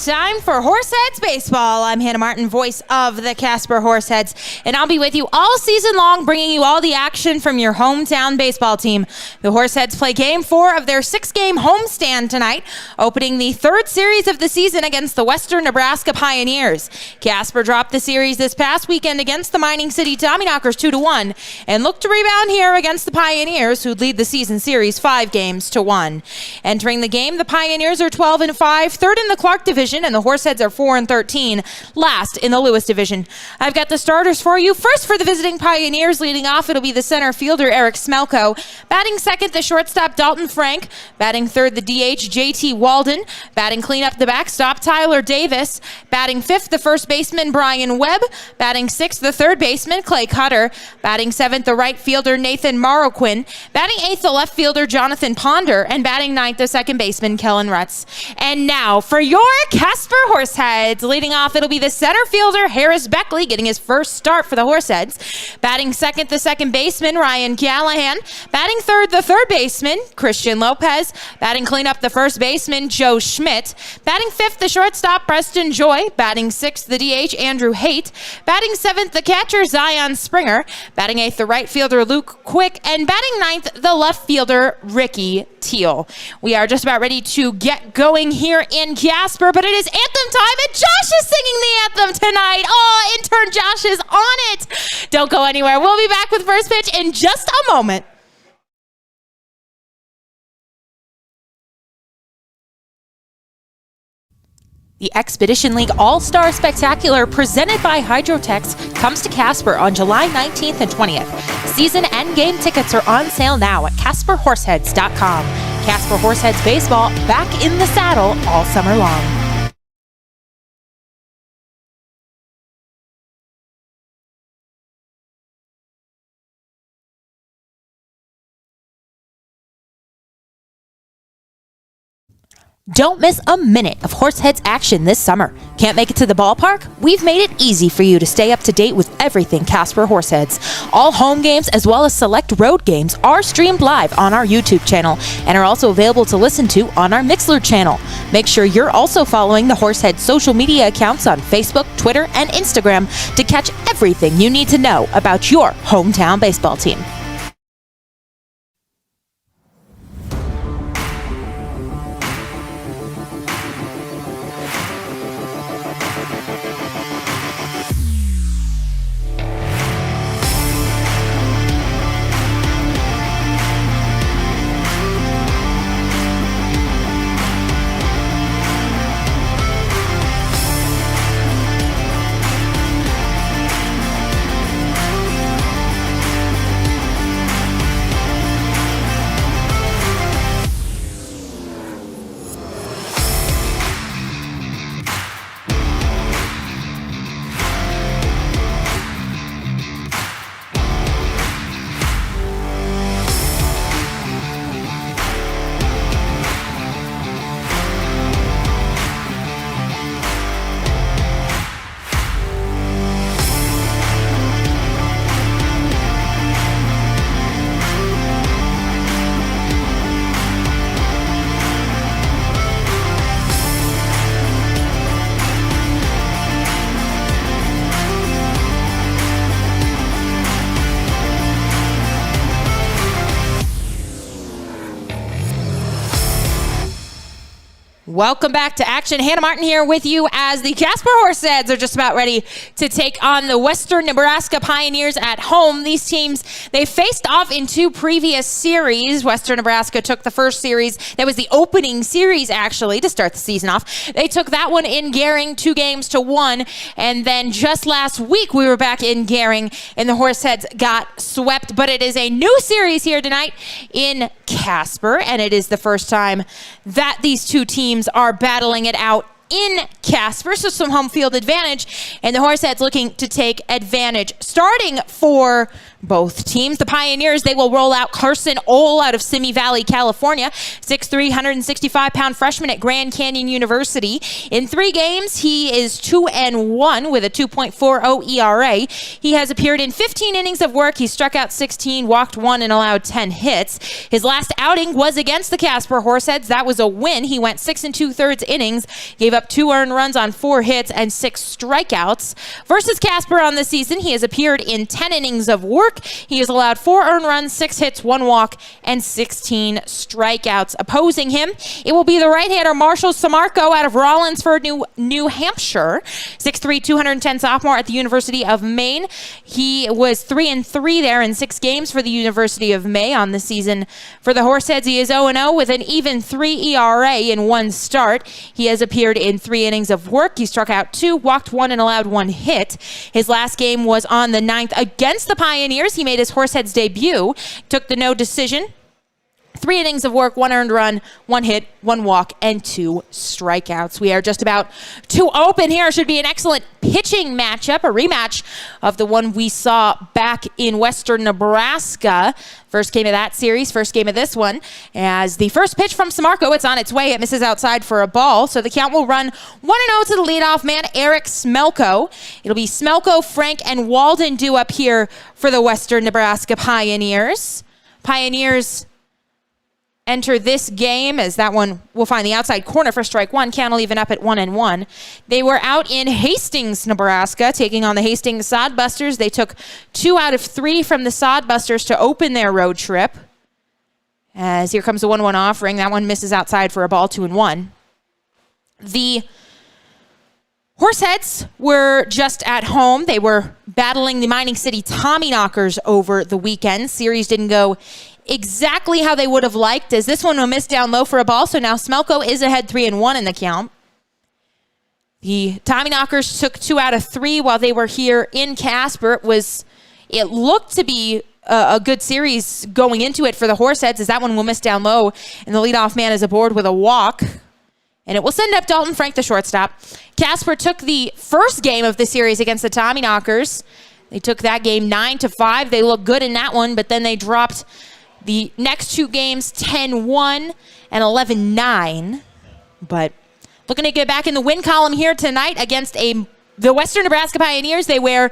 time for Horseheads Baseball. I'm Hannah Martin, voice of the Casper Horseheads, and I'll be with you all season long, bringing you all the action from your hometown baseball team. The Horseheads play Game 4 of their 6-game homestand tonight, opening the third series of the season against the Western Nebraska Pioneers. Casper dropped the series this past weekend against the Mining City Tommyknockers 2-1, and look to rebound here against the Pioneers, who'd lead the season series 5-1. Entering the game, the Pioneers are 12-5, third in the Clark division, and the Horseheads are 4-13, last in the Lewis division. I've got the starters for you. First, for the visiting Pioneers, leading off, it'll be the center fielder, Eric Smelko. Batting second, the shortstop, Dalton Frank. Batting third, the DH, JT Walden. Batting cleanup, the backstop, Tyler Davis. Batting fifth, the first baseman, Brian Webb. Batting sixth, the third baseman, Clay Cutter. Batting seventh, the right fielder, Nathan Marroquin. Batting eighth, the left fielder, Jonathan Ponder. And batting ninth, the second baseman, Kellen Rutz. And now, for your Casper Horseheads, leading off, it'll be the center fielder, Harris Beckley, getting his first start for the Horseheads. Batting second, the second baseman, Ryan Callahan. Batting third, the third baseman, Christian Lopez. Batting cleanup, the first baseman, Joe Schmidt. Batting fifth, the shortstop, Preston Joy. Batting sixth, the DH, Andrew Haight. Batting seventh, the catcher, Zion Springer. Batting eighth, the right fielder, Luke Quick. And batting ninth, the left fielder, Ricky Teal. We are just about ready to get going here in Casper, but it is anthem time, and Josh is singing the anthem tonight. Oh, intern Josh is on it. Don't go anywhere. We'll be back with first pitch in just a moment. The Expedition League All-Star Spectacular, presented by Hydrotex, comes to Casper on July 19th and 20th. Season and game tickets are on sale now at CasperHorseheads.com. Casper Horseheads Baseball, back in the saddle all summer long. Don't miss a minute of Horseheads action this summer. Can't make it to the ballpark? We've made it easy for you to stay up to date with everything Casper Horseheads. All home games as well as select road games are streamed live on our YouTube channel and are also available to listen to on our Mixlr channel. Make sure you're also following the Horseheads social media accounts on Facebook, Twitter, and Instagram to catch everything you need to know about your hometown baseball team. Welcome back to action. Hannah Martin here with you as the Casper Horseheads are just about ready to take on the Western Nebraska Pioneers at home. These teams, they faced off in two previous series. Western Nebraska took the first series. That was the opening series, actually, to start the season off. They took that one in Gering, 2-1. And then just last week, we were back in Gering, and the Horseheads got swept. But it is a new series here tonight in Casper, and it is the first time that these two teams are battling it out in Casper, so some home field advantage, and the Horseheads looking to take advantage. Starting for both teams. The Pioneers, they will roll out Carson Ohl out of Simi Valley, California, 6'3", 165-pound freshman at Grand Canyon University. In 3 games, he is 2-1 with a 2.40 ERA. He has appeared in 15 innings of work. He struck out 16, walked 1, and allowed 10 hits. His last outing was against the Casper Horseheads. That was a win. He went 6 2/3 innings, gave up 2 earned runs on 4 hits and 6 strikeouts. Versus Casper on the season, he has appeared in 10 innings of work. He has allowed 4 earned runs, 6 hits, 1 walk, and 16 strikeouts. Opposing him, it will be the right-hander Marshall Samarco out of Rollinsford, New Hampshire, 6'3", 210 sophomore at the University of Maine. He was 3-3 there in 6 games for the University of Maine on the season. For the Horseheads, he is 0-0 with an even 3 ERA in 1 start. He has appeared in 3 innings of work. He struck out 2, walked 1, and allowed 1 hit. His last game was on the 9th against the Pioneers. He made his Horseheads debut, took the no decision. 3 innings of work, 1 earned run, 1 hit, 1 walk, and 2 strikeouts. We are just about to open here. Should be an excellent pitching matchup, a rematch of the one we saw back in western Nebraska. First game of that series, first game of this one. As the first pitch from Samarco, it's on its way. It misses outside for a ball. So the count will run 1-0 to the leadoff man, Eric Smelko. It'll be Smelko, Frank, and Walden due up here for the western Nebraska Pioneers. Pioneers enter this game as that one will find the outside corner for strike 1. Count will even up at 1-1. They were out in Hastings, Nebraska, taking on the Hastings Sodbusters. They took 2 out of 3 from the Sodbusters to open their road trip. As here comes the 1-1 offering. That one misses outside for a ball, 2-1. The Horseheads were just at home. They were battling the Mining City Tommyknockers over the weekend. Series didn't go exactly how they would have liked, as this one will miss down low for a ball. So now Smelko is ahead 3-1 in the count. The Tommyknockers took 2 out of 3 while they were here in Casper. It looked to be a good series going into it for the Horseheads, as that one will miss down low, and the leadoff man is aboard with a walk. And it will send up Dalton Frank, the shortstop. Casper took the first game of the series against the Tommyknockers. They took that game 9-5. They looked good in that one, but then they dropped the next 2 games 10-1 and 11-9. But looking to get back in the win column here tonight against the Western Nebraska Pioneers. They wear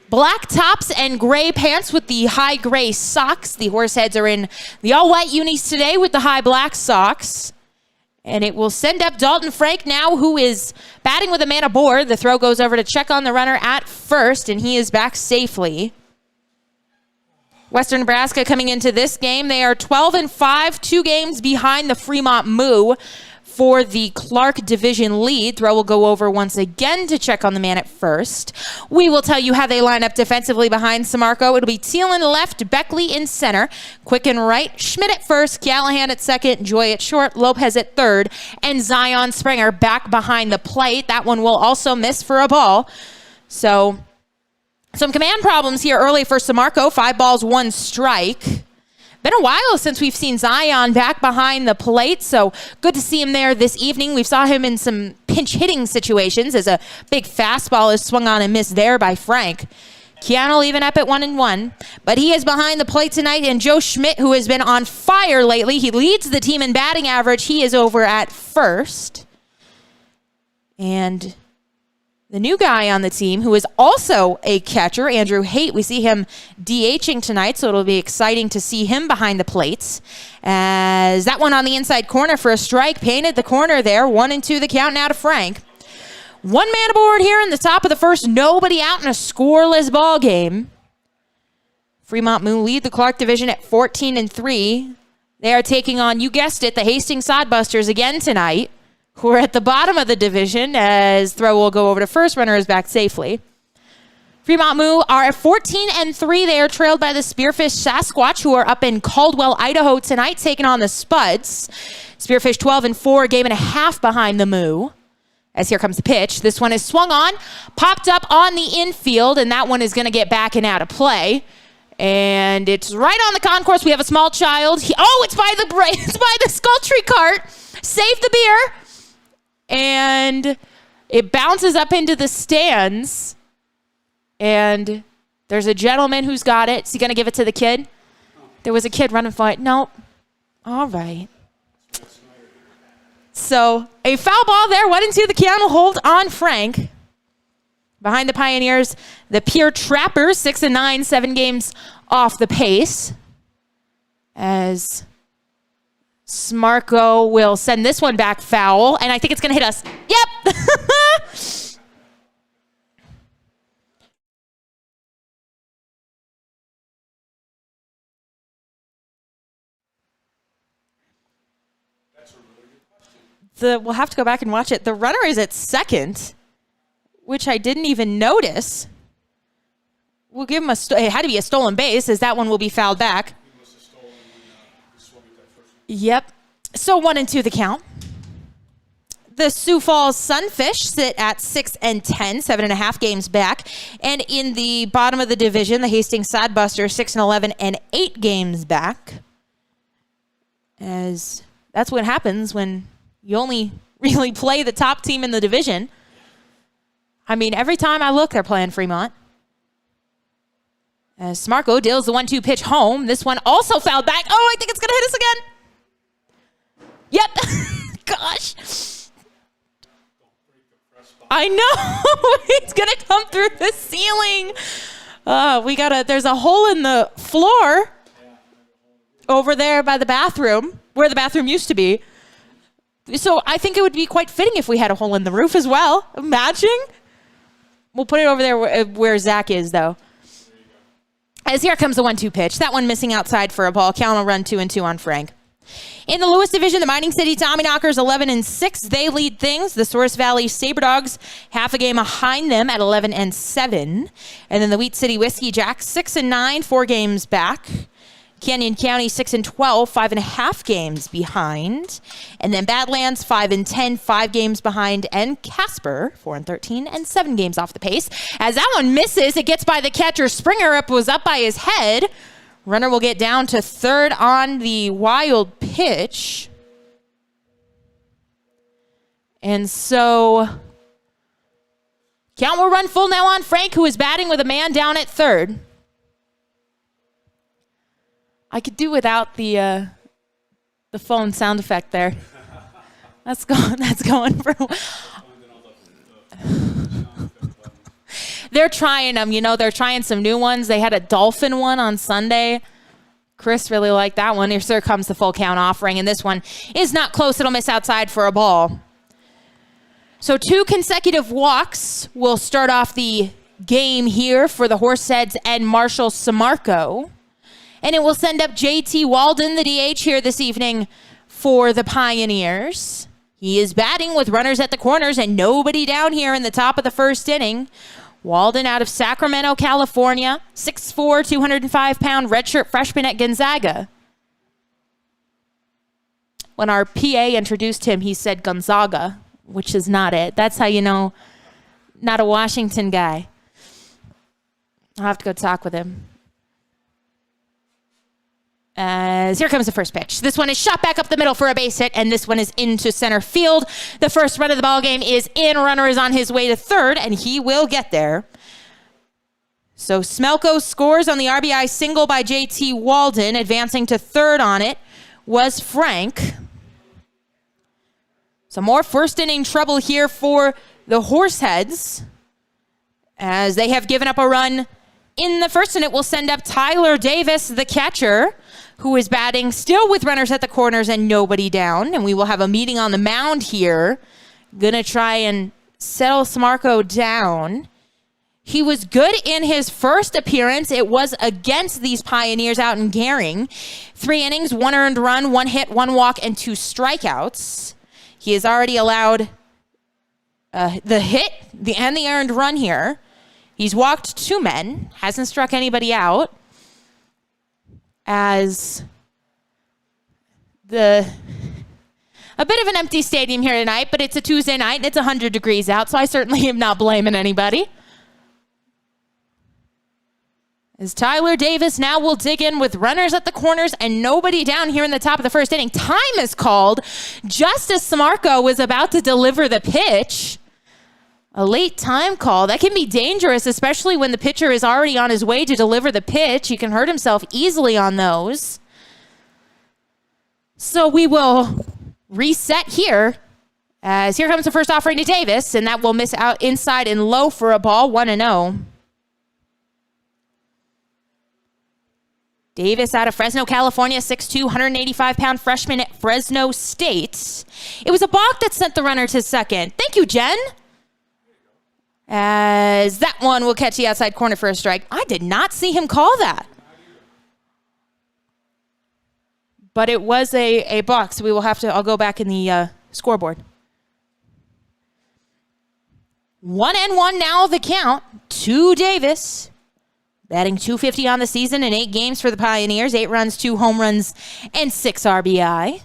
black tops and gray pants with the high gray socks. The Horseheads are in the all-white unis today with the high black socks. And it will send up Dalton Frank now, who is batting with a man aboard. The throw goes over to check on the runner at first, and he is back safely. Western Nebraska coming into this game, they are 12-5, 2 games behind the Fremont Moo for the Clark Division lead. Throw will go over once again to check on the man at first. We will tell you how they line up defensively behind Samarco. It'll be Thielen left, Beckley in center, Quicken right, Schmidt at first, Callahan at second, Joy at short, Lopez at third, and Zion Springer back behind the plate. That one will also miss for a ball. So some command problems here early for Samarco. 5 balls, 1 strike. Been a while since we've seen Zion back behind the plate, so good to see him there this evening. We saw him in some pinch hitting situations as a big fastball is swung on and missed there by Frank. Keanu even up at 1-1, but he is behind the plate tonight, and Joe Schmidt, who has been on fire lately, he leads the team in batting average. He is over at first. And the new guy on the team, who is also a catcher, Andrew Haight, we see him DHing tonight, so it'll be exciting to see him behind the plates. As that one on the inside corner for a strike, painted the corner there. 1-2 the count now to Frank. 1 man aboard here in the top of the first. Nobody out in a scoreless ball game. Fremont Moo lead the Clark Division at 14-3. They are taking on, you guessed it, the Hastings Sodbusters again tonight, who are at the bottom of the division, as throw will go over to first. Runner is back safely. Fremont Moo are at 14-3. They are trailed by the Spearfish Sasquatch, who are up in Caldwell, Idaho tonight, taking on the Spuds. Spearfish 12-4, game and a half behind the Moo. As here comes the pitch. This one is swung on, popped up on the infield, and that one is going to get back and out of play. And it's right on the concourse. We have a small child. It's by the Sculptry cart. Save the beer. And it bounces up into the stands, and There's a gentleman who's got it. Is he going to give it to the kid? There was a kid running for it. Nope. All right. So a foul ball there. 1-2. The count will hold on Frank. Behind the Pioneers, the Pure Trappers, 6-9, 7 games off the pace. As Smarko will send this one back foul, and I think it's going to hit us. Yep. We'll have to go back and watch it. The runner is at second, which I didn't even notice. We'll give him it had to be a stolen base, as that one will be fouled back. Yep. So 1-2 the count. The Sioux Falls Sunfish sit at 6-10, 7.5 games back. And in the bottom of the division, the Hastings Sodbusters, 6-11 and 8 games back. As that's what happens when you only really play the top team in the division. I mean, every time I look, they're playing Fremont. As Smarko deals the 1-2 pitch home. This one also fouled back. Oh, I think it's going to hit us again. Yep. Gosh. I know. He's going to come through the ceiling. There's a hole in the floor over there by the bathroom, where the bathroom used to be. So I think it would be quite fitting if we had a hole in the roof as well. Imagine. We'll put it over there where Zach is, though. As here comes the 1-2 pitch. That one missing outside for a ball. Count will run 2-2 on Frank. In the Lewis division, the Mining City Tommyknockers 11-6. They lead things. The Source Valley Saberdogs half a game behind them at 11-7. And then the Wheat City Whiskey Jacks 6-9, 4 games back. Canyon County 6-12, 5.5 games behind. And then Badlands 5-10, 5 games behind. And Casper 4-13 and 7 games off the pace. As that one misses, it gets by the catcher. Springer was up by his head. Runner will get down to third on the wild pitch. And so count will run full now on Frank, who is batting with a man down at third. I could do without the phone sound effect there. That's going for. They're trying them, they're trying some new ones. They had a dolphin one on Sunday. Chris really liked that one. Here comes the full count offering, and this one is not close. It'll miss outside for a ball. So 2 consecutive walks will start off the game here for the Horseheads and Marshall Samarco. And it will send up J.T. Walden, the DH, here this evening for the Pioneers. He is batting with runners at the corners and nobody down here in the top of the first inning. Walden out of Sacramento, California, 6'4", 205-pound redshirt freshman at Gonzaga. When our PA introduced him, he said Gonzaga, which is not it. That's how you know, not a Washington guy. I'll have to go talk with him. As here comes the first pitch. This one is shot back up the middle for a base hit, and this one is into center field. The first run of the ball game is in. Runner is on his way to third, and he will get there. So Smelko scores on the RBI single by J.T. Walden. Advancing to third on it was Frank. Some more first inning trouble here for the Horseheads, as they have given up a run in the first, and it will send up Tyler Davis, the catcher, who is batting still with runners at the corners and nobody down. And we will have a meeting on the mound here. Gonna try and settle Smarko down. He was good in his first appearance. It was against these Pioneers out in Gering. 3 innings, 1 earned run, 1 hit, 1 walk, and 2 strikeouts. He has already allowed the hit and the earned run here. He's walked 2 men, hasn't struck anybody out. As a bit of an empty stadium here tonight, but it's a Tuesday night and it's 100 degrees out, so I certainly am not blaming anybody. As Tyler Davis now will dig in with runners at the corners and nobody down here in the top of the first inning. Time is called just as Samarco was about to deliver the pitch. A late time call. That can be dangerous, especially when the pitcher is already on his way to deliver the pitch. He can hurt himself easily on those. So we will reset here, as here comes the first offering to Davis, and that will miss out inside and low for a ball, 1-0. Davis out of Fresno, California, 6'2", 185-pound freshman at Fresno State. It was a balk that sent the runner to second. Thank you, Jen. As that one will catch the outside corner for a strike. I did not see him call that. But it was a balk, so we will have to, I'll go back in the scoreboard. 1-1 now the count to Davis. Batting .250 on the season in 8 games for the Pioneers. 8 runs, 2 home runs, and 6 RBI.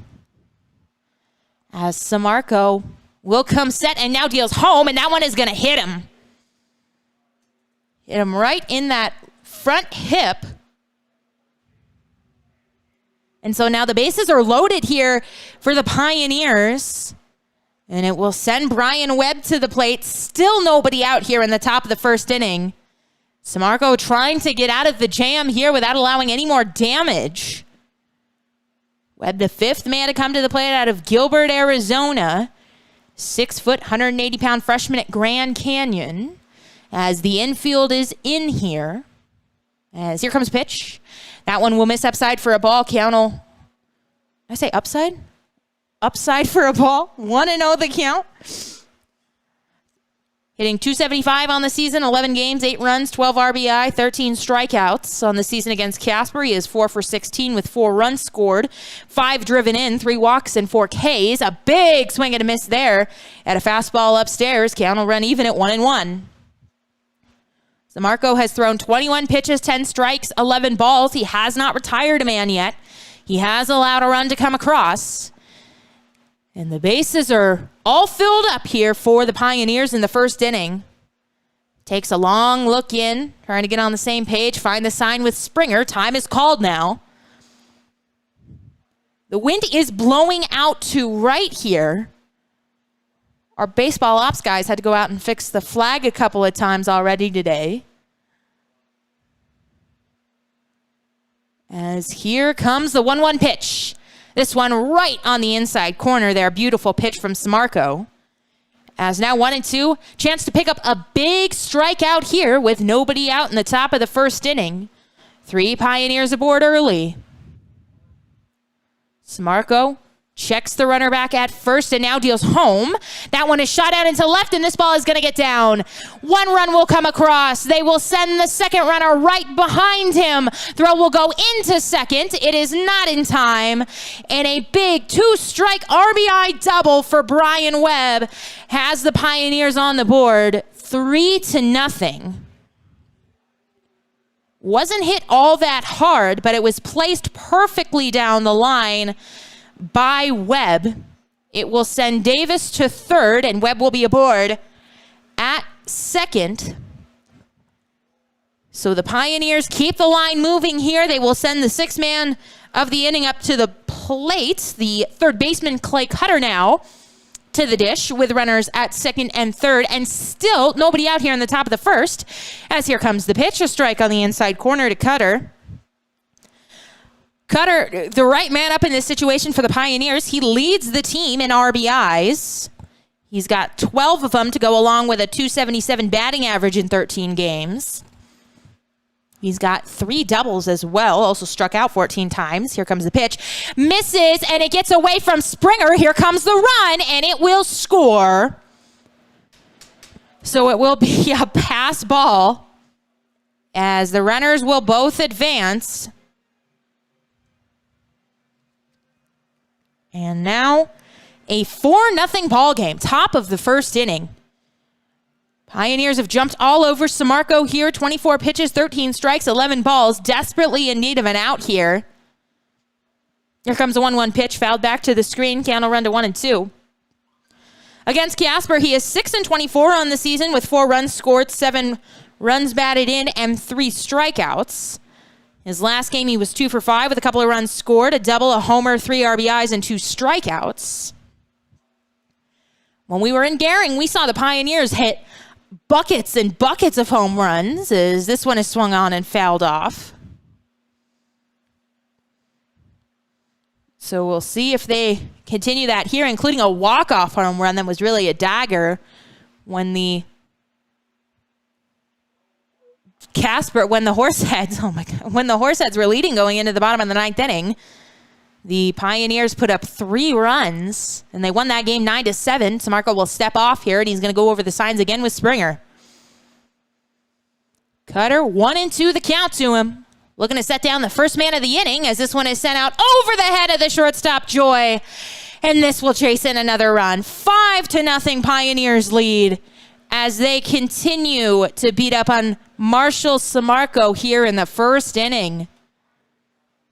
As Samarco will come set and now deals home, and that one is going to hit him. Hit him right in that front hip. And so now the bases are loaded here for the Pioneers. And it will send Brian Webb to the plate. Still nobody out here in the top of the first inning. Samarco trying to get out of the jam here without allowing any more damage. Webb, the 5th man to come to the plate out of Gilbert, Arizona. 6 foot, 180-pound freshman at Grand Canyon. As the infield is in here. As here comes pitch. That one will miss upside for a ball. Count. Did I say upside? Upside for a ball. 1-0 the count. Hitting .275 on the season, 11 games, 8 runs, 12 RBI, 13 strikeouts. On the season against Casper, he is 4 for 16 with 4 runs scored, 5 driven in, 3 walks, and 4 Ks. A big swing and a miss there at a fastball upstairs. Count will run even at 1-1. Samarco has thrown 21 pitches, 10 strikes, 11 balls. He has not retired a man yet. He has allowed a run to come across. And the bases are all filled up here for the Pioneers in the first inning. Takes a long look in, trying to get on the same page, find the sign with Springer. Time is called now. The wind is blowing out to right here. Our baseball ops guys had to go out and fix the flag a couple of times already today. As here comes the 1-1 pitch. This one right on the inside corner there. Beautiful pitch from Samarco. As now 1-2. Chance to pick up a big strikeout here with nobody out in the top of the first inning. 3 Pioneers aboard early. Samarco checks the runner back at first and now deals home. That one is shot out into left, and this ball is going to get down. 1 run will come across. They will send the second runner right behind him. Throw will go into second. It is not in time. And a big 2-strike RBI double for Brian Webb has the Pioneers on the board, 3-0. Wasn't hit all that hard, but it was placed perfectly down the line by Webb. It will send Davis to third, and Webb will be aboard at second. So the Pioneers keep the line moving here. They will send the 6th man of the inning up to the plate. The third baseman, Clay Cutter, now to the dish with runners at second and third, and still nobody out here in the top of the first. As here comes the pitch, a strike on the inside corner to Cutter. Cutter, the right man up in this situation for the Pioneers. He leads the team in RBIs. He's got 12 of them to go along with a .277 batting average in 13 games. He's got 3 doubles as well, also struck out 14 times. Here comes the pitch. Misses, and it gets away from Springer. Here comes the run, and it will score. So it will be a pass ball as the runners will both advance. And now a 4-0 ball game, top of the first inning. Pioneers have jumped all over Samarco here. 24 pitches, 13 strikes, 11 balls. Desperately in need of an out here. Here comes a 1-1 pitch, fouled back to the screen. Count will run to 1-2. Against Casper, he is 6-24 on the season with 4 runs scored, 7 runs batted in, and 3 strikeouts. His last game, he was 2 for 5 with a couple of runs scored, a double, a homer, 3 RBIs, and 2 strikeouts. When we were in Gehring, we saw the Pioneers hit buckets and buckets of home runs as this one is swung on and fouled off. So we'll see if they continue that here, including a walk-off home run that was really a dagger when the Horseheads were leading going into the bottom of the ninth inning. The Pioneers put up 3 runs, and they won that game 9-7. Samarco will step off here, and he's going to go over the signs again with Springer. Cutter, 1-2 the count to him. Looking to set down the first man of the inning as this one is sent out over the head of the shortstop, Joy. And this will chase in another run. 5-0 Pioneers lead as they continue to beat up on Marshall Samarco here in the first inning.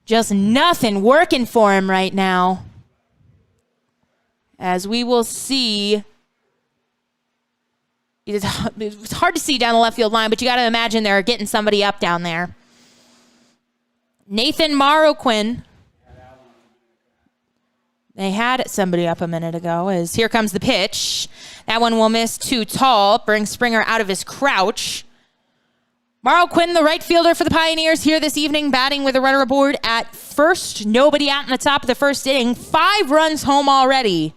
Just nothing working for him right now. As we will see, it's hard to see down the left field line, but you got to imagine they're getting somebody up down there. Nathan Marroquin. They had somebody up a minute ago as here comes the pitch. That one will miss too tall. Brings Springer out of his crouch. Marroquin, the right fielder for the Pioneers here this evening, batting with a runner aboard at first. Nobody out in the top of the first inning. 5 runs home already.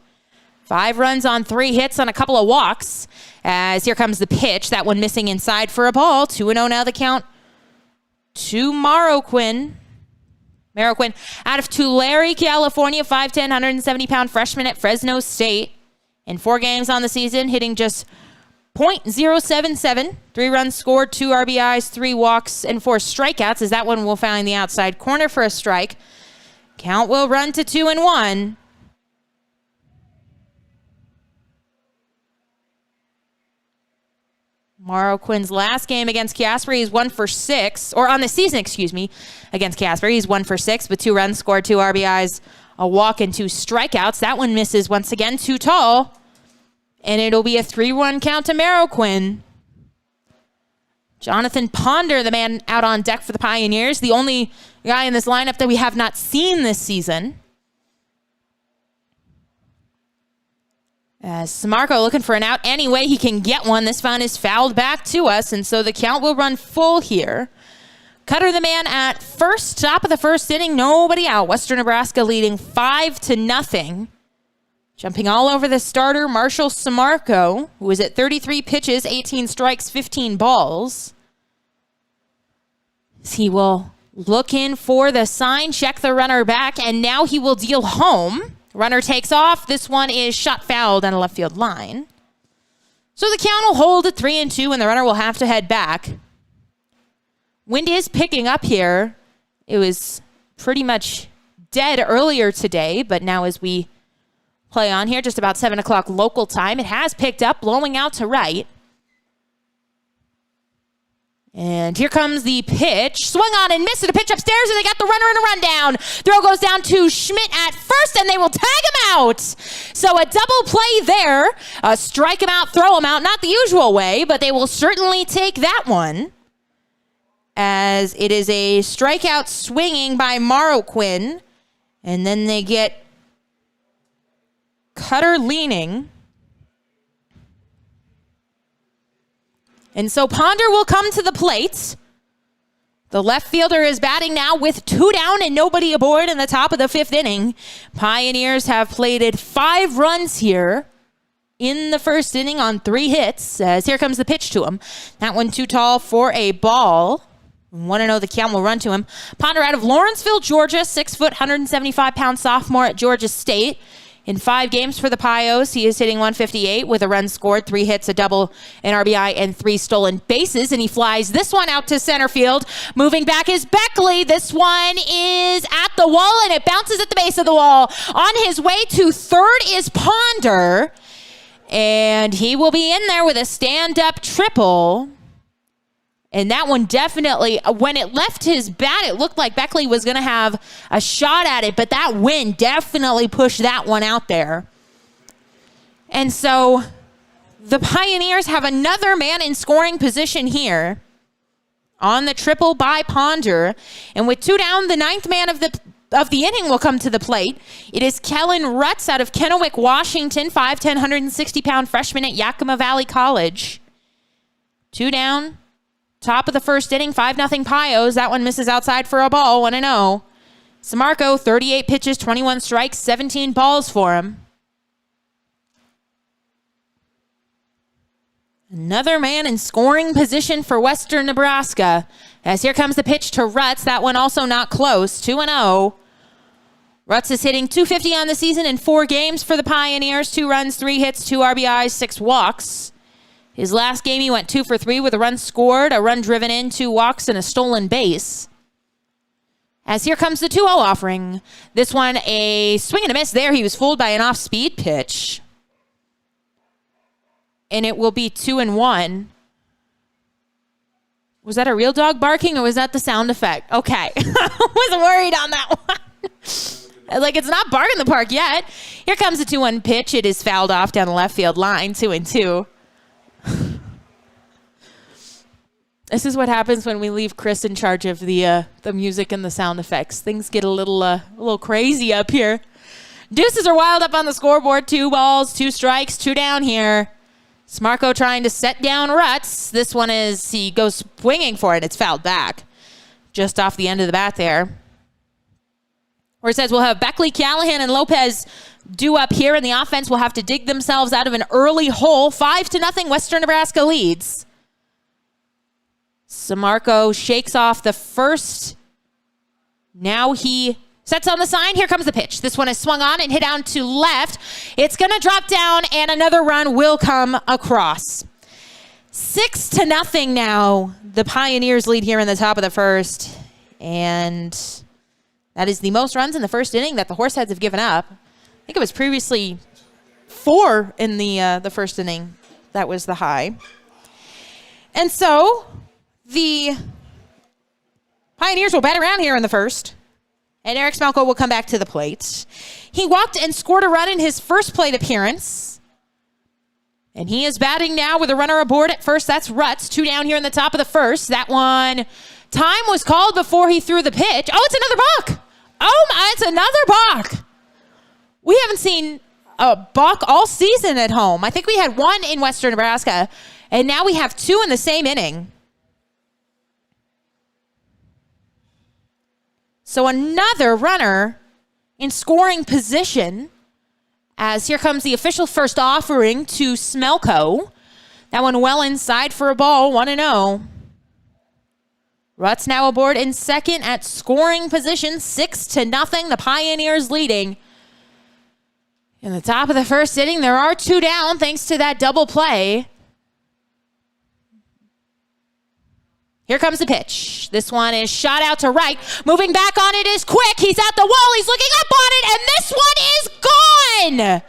5 runs on 3 hits on a couple of walks. As here comes the pitch. That one missing inside for a ball. 2-0 now the count to Marroquin. Marroquin out of Tulare, California, 5'10", 170-pound freshman at Fresno State. In 4 games on the season, hitting just .077. 3 runs scored, 2 RBIs, 3 walks, and 4 strikeouts, as that one will find the outside corner for a strike. Count will run to 2-1. Marroquin's last game against Casper, he's 1 for 6, or on the season, against Casper, he's 1 for 6 with 2 runs scored, 2 RBIs, a walk, and 2 strikeouts. That one misses once again, too tall, and it'll be a 3-1 count to Marroquin. Jonathan Ponder, the man out on deck for the Pioneers, the only guy in this lineup that we have not seen this season. As Samarco looking for an out any way he can get one. This one is fouled back to us, and so the count will run full here. Cutter, the man at first, top of the first inning, nobody out. Western Nebraska leading 5-0. Jumping all over the starter, Marshall Samarco, who is at 33 pitches, 18 strikes, 15 balls. He will look in for the sign, check the runner back, and now he will deal home. Runner takes off. This one is shot foul down the left field line. So the count will hold at 3-2, and the runner will have to head back. Wind is picking up here. It was pretty much dead earlier today, but now as we play on here, just about 7 o'clock local time, it has picked up, blowing out to right. And here comes the pitch. Swung on and missed it. A pitch upstairs, and they got the runner in a rundown. Throw goes down to Schmidt at first, and they will tag him out. So a double play there. Strike him out, throw him out. Not the usual way, but they will certainly take that one. As it is a strikeout swinging by Marroquin. And then they get Cutter leaning. And so Ponder will come to the plate. The left fielder is batting now with 2 down and nobody aboard in the top of the 5th inning. Pioneers have plated 5 runs here in the first inning on 3 hits. As here comes the pitch to him. That one too tall for a ball. 1-0 the count will run to him. Ponder out of Lawrenceville, Georgia, 6 foot, 175-pound sophomore at Georgia State. In 5 games for the Pios, he is hitting .158 with a run scored, 3 hits, a double, an RBI, and 3 stolen bases. And he flies this one out to center field. Moving back is Beckley. This one is at the wall, and it bounces at the base of the wall. On his way to third is Ponder. And he will be in there with a stand-up triple. And that one definitely, when it left his bat, it looked like Beckley was going to have a shot at it, but that wind definitely pushed that one out there. And so the Pioneers have another man in scoring position here on the triple by Ponder. And with 2 down, the 9th man of the inning will come to the plate. It is Kellen Rutz out of Kennewick, Washington, 5'10", 160-pound freshman at Yakima Valley College. 2 down. Top of the first inning, 5-0 Pios. That one misses outside for a ball, 1-0. Samarco, 38 pitches, 21 strikes, 17 balls for him. Another man in scoring position for Western Nebraska. As here comes the pitch to Rutz. That one also not close, 2-0. Rutz is hitting .250 on the season in 4 games for the Pioneers. 2 runs, 3 hits, 2 RBIs, 6 walks. His last game, he went 2 for 3 with a run scored, a run driven in, 2 walks, and a stolen base. As here comes the 2-0 offering. This one, a swing and a miss there. He was fooled by an off-speed pitch. And it will be 2-1. Was that a real dog barking or was that the sound effect? Okay. I wasn't worried on that one. Like, it's not barking the park yet. Here comes the 2-1 pitch. It is fouled off down the left field line, 2-2. This is what happens when we leave Chris in charge of the music and the sound effects. Things get a little crazy up here. Deuces are wild up on the scoreboard. 2 balls, 2 strikes, 2 down here. Samarco trying to set down Rutz. This one he goes swinging for it. It's fouled back. Just off the end of the bat there. Where it says we'll have Beckley, Callahan, and Lopez due up here, and the offense will have to dig themselves out of an early hole. 5-0, Western Nebraska leads. Samarco shakes off the first. Now he sets on the sign. Here comes the pitch. This one is swung on and hit down to left. It's going to drop down, and another run will come across. 6-0 now. The Pioneers lead here in the top of the first. And that is the most runs in the first inning that the Horseheads have given up. I think it was previously 4 in the first inning. That was the high. And so the Pioneers will bat around here in the first. And Eric Smelko will come back to the plate. He walked and scored a run in his first plate appearance. And he is batting now with a runner aboard at first. That's Rutz. 2 down here in the top of the first. That one, time was called before he threw the pitch. Oh, it's another balk. Oh, my, it's another balk. We haven't seen a balk all season at home. I think we had 1 in Western Nebraska. And now we have 2 in the same inning. So another runner in scoring position as here comes the official first offering to Smelko. That one well inside for a ball, 1-0. Rutz now aboard in second at scoring position, 6-0. The Pioneers leading. In the top of the first inning, there are 2 down thanks to that double play. Here comes the pitch. This one is shot out to right. Moving back on it is Quick. He's at the wall. He's looking up on it, and this one is gone.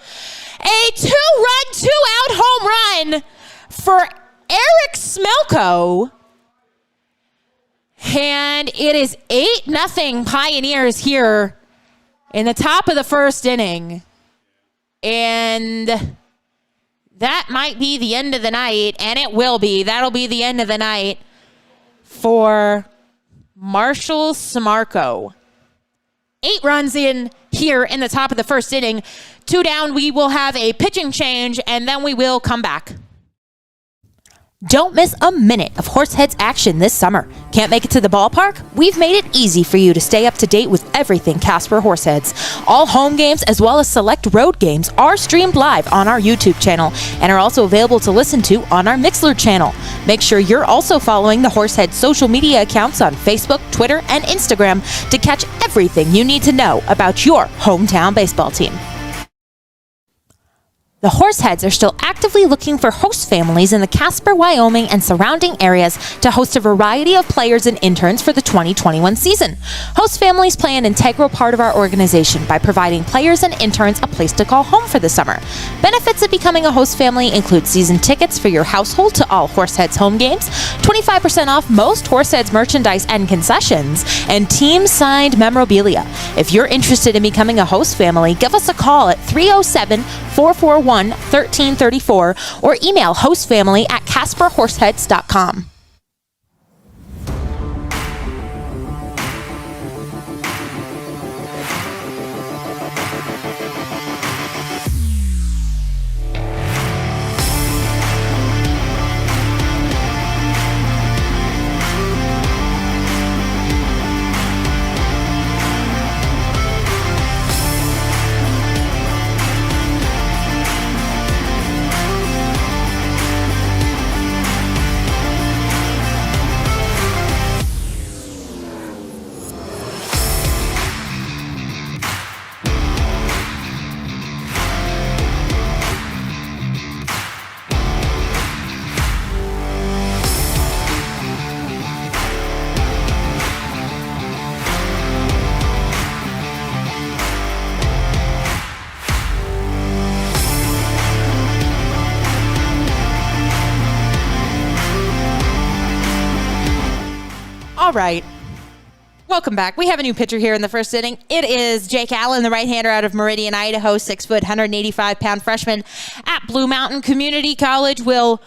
A 2-run, 2-out home run for Eric Smelko. And it is 8-0 Pioneers here in the top of the first inning. And that might be the end of the night, and it will be. That'll be the end of the night for Marshall Samarco. 8 runs in here in the top of the first inning. 2 down, we will have a pitching change, and then we will come back. Don't miss a minute of Horseheads action this summer. Can't make it to the ballpark? We've made it easy for you to stay up to date with everything Casper Horseheads. All home games as well as select road games are streamed live on our YouTube channel and are also available to listen to on our Mixlr channel. Make sure you're also following the Horseheads social media accounts on Facebook, Twitter, and Instagram to catch everything you need to know about your hometown baseball team. The Horseheads are still actively looking for host families in the Casper, Wyoming, and surrounding areas to host a variety of players and interns for the 2021 season. Host families play an integral part of our organization by providing players and interns a place to call home for the summer. Benefits of becoming a host family include season tickets for your household to all Horseheads home games, 25% off most Horseheads merchandise and concessions, and team-signed memorabilia. If you're interested in becoming a host family, give us a call at 307-441-1334 or email hostfamily@casperhorseheads.com. All right. Welcome back. We have a new pitcher here in the first inning. It is Jake Allen, the right-hander out of Meridian, Idaho, 6 foot, 185-pound freshman at Blue Mountain Community College. Will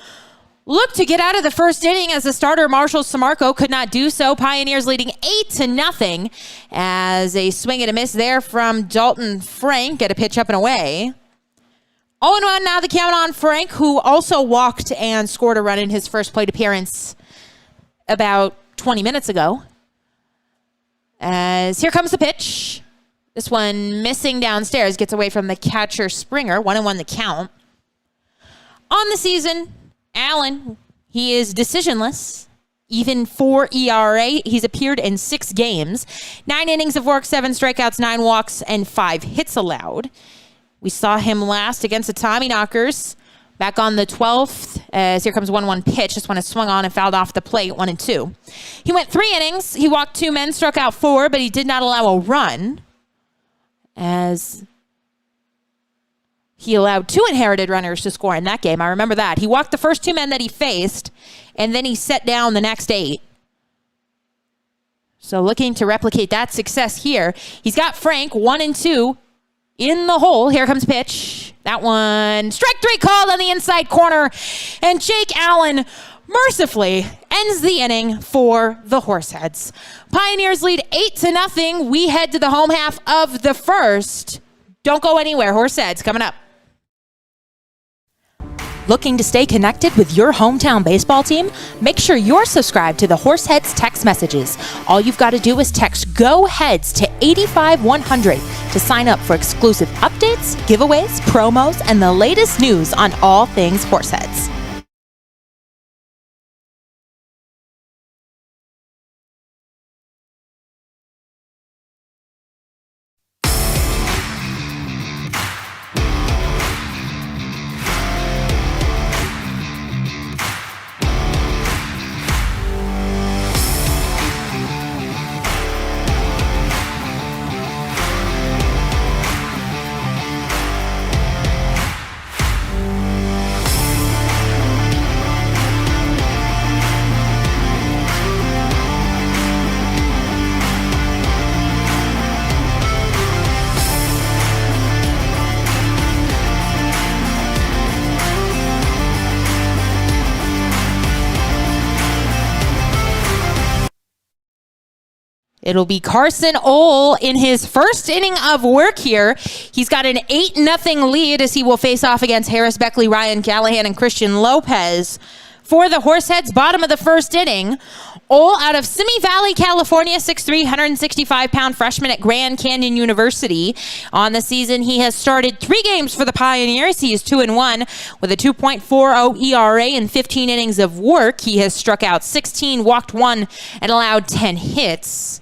look to get out of the first inning as the starter Marshall Samarco could not do so. Pioneers leading 8-0 as a swing and a miss there from Dalton Frank. Get a pitch up and away. 0-1 now the count on Frank, who also walked and scored a run in his first plate appearance about 20 minutes ago. As here comes the pitch. This one missing downstairs, gets away from the catcher Springer. 1-1 the count. On the season, Allen, he is decisionless. Even 4 ERA. He's appeared in 6 games. 9 innings of work, 7 strikeouts, 9 walks, and 5 hits allowed. We saw him last against the Tommyknockers back on the 12th, as here comes 1-1 pitch. This one is swung on and fouled off the plate, 1-2. He went 3 innings. He walked 2 men, struck out 4, but he did not allow a run, as he allowed 2 inherited runners to score in that game. I remember that. He walked the first 2 men that he faced, and then he set down the next 8. So looking to replicate that success here. He's got Frank, 1-2. In the hole. Here comes pitch. That one, strike 3 called on the inside corner. And Jake Allen mercifully ends the inning for the Horseheads. Pioneers lead 8-0. We head to the home half of the first. Don't go anywhere. Horseheads coming up. Looking to stay connected with your hometown baseball team? Make sure you're subscribed to the Horseheads text messages. All you've got to do is text GO HEADS to 85100 to sign up for exclusive updates, giveaways, promos, and the latest news on all things Horseheads. It'll be Carson Ohl in his first inning of work here. He's got an 8-0 lead as he will face off against Harris, Beckley, Ryan Callahan, and Christian Lopez. For the Horseheads, bottom of the first inning, Ohl out of Simi Valley, California, 6'3", 165-pound freshman at Grand Canyon University. On the season, he has started 3 games for the Pioneers. He is 2-1 with a 2.40 ERA in 15 innings of work. He has struck out 16, walked 1, and allowed 10 hits.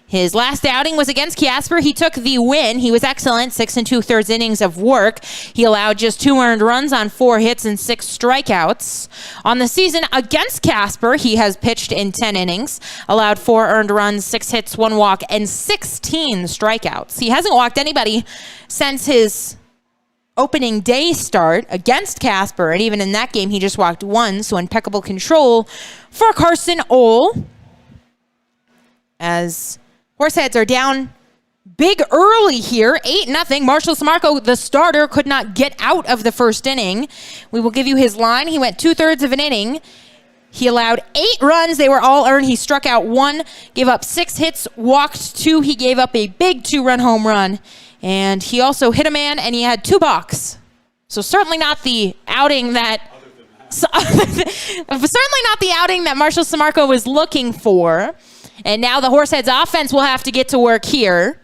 His last outing was against Casper. He took the win. He was excellent, 6 2/3 innings of work. He allowed just 2 earned runs on 4 hits and 6 strikeouts. On the season against Casper, he has pitched in 10 innings, allowed 4 earned runs, 6 hits, 1 walk, and 16 strikeouts. He hasn't walked anybody since his opening day start against Casper, and even in that game, he just walked 1, so impeccable control for Carson Ohl. As Horseheads are down big early here, 8-0. Marshall Samarco, the starter, could not get out of the first inning. We will give you his line. He went 2/3 of an inning. He allowed 8 runs. They were all earned. He struck out 1, gave up 6 hits, walked 2. He gave up a big 2-run home run. And he also hit a man, and he had 2 balks. So certainly not the outing that Marshall Samarco was looking for. And now the Horseheads offense will have to get to work here.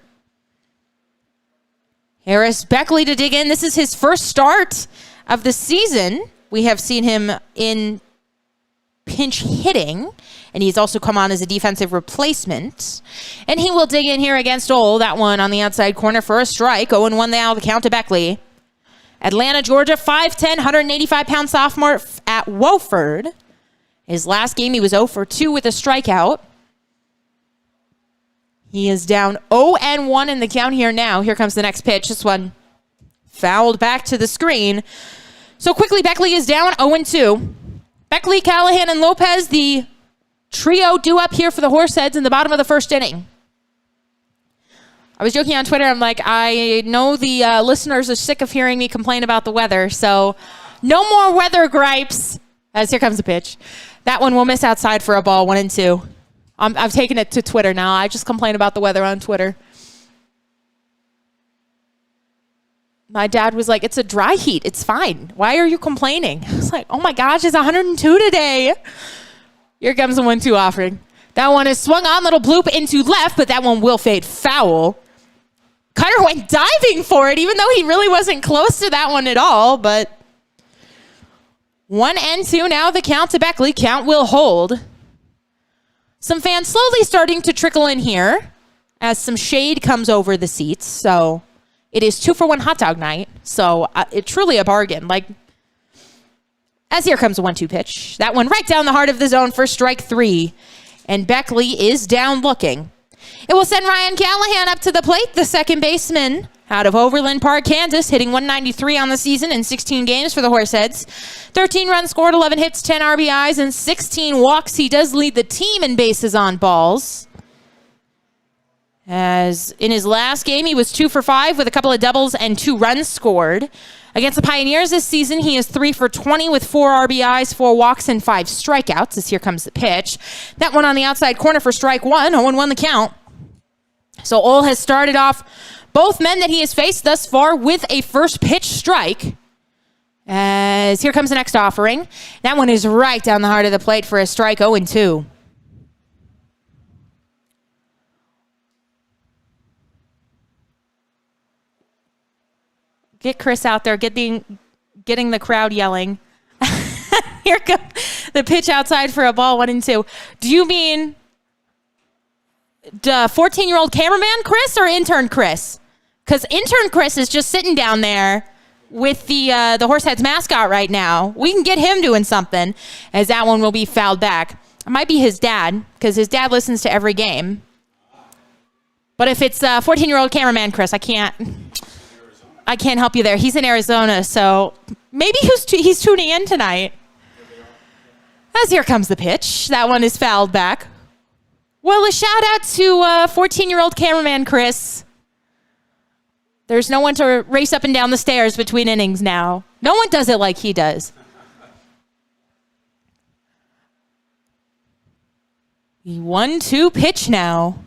Harris Beckley to dig in. This is his first start of the season. We have seen him in pinch hitting, and he's also come on as a defensive replacement. And he will dig in here against Ohl. That one on the outside corner for a strike. 0-1 now, the count to Beckley. Atlanta, Georgia, 5'10", 185-pound sophomore at Wofford. His last game, he was 0-2 with a strikeout. He is down 0-1 in the count here now. Here comes the next pitch. This one fouled back to the screen. So quickly, Beckley is down 0-2. Beckley, Callahan, and Lopez, the trio due up here for the Horseheads in the bottom of the first inning. I was joking on Twitter. I'm like, I know the listeners are sick of hearing me complain about the weather, so no more weather gripes. As here comes the pitch. That one will miss outside for a ball, 1-2. I've taken it to Twitter now. I just complain about the weather on Twitter. My dad was like, it's a dry heat. It's fine. Why are you complaining? I was like, oh my gosh, it's 102 today. Here comes the 1-2 offering. That one is swung on, little bloop into left, but that one will fade foul. Cutter went diving for it, even though he really wasn't close to that one at all, but 1-2 now, the count to Beckley. Count will hold. Some fans slowly starting to trickle in here as some shade comes over the seats. So it is 2-for-1 hot dog night. So it's truly a bargain. Like, as here comes a 1-2 pitch. That one right down the heart of the zone for strike 3. And Beckley is down looking. It will send Ryan Callahan up to the plate, the second baseman out of Overland Park, Kansas, hitting 193 on the season in 16 games for the Horseheads. 13 runs scored, 11 hits, 10 RBIs, and 16 walks. He does lead the team in bases on balls. As in his last game, he was 2 for 5 with a couple of doubles and 2 runs scored. Against the Pioneers this season, he is 3 for 20 with 4 RBIs, 4 walks, and 5 strikeouts. As here comes the pitch. That one on the outside corner for strike 1. 0-1 the count. So Ole has started off both men that he has faced thus far with a first pitch strike. As here comes the next offering. That one is right down the heart of the plate for a strike, 0-2. Get Chris out there, getting the crowd yelling. Here comes the pitch outside for a ball, 1-2. Do you mean the 14-year-old cameraman Chris or intern Chris? Because intern Chris is just sitting down there with the Horseheads mascot right now. We can get him doing something, as that one will be fouled back. It might be his dad, because his dad listens to every game. But if it's 14-year-old cameraman Chris, I can't help you there. He's in Arizona, so maybe he's tuning in tonight. As here comes the pitch. That one is fouled back. Well, a shout out to 14-year-old cameraman Chris. There's no one to race up and down the stairs between innings now. No one does it like he does. The 1-2 pitch now.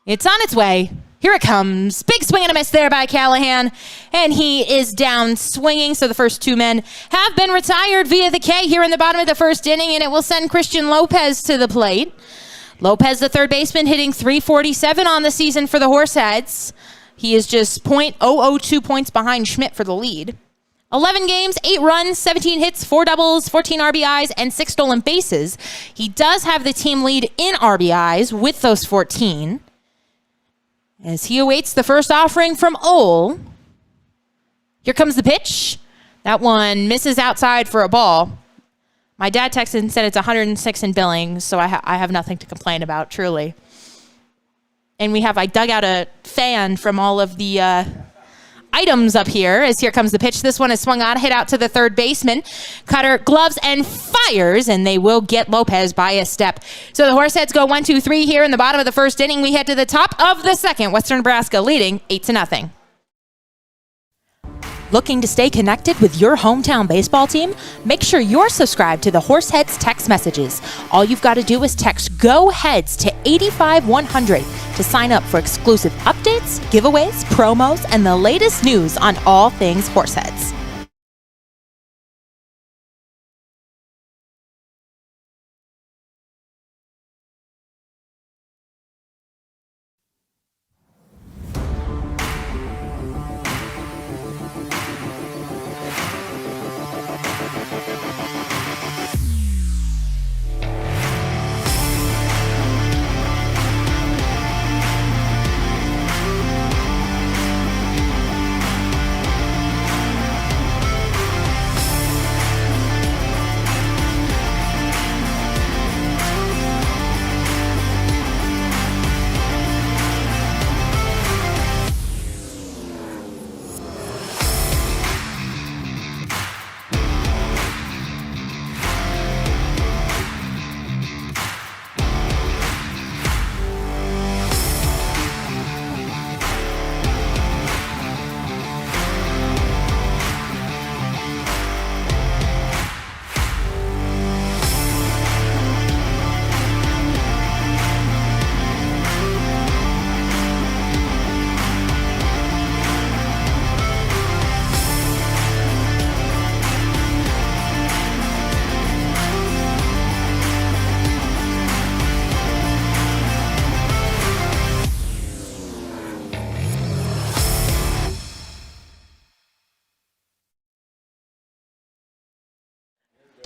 It's on its way. Here it comes. Big swing and a miss there by Callahan. And he is down swinging. So the first 2 men have been retired via the K here in the bottom of the first inning. And it will send Christian Lopez to the plate. Lopez, the third baseman, hitting .347 on the season for the Horseheads. He is just .002 points behind Schmidt for the lead. 11 games, 8 runs, 17 hits, 4 doubles, 14 RBIs, and 6 stolen bases. He does have the team lead in RBIs with those 14. As he awaits the first offering from Ole. Here comes the pitch. That one misses outside for a ball. My dad texted and said it's 106 in Billings, so I have nothing to complain about, truly. And I dug out a fan from all of the items up here, as here comes the pitch. This one is swung on, hit out to the third baseman. Cutter gloves and fires, and they will get Lopez by a step. So the Horseheads go 1-2-3 here in the bottom of the first inning. We head to the top of the second. Western Nebraska leading 8-0. Looking to stay connected with your hometown baseball team? Make sure you're subscribed to the Horseheads text messages. All you've got to do is text GO-HEADS to 85100 to sign up for exclusive updates, giveaways, promos, and the latest news on all things Horseheads.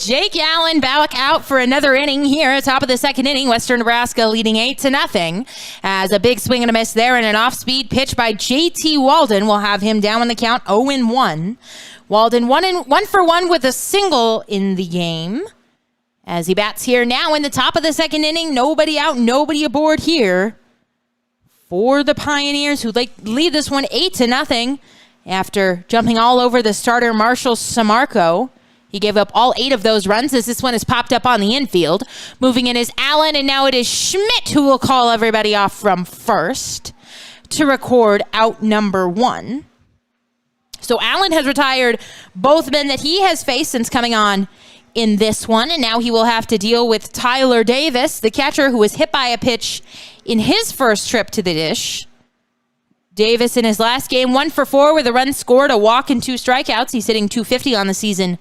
Jake Allen back out for another inning here at top of the second inning. Western Nebraska leading 8-0 as a big swing and a miss there, and an off-speed pitch by J.T. Walden will have him down on the count 0-1. Walden 1 for 1 with a single in the game as he bats here now in the top of the second inning. Nobody out, nobody aboard here for the Pioneers, who lead this one 8-0 after jumping all over the starter Marshall Samarco. He gave up all 8 of those runs as this one is popped up on the infield. Moving in is Allen, and now it is Schmidt who will call everybody off from first to record out number 1. So Allen has retired both men that he has faced since coming on in this one, and now he will have to deal with Tyler Davis, the catcher, who was hit by a pitch in his first trip to the dish. Davis in his last game, 1 for 4 with a run scored, a walk, and 2 strikeouts. He's hitting .250 on the season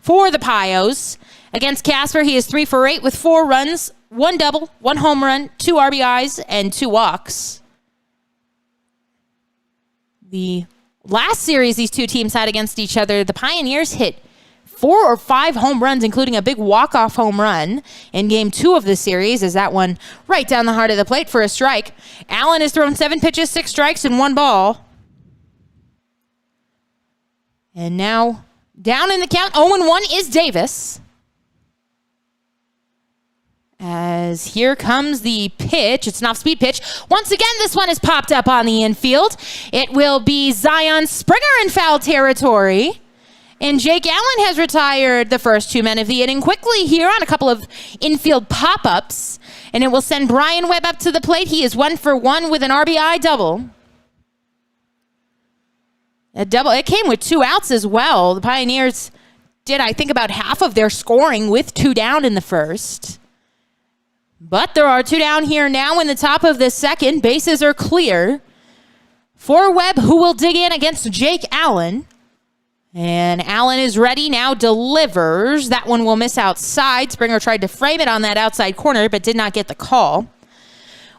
for the Pios. Against Casper, he is 3 for 8 with 4 runs, 1 double, 1 home run, 2 RBIs, and 2 walks. The last series these two teams had against each other, the Pioneers hit 4 or 5 home runs, including a big walk-off home run in game 2 of the series, as that one right down the heart of the plate for a strike. Allen has thrown 7 pitches, 6 strikes, and 1 ball. And now down in the count, 0-1 is Davis. As here comes the pitch. It's an off-speed pitch. Once again, this one is popped up on the infield. It will be Zion Springer in foul territory. And Jake Allen has retired the first 2 men of the inning quickly here on a couple of infield pop-ups. And it will send Brian Webb up to the plate. He is 1 for 1 with an RBI double. It came with 2 outs as well. The Pioneers did, I think, about half of their scoring with 2 down in the first. But there are 2 down here now in the top of the second. Bases are clear for Webb, who will dig in against Jake Allen. And Allen is ready now, delivers. That one will miss outside. Springer tried to frame it on that outside corner, but did not get the call.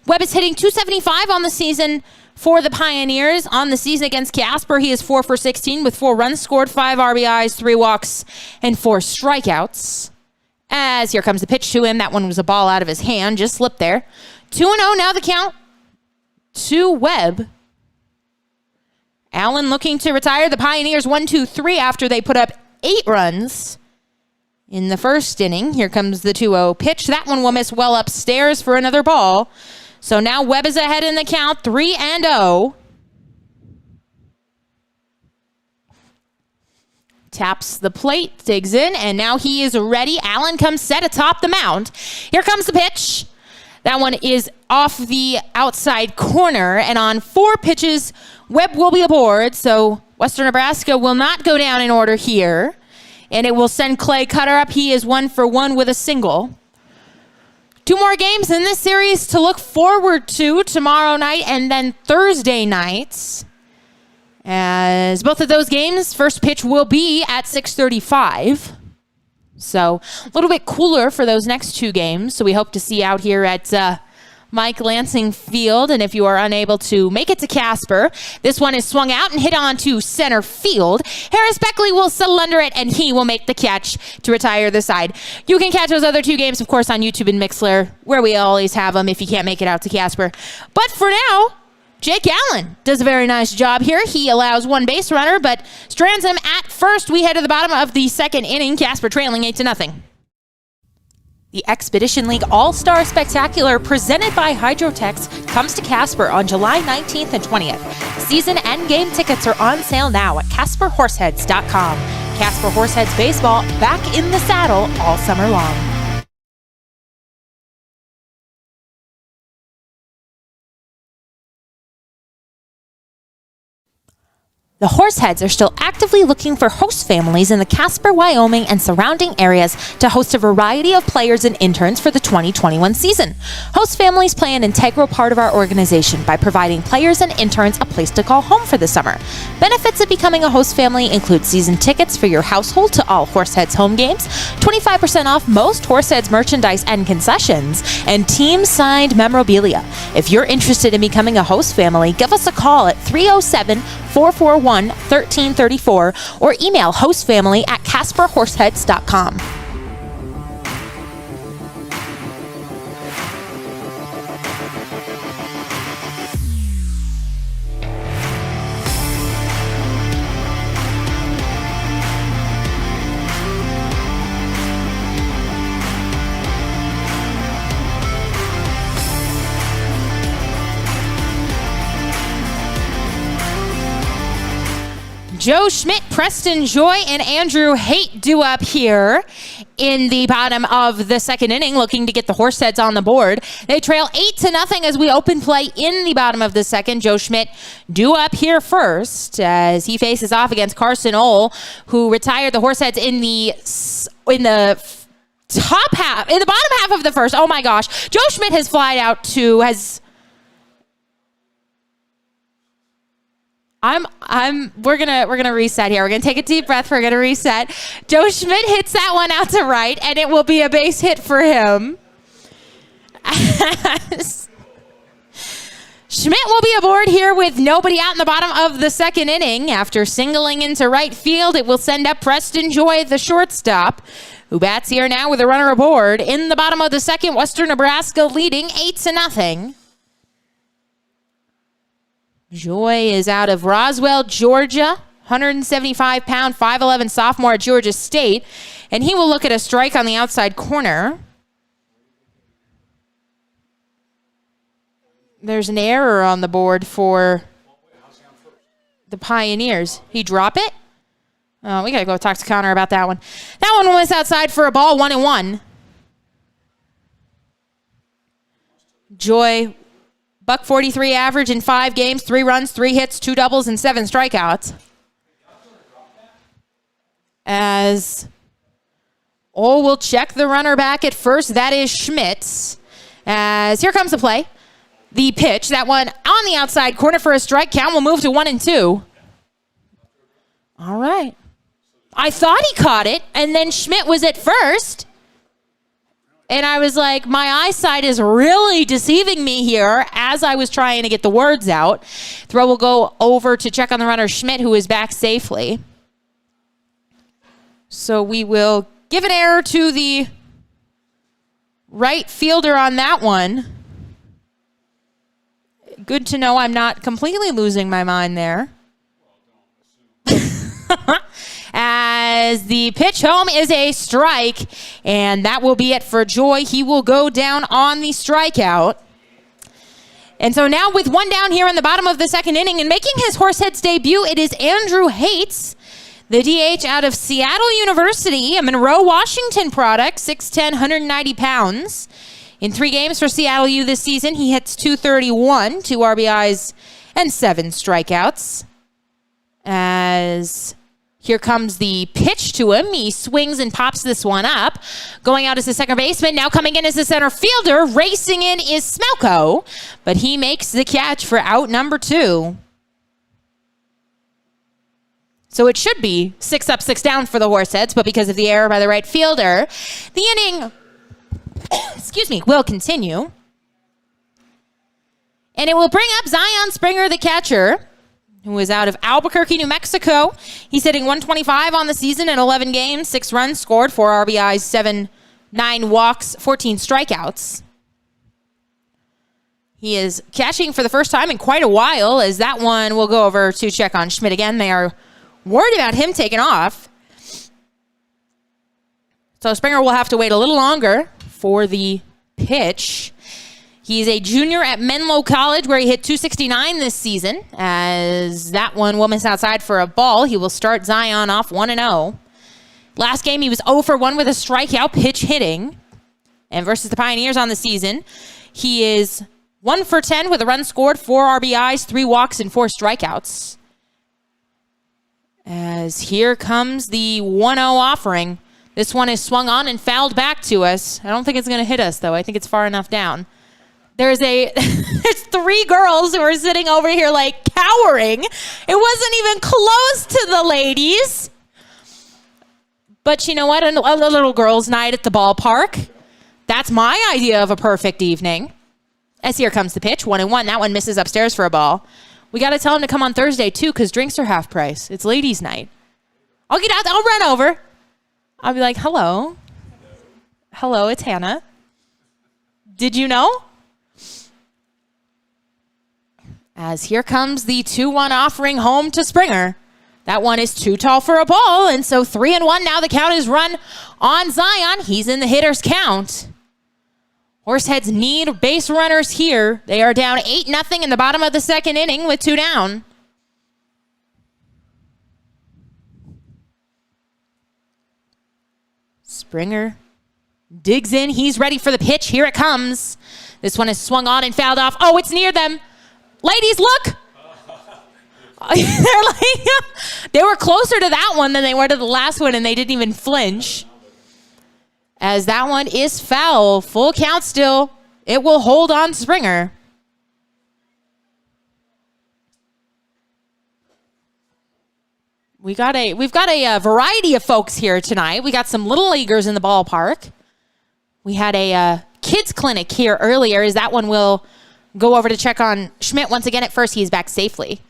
Webb is hitting .275 on the season for the Pioneers. On the season against Casper, he is 4 for 16 with 4 runs scored, 5 RBIs, 3 walks, and 4 strikeouts. As here comes the pitch to him. That one was a ball out of his hand, just slipped there. 2-0 now the count to Webb. Allen looking to retire. The Pioneers 1-2-3 after they put up 8 runs in the first inning. Here comes the 2-0 pitch. That one will miss well upstairs for another ball. So now Webb is ahead in the count, 3-0. Taps the plate, digs in, and now he is ready. Allen comes set atop the mound. Here comes the pitch. That one is off the outside corner, and on 4 pitches, Webb will be aboard, so Western Nebraska will not go down in order here, and it will send Clay Cutter up. He is 1 for 1 with a single. 2 more games in this series to look forward to tomorrow night and then Thursday nights. As both of those games, first pitch will be at 6:35. So a little bit cooler for those next 2 games. So we hope to see you out here at Mike Lansing Field. And if you are unable to make it to Casper, this one is swung out and hit onto center field. Harris Beckley will settle under it, and he will make the catch to retire the side. You can catch those other 2 games, of course, on YouTube and Mixlr, where we always have them if you can't make it out to Casper. But for now, Jake Allen does a very nice job here. He allows 1 base runner, but strands him at first. We head to the bottom of the second inning. Casper trailing 8-0. The Expedition League All-Star Spectacular presented by Hydrotex comes to Casper on July 19th and 20th. Season and game tickets are on sale now at CasperHorseheads.com. Casper Horseheads Baseball back in the saddle all summer long. The Horseheads are still actively looking for host families in the Casper, Wyoming, and surrounding areas to host a variety of players and interns for the 2021 season. Host families play an integral part of our organization by providing players and interns a place to call home for the summer. Benefits of becoming a host family include season tickets for your household to all Horseheads home games, 25% off most Horseheads merchandise and concessions, and team-signed memorabilia. If you're interested in becoming a host family, give us a call at 307-441-1334 or email hostfamily@CasperHorseheads.com. Joe Schmidt, Preston Joy, and Andrew Haight due up here in the bottom of the second inning, looking to get the Horseheads on the board. They trail 8-0 as we open play in the bottom of the second. Joe Schmidt due up here first as he faces off against Carson Ohl, who retired the Horseheads in the top half, in the bottom half of the first. Oh my gosh. Joe Schmidt has flied out to, we're gonna reset here. We're gonna take a deep breath. We're gonna reset. Joe Schmidt hits that one out to right, and it will be a base hit for him. Schmidt will be aboard here with nobody out in the bottom of the second inning. After singling into right field, it will send up Preston Joy, the shortstop, who bats here now with a runner aboard. In the bottom of the second, Western Nebraska leading 8-0. Joy is out of Roswell, Georgia, 175-pound, 5'11" sophomore at Georgia State, and he will look at a strike on the outside corner. There's an error on the board for the Pioneers. He drop it? Oh, we got to go talk to Connor about that one. That one was outside for a ball, 1-1. Joy, $143 average in 5 games, 3 runs, 3 hits, 2 doubles, and 7 strikeouts. As Ohl will check the runner back at first. That is Schmitz. As here comes the play. The pitch, that one on the outside corner for a strike. Count will move to 1-2. All right. I thought he caught it, and then Schmidt was at first. And I was like, my eyesight is really deceiving me here as I was trying to get the words out. Throw will go over to check on the runner, Schmidt, who is back safely. So we will give an error to the right fielder on that one. Good to know I'm not completely losing my mind there. As the pitch home is a strike, and that will be it for Joy. He will go down on the strikeout. And so now with one down here in the bottom of the second inning and making his Horseheads debut, it is Andrew Haight, the DH out of Seattle University, a Monroe, Washington product, 6'10", 190 pounds. In 3 games for Seattle U this season, he hits .231, 2 RBIs, and 7 strikeouts. As here comes the pitch to him. He swings and pops this one up. Going out as the second baseman. Now coming in as the center fielder. Racing in is Smelko, but he makes the catch for out number 2. So it should be 6 up, 6 down for the Horseheads, but because of the error by the right fielder, the inning will continue. And it will bring up Zion Springer, the catcher, who is out of Albuquerque, New Mexico. He's hitting .125 on the season in 11 games, 6 runs scored, 4 RBIs, 9 walks, 14 strikeouts. He is catching for the first time in quite a while, as that one will go over to check on Schmidt again. They are worried about him taking off. So Springer will have to wait a little longer for the pitch. He's a junior at Menlo College, where he hit .269 this season. As that one will miss outside for a ball, he will start Zion off 1-0. Last game, he was 0 for 1 with a strikeout, pitch hitting. And versus the Pioneers on the season, he is 1 for 10 with a run scored, 4 RBIs, 3 walks, and 4 strikeouts. As here comes the 1-0 offering. This one is swung on and fouled back to us. I don't think it's going to hit us, though. I think it's far enough down. There's 3 girls who are sitting over here like cowering. It wasn't even close to the ladies. But you know what? A little girls' night at the ballpark. That's my idea of a perfect evening. As here comes the pitch, 1-1. That one misses upstairs for a ball. We got to tell him to come on Thursday, too, because drinks are half price. It's ladies' night. I'll get out. I'll run over. I'll be like, hello. Hello, it's Hannah. Did you know? As here comes the 2-1 offering home to Springer. That one is too tall for a ball, and so 3-1. Now the count is run on Zion. He's in the hitter's count. Horseheads need base runners here. They are down 8-0 in the bottom of the second inning with 2 down. Springer digs in. He's ready for the pitch. Here it comes. This one is swung on and fouled off. Oh, it's near them. Ladies, look. They were closer to that one than they were to the last one, and they didn't even flinch. As that one is foul. Full count still. It will hold on Springer. We've got a variety of folks here tonight. We got some little leaguers in the ballpark. We had a kids clinic here earlier, as that one will go over to check on Schmidt once again. At first, he's back safely.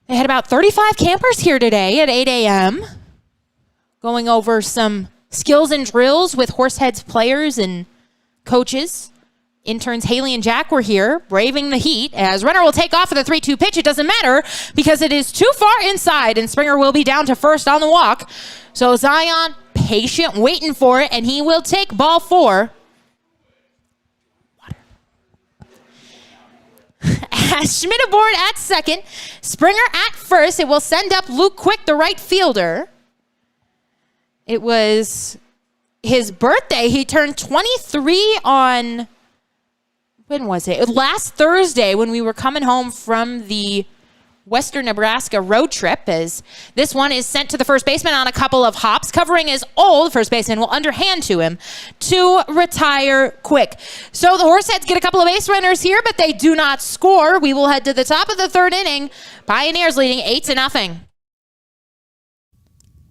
They had about 35 campers here today at 8 a.m. going over some skills and drills with Horseheads players and coaches. Interns Haley and Jack were here, braving the heat. As runner will take off for the 3-2 pitch. It doesn't matter because it is too far inside, and Springer will be down to first on the walk. So Zion, patient, waiting for it, and he will take ball 4. As Schmidt aboard at second, Springer at first. It will send up Luke Quick, the right fielder. It was his birthday. He turned 23 on... when was it? Last Thursday when we were coming home from the Western Nebraska road trip. As this one is sent to the first baseman on a couple of hops. Covering his old first baseman will underhand to him to retire quick. So the Horseheads get a couple of base runners here, but they do not score. We will head to the top of the third inning. Pioneers leading 8-0.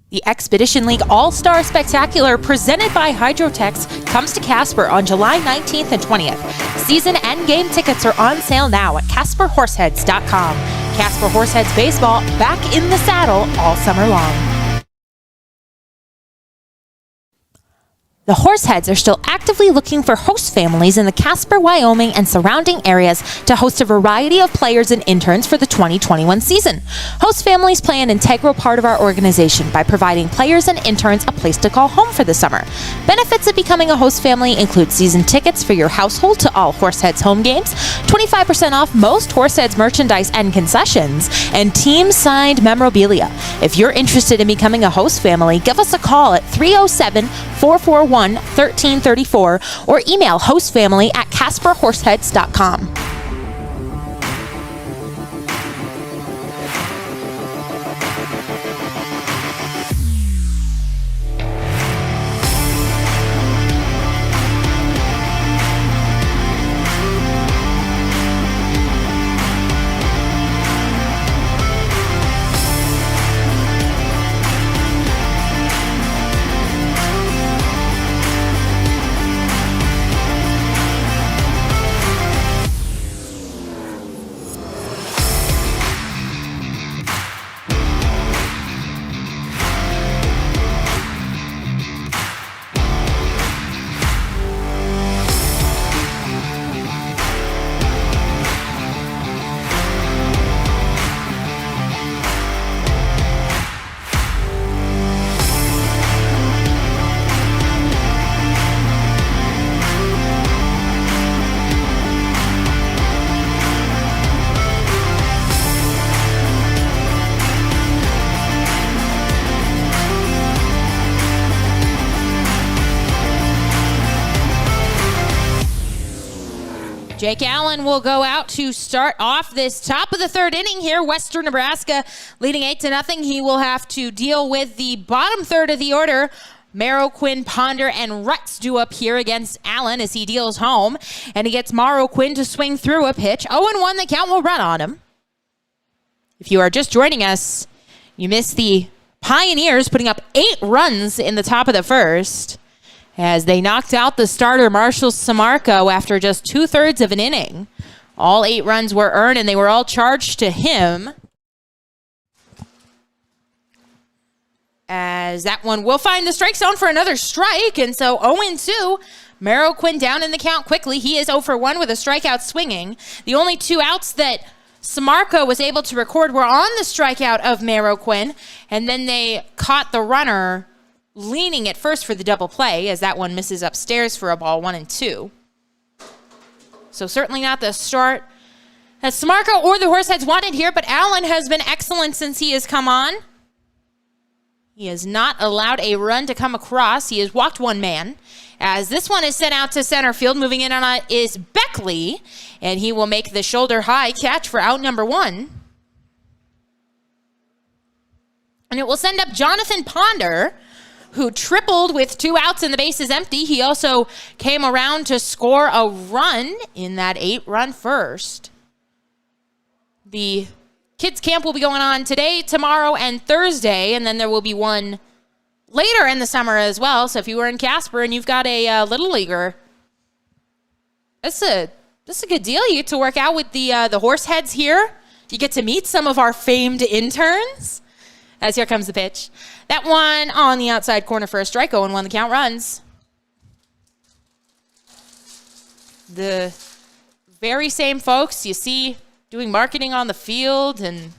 The Expedition League All-Star Spectacular presented by Hydrotex comes to Casper on July 19th and 20th. Season and game tickets are on sale now at CasperHorseheads.com. Casper Horseheads Baseball back in the saddle all summer long. The Horseheads are still actively looking for host families in the Casper, Wyoming, and surrounding areas to host a variety of players and interns for the 2021 season. Host families play an integral part of our organization by providing players and interns a place to call home for the summer. Benefits of becoming a host family include season tickets for your household to all Horseheads home games, 25% off most Horseheads merchandise and concessions, and team-signed memorabilia. If you're interested in becoming a host family, give us a call at 307-441-1334 or email hostfamily@CasperHorseheads.com. Jake Allen will go out to start off this top of the third inning here. Western Nebraska leading 8-0. He will have to deal with the bottom third of the order. Marrow, Quinn, Ponder, and Rutz do up here against Allen as he deals home. And he gets Morrow Quinn to swing through a pitch. 0-1, the count will run on him. If you are just joining us, you missed the Pioneers putting up 8 runs in the top of the first, as they knocked out the starter Marshall Samarco after just 2/3 of an inning. All 8 runs were earned, and they were all charged to him. As that one will find the strike zone for another strike, and so 0-2. Marrow Quinn down in the count quickly. He is 0 for 1 with a strikeout swinging. The only 2 outs that Samarco was able to record were on the strikeout of Marrow Quinn, and then they caught the runner leaning at first for the double play, as that one misses upstairs for a ball 1-2. So certainly not the start that Samarco or the Horseheads wanted here, but Allen has been excellent since he has come on. He has not allowed a run to come across. He has walked one man. As this one is sent out to center field, moving in on it is Beckley, and he will make the shoulder-high catch for out number 1. And it will send up Jonathan Ponder, who tripled with 2 outs and the base is empty. He also came around to score a run in that 8-run first. The kids camp will be going on today, tomorrow, and Thursday, and then there will be one later in the summer as well. So if you were in Casper and you've got a little leaguer, that's a good deal. You get to work out with the Horseheads here. You get to meet some of our famed interns. As here comes the pitch. That one on the outside corner for a strike. 0-1 the count, runs. The very same folks you see doing marketing on the field and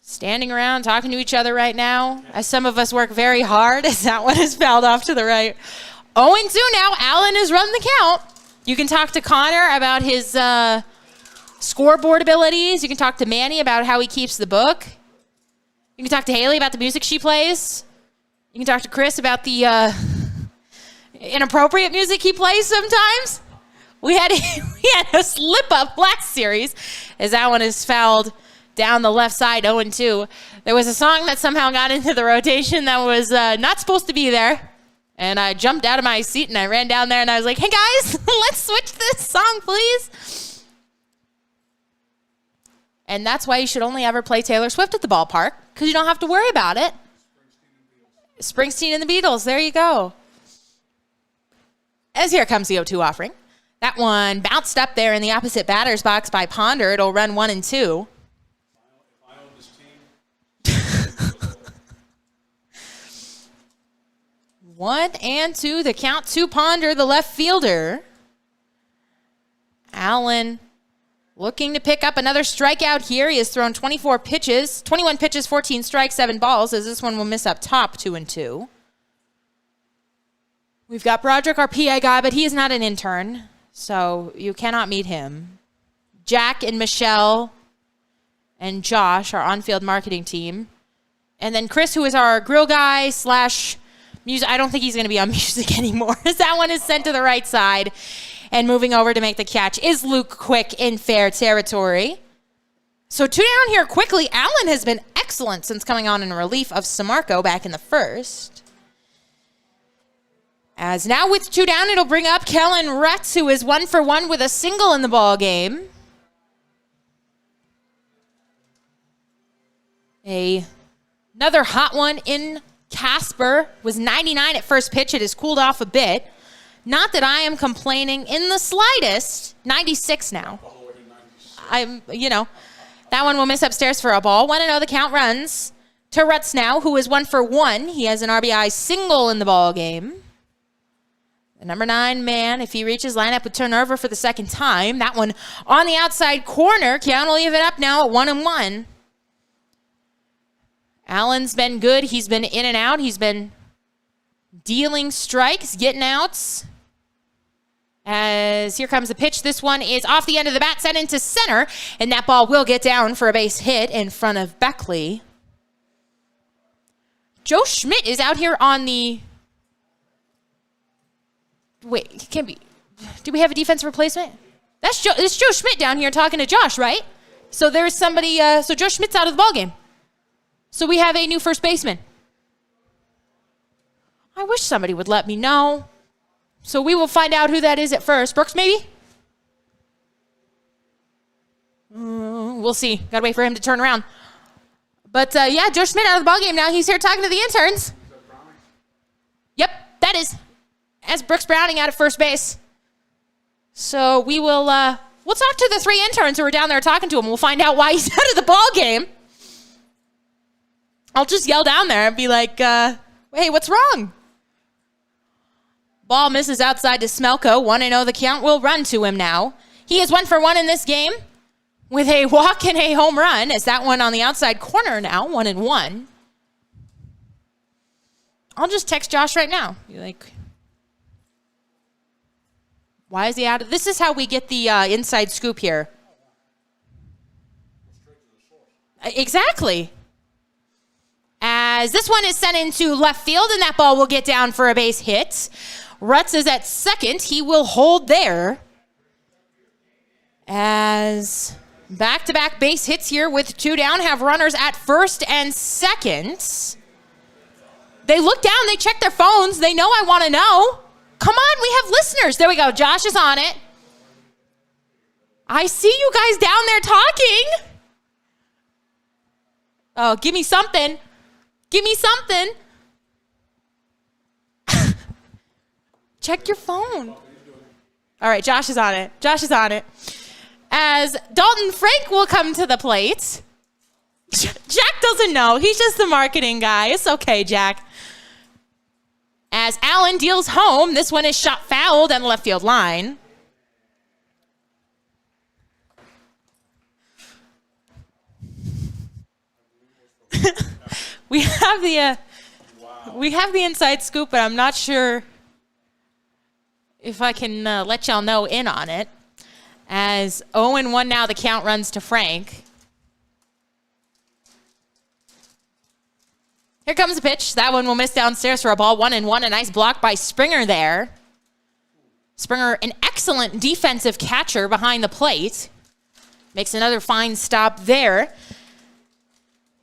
standing around talking to each other right now, as some of us work very hard, as that one is fouled off to the right. 0-2 now. Allen has run the count. You can talk to Connor about his scoreboard abilities. You can talk to Manny about how he keeps the book. You can talk to Haley about the music she plays. You can talk to Chris about the inappropriate music he plays sometimes. We had a slip-up last series, as that one is fouled down the left side, 0-2. There was a song that somehow got into the rotation that was not supposed to be there. And I jumped out of my seat and I ran down there and I was like, hey guys, let's switch this song, please. And that's why you should only ever play Taylor Swift at the ballpark, because you don't have to worry about it. Springsteen and the Beatles, there you go. As here comes the 0-2 offering. That one bounced up there in the opposite batter's box by Ponder. It'll run 1-2. I own this team. 1-2, the count to Ponder, the left fielder. Allen looking to pick up another strikeout here. He has thrown 21 pitches, 14 strikes, 7 balls, as this one will miss up top, 2-2. We've got Broderick, our PA guy, but he is not an intern, so you cannot meet him. Jack and Michelle and Josh, our on-field marketing team. And then Chris, who is our grill guy / music. I don't think he's going to be on music anymore, as that one is sent to the right side. And moving over to make the catch is Luke Quick in fair territory. So 2 down here quickly. Allen has been excellent since coming on in relief of Samarco back in the first. As now with 2 down, it'll bring up Kellen Retz, who is 1 for 1 with a single in the ball game. Another hot one in Casper. Was 99 at first pitch. It has cooled off a bit. Not that I am complaining in the slightest. 96 now. That one will miss upstairs for a ball. 1-0 the count, runs to Retz now, who is 1 for 1. He has an RBI single in the ball game. The number 9 man, if he reaches lineup with turnover for the second time. That one on the outside corner. Count will leave it up now at 1-1. Allen's been good. He's been in and out. He's been dealing strikes, getting outs. As here comes the pitch. This one is off the end of the bat, sent into center, and that ball will get down for a base hit in front of Beckley. Joe Schmidt is out here on the... Wait, it can't be... Do we have a defense replacement? It's Joe Schmidt down here talking to Josh, right? So there's somebody... So Joe Schmidt's out of the ballgame. So we have a new first baseman. I wish somebody would let me know. So we will find out who that is at first. Brooks, maybe? We'll see. Got to wait for him to turn around. But, yeah, Joe Schmidt out of the ballgame now. He's here talking to the interns. Yep, that is. As Brooks Browning out at first base. So we will, we'll talk to the 3 interns who are down there talking to him. We'll find out why he's out of the ballgame. I'll just yell down there and be like, hey, what's wrong? Ball misses outside to Smelko. 1-0. The count will run to him now. He is 1 for 1 in this game with a walk and a home run. As that one on the outside corner now, 1-1. I'll just text Josh right now. Be like, why is he out of... This is how we get the inside scoop here. Exactly. as this one is sent into left field, and that ball will get down for a base hit. Rutz is at second. He will hold there. As back-to-back base hits here with 2 down, have runners at first and second. They look down, they check their phones. They know I want to know. Come on, we have listeners. There we go. Josh is on it. I see you guys down there talking. Oh, give me something. Give me something. Check your phone. All right, Josh is on it. Josh is on it. As Dalton Frank will come to the plate. Jack doesn't know. He's just the marketing guy. It's okay, Jack. As Allen deals home, this one is shot foul down the left field line. We have the inside scoop, but I'm not sure if I can let y'all know in on it. As 0-1 now, the count runs to Frank. Here comes the pitch. That one will miss downstairs for a ball. 1-1. A nice block by Springer there. Springer, an excellent defensive catcher behind the plate. Makes another fine stop there.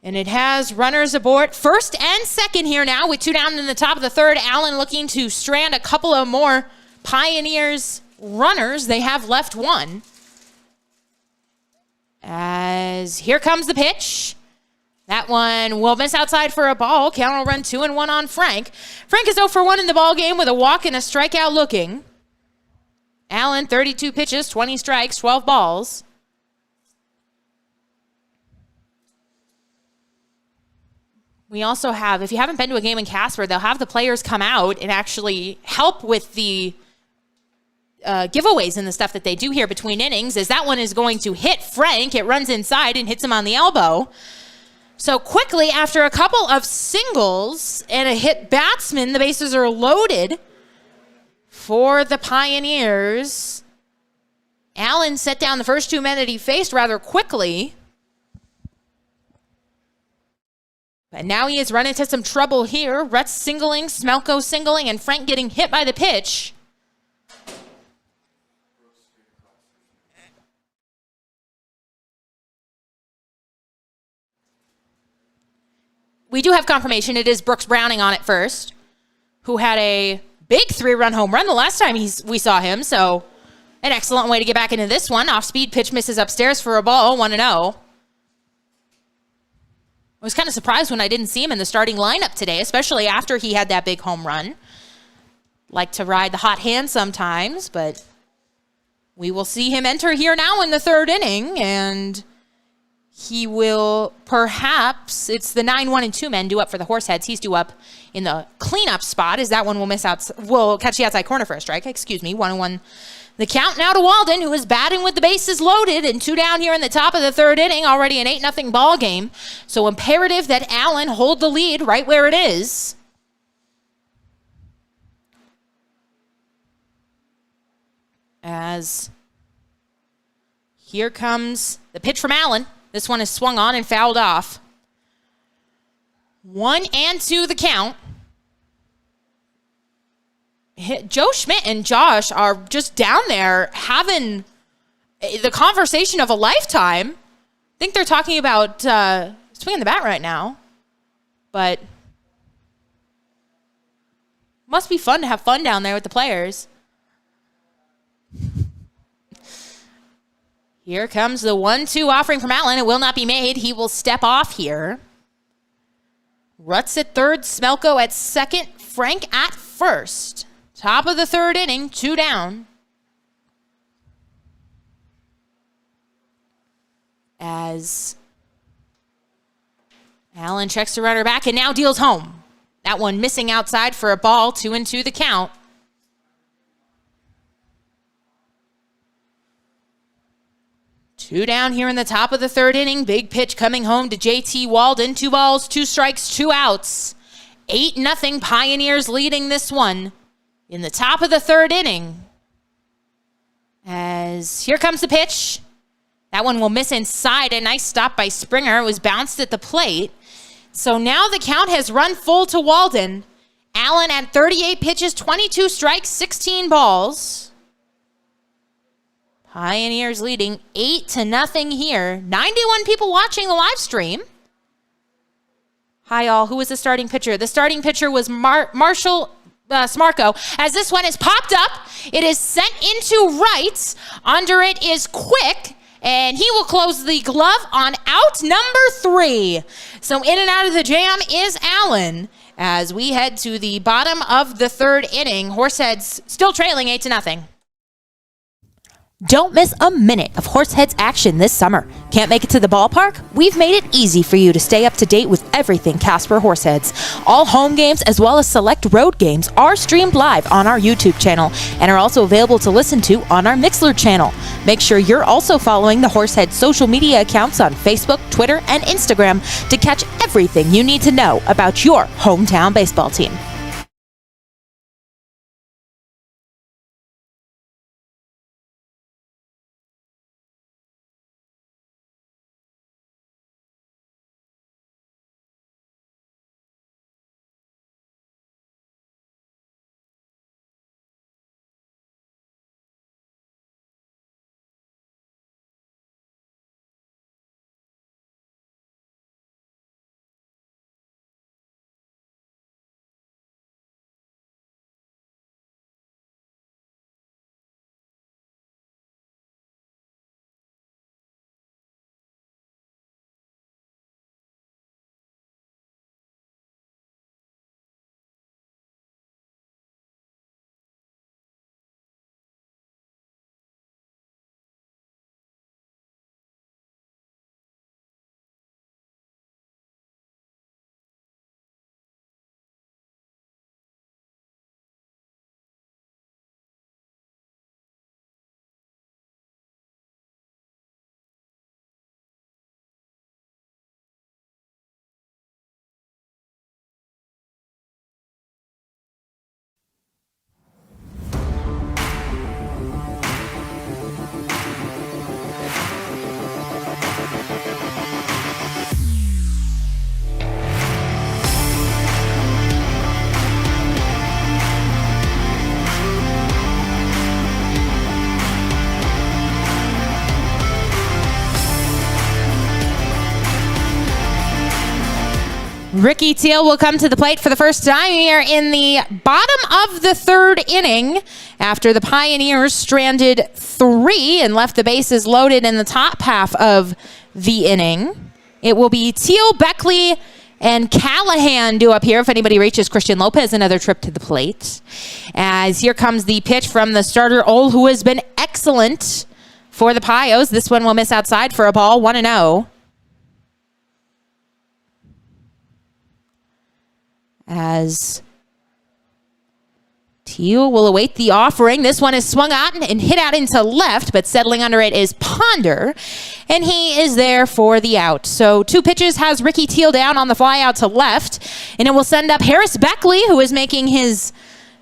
And it has runners aboard first and second here now with 2 down in the top of the third. Allen looking to strand a couple of more Pioneers runners. They have left 1. As here comes the pitch. That one will miss outside for a ball. Count will run 2-1 on Frank. Frank is 0 for 1 in the ball game with a walk and a strikeout looking. Allen, 32 pitches, 20 strikes, 12 balls. We also have, if you haven't been to a game in Casper, they'll have the players come out and actually help with the giveaways and the stuff that they do here between innings, as that one is going to hit Frank. It runs inside and hits him on the elbow. So quickly, after a couple of singles and a hit batsman, the bases are loaded for the Pioneers. Allen set down the first 2 men that he faced rather quickly. But now he has run into some trouble here. Rutz singling, Smelko singling, and Frank getting hit by the pitch. We do have confirmation. It is Brooks Browning on it first, who had a big 3-run home run the last time we saw him. So an excellent way to get back into this one. Off-speed pitch misses upstairs for a ball, 1-0. I was kind of surprised when I didn't see him in the starting lineup today, especially after he had that big home run. Like to ride the hot hand sometimes, but we will see him enter here now in the 3rd inning, and he will perhaps, it's the 9-1 and 2 men due up for the Horseheads. He's due up in the cleanup spot, as that one will catch the outside corner for a strike. 1-1. The count now to Walden, who is batting with the bases loaded, and 2 down here in the top of the 3rd inning, already an 8-0 ball game. So imperative that Allen hold the lead right where it is. As here comes the pitch from Allen. This one is swung on and fouled off. 1-2 the count. Joe Schmidt and Josh are just down there having the conversation of a lifetime. I think they're talking about swinging the bat right now. But must be fun to have fun down there with the players. Here comes the 1-2 offering from Allen. It will not be made. He will step off here. Rutz at third, Smelko at second, Frank at first. Top of the 3rd inning, 2 down. As Allen checks the runner back and now deals home. That one missing outside for a ball, 2-2 the count. Two down here in the top of the 3rd inning. Big pitch coming home to JT Walden. 2 balls, 2 strikes, 2 outs. 8-0 Pioneers leading this one in the top of the 3rd inning. As here comes the pitch. That one will miss inside. A nice stop by Springer. It was bounced at the plate. So now the count has run full to Walden. Allen at 38 pitches, 22 strikes, 16 balls. Pioneers leading 8-0 here. 91 people watching the live stream. Hi, all. Who was the starting pitcher? The starting pitcher was Marshall Smarko. As this one is popped up, it is sent into right. Under it is Quick, and he will close the glove on out number 3. So in and out of the jam is Allen. As we head to the bottom of the 3rd inning, Horseheads still trailing 8-0. Don't miss a minute of Horseheads action this summer. Can't make it to the ballpark? We've made it easy for you to stay up to date with everything Casper Horseheads. All home games as well as select road games are streamed live on our YouTube channel and are also available to listen to on our Mixlr channel. Make sure you're also following the Horseheads social media accounts on Facebook, Twitter, and Instagram to catch everything you need to know about your hometown baseball team. Ricky Teal will come to the plate for the first time here in the bottom of the 3rd inning after the Pioneers stranded 3 and left the bases loaded in the top half of the inning. It will be Teal, Beckley, and Callahan due up here if anybody reaches Christian Lopez another trip to the plate. As here comes the pitch from the starter, Ol, who has been excellent for the Pios. This one will miss outside for a ball, 1-0. As Teal will await the offering. This one is swung out and hit out into left, but settling under it is Ponder, and he is there for the out. So 2 pitches has Ricky Teal down on the fly out to left, and it will send up Harris Beckley, who is making his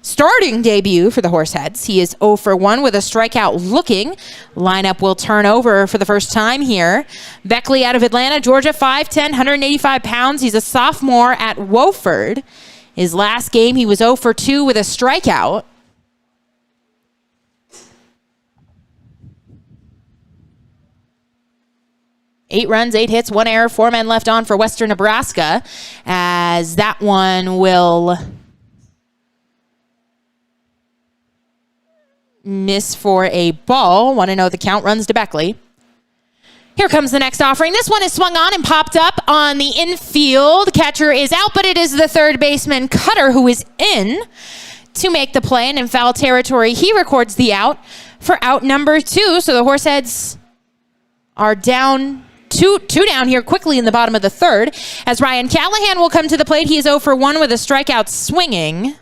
starting debut for the Horseheads. He is 0 for 1 with a strikeout looking. Lineup will turn over for the first time here. Beckley out of Atlanta, Georgia, 5'10", 185 pounds. He's a sophomore at Wofford. His last game, he was 0 for 2 with a strikeout. Eight runs, 8 hits, 1 error, 4 men left on for Western Nebraska, as that one will miss for a ball. 1-0 the count, runs to Beckley. Here comes the next offering. This one is swung on and popped up on the infield. Catcher is out, but it is the 3rd baseman, Cutter, who is in to make the play. And in foul territory, he records the out for out number 2. So the Horseheads are down two down here quickly in the bottom of the 3rd. As Ryan Callahan will come to the plate. He is 0 for 1 with a strikeout swinging.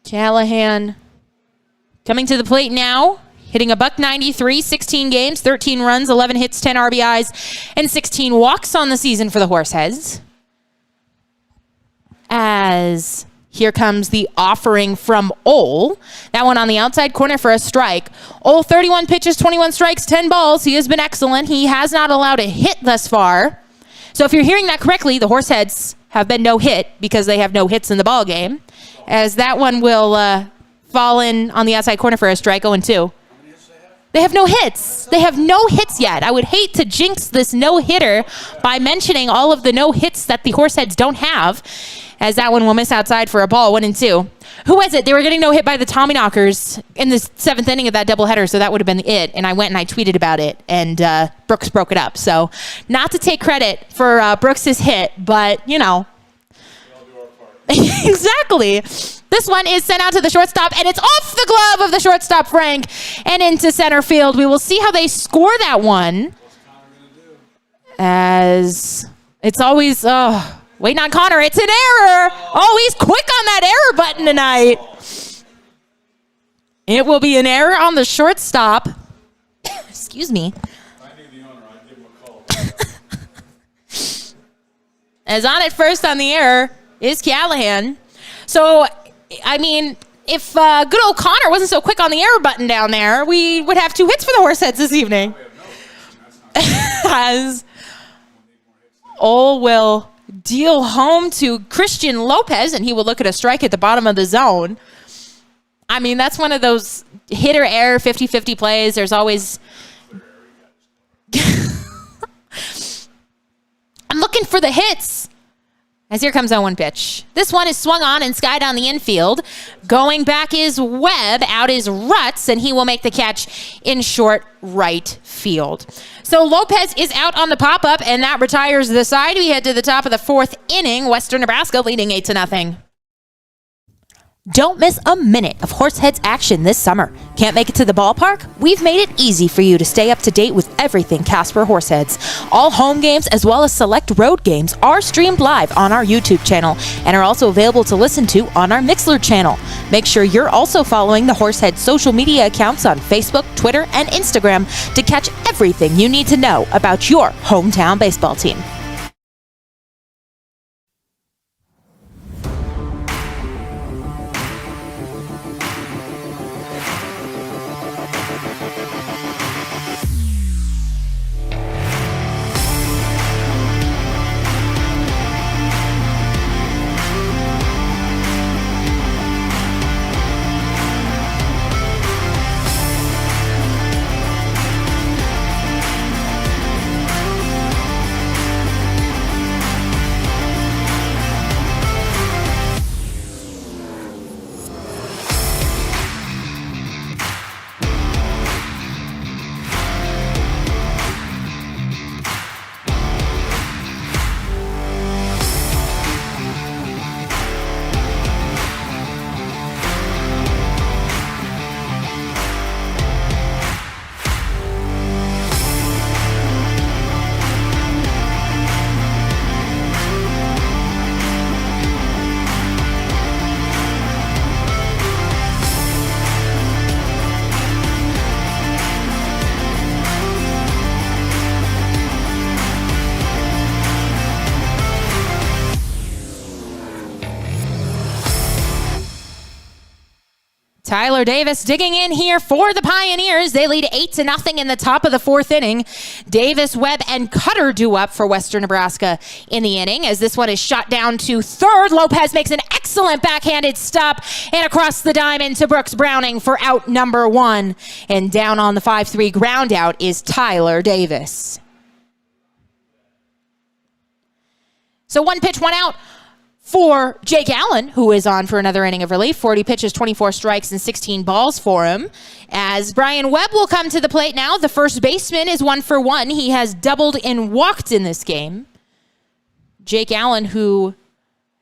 Callahan coming to the plate now, hitting a .193, 16 games, 13 runs, 11 hits, 10 RBIs, and 16 walks on the season for the Horseheads. As Here comes the offering from Ole. That one on the outside corner for a strike. Ole, 31 pitches, 21 strikes, 10 balls. He has been excellent. He has not allowed a hit thus far. So if you're hearing that correctly, the Horseheads have been no hit because they have no hits in the ball game. As that one will fall in on the outside corner for a strike, 0-2. They have no hits. They have no hits yet. I would hate to jinx this no-hitter by mentioning all of the no hits that the Horseheads don't have, as that one will miss outside for a ball, 1-2. Who was it? They were getting no hit by the Tommyknockers in the 7th inning of that doubleheader, so that would have been it. And I went and I tweeted about it, and Brooks broke it up. So not to take credit for Brooks's hit, but, you know. Exactly. This one is sent out to the shortstop, and it's off the glove of the shortstop, Frank, and into center field. We will see how they score that one. As it's always, waiting on Connor. It's an error. Oh, he's quick on that error button tonight. It will be an error on the shortstop. Excuse me. If I knew the owner, I'd give him a call. As on at first on the error is Callahan. So, I mean, if good old Connor wasn't so quick on the error button down there, we would have 2 hits for the Horseheads this evening. As Ole will deal home to Christian Lopez, and he will look at a strike at the bottom of the zone. I mean, that's one of those hitter error 50-50 plays. There's always... I'm looking for the hits. As here comes 0-1 pitch. This one is swung on and skied on the infield. Going back is Webb, out is Rutz, and he will make the catch in short right field. So Lopez is out on the pop-up, and that retires the side. We head to the top of the 4th inning. Western Nebraska leading 8-0. Don't miss a minute of Horseheads action this summer. Can't make it to the ballpark? We've made it easy for you to stay up to date with everything Casper Horseheads. All home games as well as select road games are streamed live on our YouTube channel and are also available to listen to on our Mixlr channel. Make sure you're also following the Horseheads social media accounts on Facebook, Twitter, and Instagram to catch everything you need to know about your hometown baseball team. Tyler Davis digging in here for the Pioneers. They lead 8-0 in the top of the 4th inning. Davis, Webb, and Cutter do up for Western Nebraska in the inning. As this one is shot down to third, Lopez makes an excellent backhanded stop and across the diamond to Brooks Browning for out number 1. And down on the 5-3 ground out is Tyler Davis. So 1 pitch, 1 out for Jake Allen, who is on for another inning of relief. 40 pitches, 24 strikes, and 16 balls for him. As Brian Webb will come to the plate now. The first baseman is 1 for 1. He has doubled and walked in this game. Jake Allen, who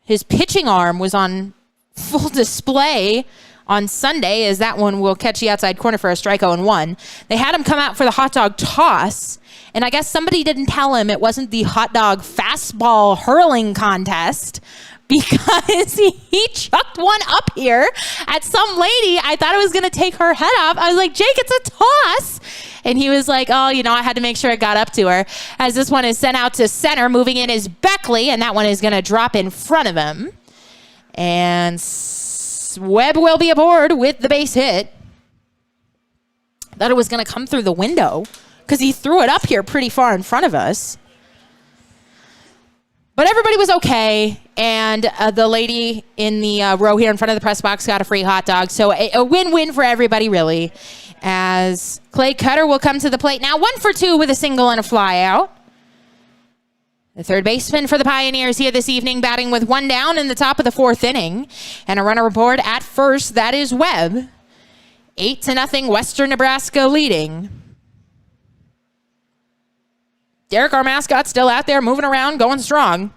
his pitching arm was on full display on Sunday, as that one will catch the outside corner for a strike 0-1. They had him come out for the hot dog toss, and I guess somebody didn't tell him it wasn't the hot dog fastball hurling contest, because he chucked one up here at some lady. I thought it was going to take her head off. I was like, Jake, it's a toss. And he was like, oh, I had to make sure it got up to her. As this one is sent out to center, moving in is Beckley, and that one is going to drop in front of him. And Webb will be aboard with the base hit. Thought it was going to come through the window because he threw it up here pretty far in front of us. But everybody was okay, and the lady in the row here in front of the press box got a free hot dog. So a win-win for everybody, really, as Clay Cutter will come to the plate now. 1 for 2 with a single and a fly out. The third baseman for the Pioneers here this evening, batting with 1 down in the top of the 4th inning. And a runner aboard at first, that is Webb. 8-0, Western Nebraska leading. Derek, our mascot, still out there moving around, going strong.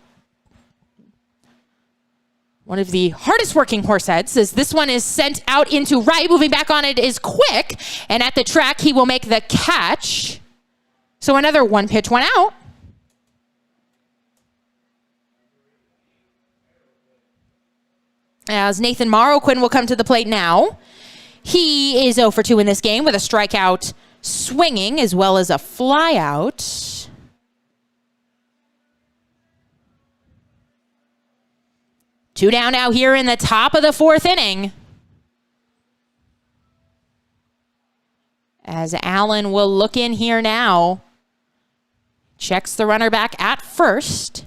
One of the hardest working horseheads, as this one is sent out into right. Moving back on it is Quick. And at the track, he will make the catch. So another 1 pitch, 1 out. As Nathan Morrow-Quinn will come to the plate now. He is 0 for 2 in this game with a strikeout swinging as well as a flyout. Two down now here in the top of the 4th inning. As Allen will look in here now. Checks the runner back at first.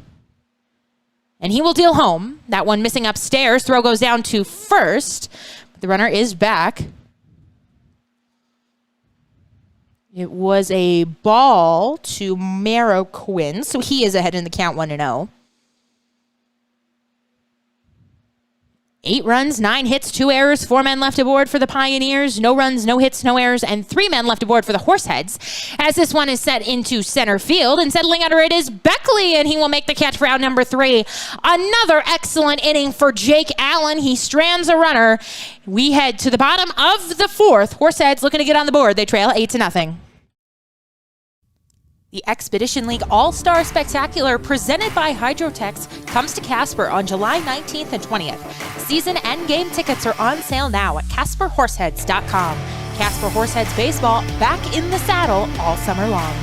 And he will deal home. That one missing upstairs. Throw goes down to first. But the runner is back. It was a ball to Morrow-Quinn. So he is ahead in the count 1-0. 8 runs, 9 hits, 2 errors, 4 men left aboard for the Pioneers. No runs, no hits, no errors, and 3 men left aboard for the Horseheads. As this one is set into center field, and settling under it is Beckley, and he will make the catch for out number 3. Another excellent inning for Jake Allen. He strands a runner. We head to the bottom of the 4th. Horseheads looking to get on the board. They trail 8-0. The Expedition League All-Star Spectacular presented by Hydrotex comes to Casper on July 19th and 20th. Season and game tickets are on sale now at CasperHorseheads.com. Casper Horseheads Baseball back in the saddle all summer long.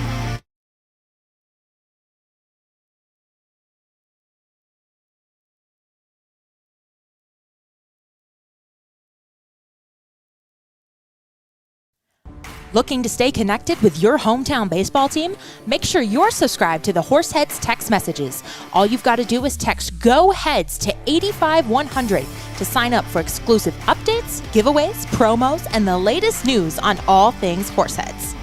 Looking to stay connected with your hometown baseball team? Make sure you're subscribed to the Horseheads text messages. All you've got to do is text GO HEADS to 85100 to sign up for exclusive updates, giveaways, promos, and the latest news on all things Horseheads.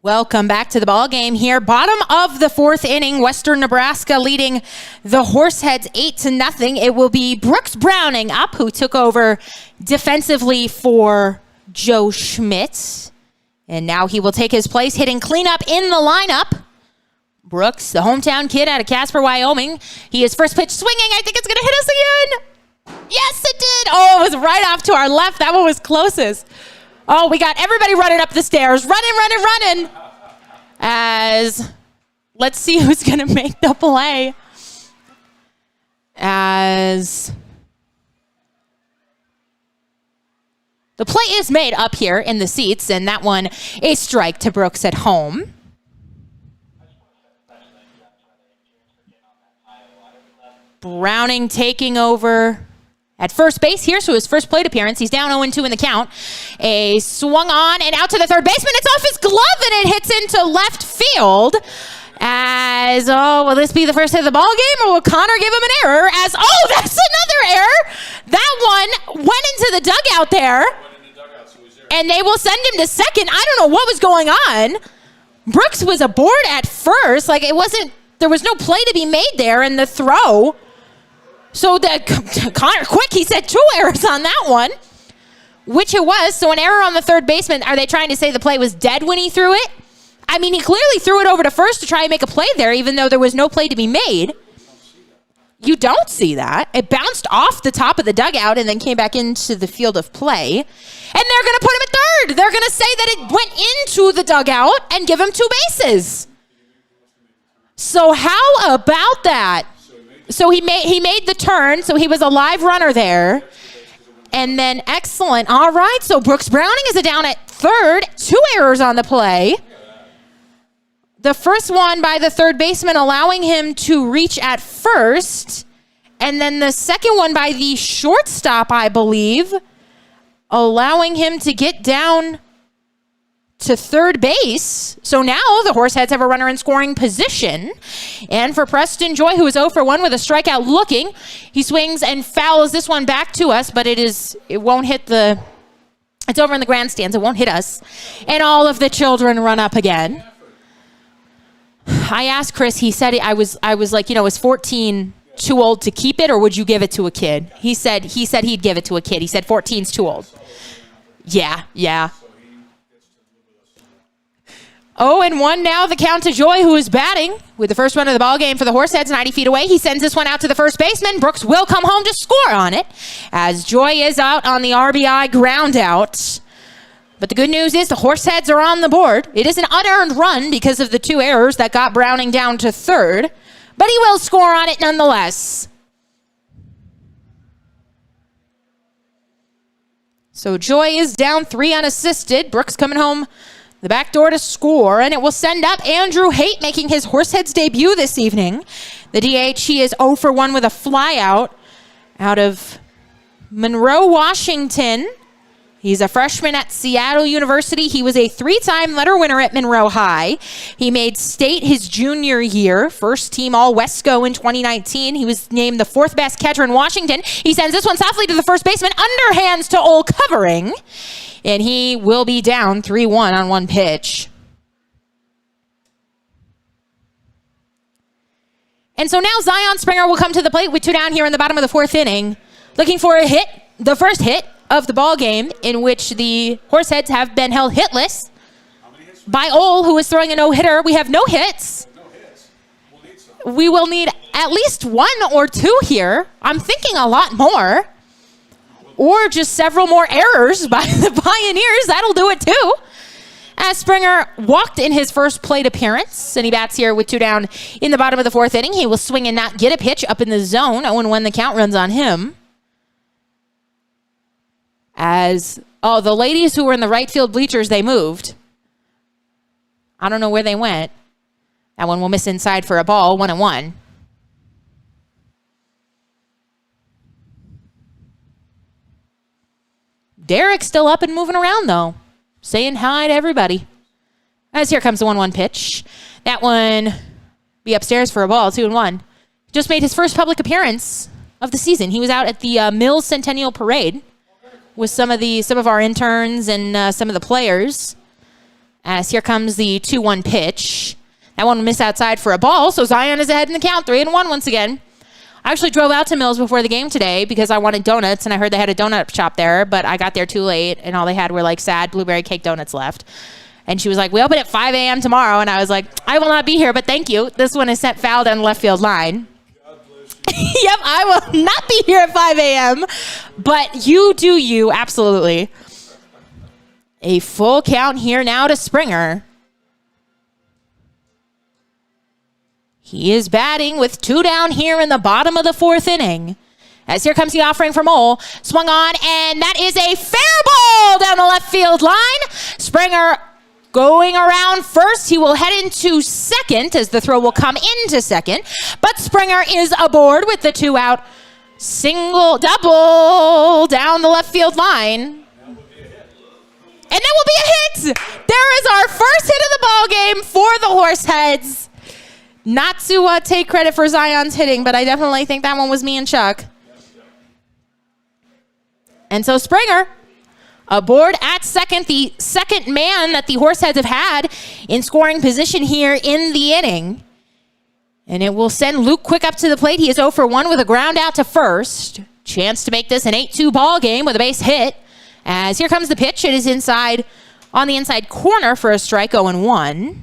Welcome back to the ball game here. Bottom of the 4th inning, Western Nebraska leading the Horseheads 8-0. It will be Brooks Browning up, who took over defensively for Joe Schmidt. And now he will take his place, hitting cleanup in the lineup. Brooks, the hometown kid out of Casper, Wyoming. He is first pitch swinging. I think it's going to hit us again. Yes, it did. Oh, it was right off to our left. That one was closest. Oh, we got everybody running up the stairs. Running. As, let's see who's going to make the play. As The play is made up here in the seats, and that one a strike to Brooks at home. Browning taking over at first base here, so his first plate appearance. He's down 0-2 in the count. A swung on and out to the third baseman. It's off his glove, and it hits into left field. Will this be the first hit of the ball game, or will Connor give him an error? That's another error. That one went into the dugout there, and they will send him to second. I don't know what was going on. Brooks was aboard at first. There was no play to be made there in the throw. So Connor, quick, he said 2 errors on that one, which it was. So an error on the third baseman. Are they trying to say the play was dead when he threw it? I mean, he clearly threw it over to first to try and make a play there, even though there was no play to be made. You don't see that. It bounced off the top of the dugout and then came back into the field of play. And they're going to put him at third. They're going to say that it went into the dugout and give him 2 bases. So how about that? So he made the turn, so he was a live runner there. And then excellent. All right, so Brooks Browning is down at third. 2 errors on the play. The first one by the third baseman allowing him to reach at first. And then the second one by the shortstop, I believe, allowing him to get down to third base. So now the Horseheads have a runner in scoring position. And for Preston Joy, who is 0 for 1 with a strikeout looking, he swings and fouls this one back to us, but it won't hit it's over in the grandstands. It won't hit us. And all of the children run up again. I asked Chris, he said, I was like, is 14 too old to keep it, or would you give it to a kid? He said he'd give it to a kid. He said 14's too old. Yeah. 0-1 now, the count to Joy, who is batting with the first run of the ball game for the Horseheads, 90 feet away. He sends this one out to the first baseman. Brooks will come home to score on it, as Joy is out on the RBI ground out. But the good news is the Horseheads are on the board. It is an unearned run because of the 2 errors that got Browning down to third, but he will score on it nonetheless. So Joy is down 3 unassisted. Brooks coming home the back door to score, and it will send up Andrew Haight, making his Horseheads debut this evening. The DH, he is 0 for 1 with a flyout out of Monroe, Washington. He's a freshman at Seattle University. He was a 3-time letter winner at Monroe High. He made state his junior year, first team All-Wesco in 2019. He was named the 4th best catcher in Washington. He sends this one softly to the first baseman, underhands to Ole covering, and he will be down 3-1 on 1 pitch. And so now Zion Springer will come to the plate with 2 down here in the bottom of the 4th inning, looking for a hit, the first hit of the ball game, in which the Horseheads have been held hitless by Ole, who is throwing a no-hitter. We have no hits. We will need at least 1 or 2 here. I'm thinking a lot more. Or just several more errors by the Pioneers. That'll do it too. As Springer walked in his first plate appearance, and he bats here with 2 down in the bottom of the 4th inning. He will swing and not get a pitch up in the zone. 0-1 the count runs on him. The ladies who were in the right field bleachers, they moved. I don't know where they went. That one will miss inside for a ball, 1-1. Derek's still up and moving around, though, saying hi to everybody. As here comes the 1-1 pitch. That one be upstairs for a ball, 2-1. Just made his first public appearance of the season. He was out at the Mills Centennial Parade with some of our interns and some of the players. As here comes the 2-1 pitch. That one will miss outside for a ball, so Zion is ahead in the count, 3-1 once again. I actually drove out to Mills before the game today because I wanted donuts, and I heard they had a donut shop there, but I got there too late, and all they had were sad blueberry cake donuts left. And she was like, we open at 5 a.m. tomorrow, and I was like, I will not be here, but thank you. This one is sent foul down the left field line. Yep, I will not be here at 5 a.m., but you do you, absolutely. A full count here now to Springer. He is batting with 2 down here in the bottom of the 4th inning, As here comes the offering from Mole. Swung on, and that is a fair ball down the left field line. Springer going around first. He will head into second as the throw will come into second. But Springer is aboard with the 2-out single double down the left field line. And that will be a hit. There is our first hit of the ball game for the Horseheads. Not to take credit for Zion's hitting, but I definitely think that one was me and Chuck. And so Springer aboard at second, the second man that the Horseheads have had in scoring position here in the inning. And it will send Luke Quick up to the plate. He is 0 for 1 with a ground out to first. Chance to make this an 8-2 ball game with a base hit. As here comes the pitch. It is inside on the inside corner for a strike, 0-1.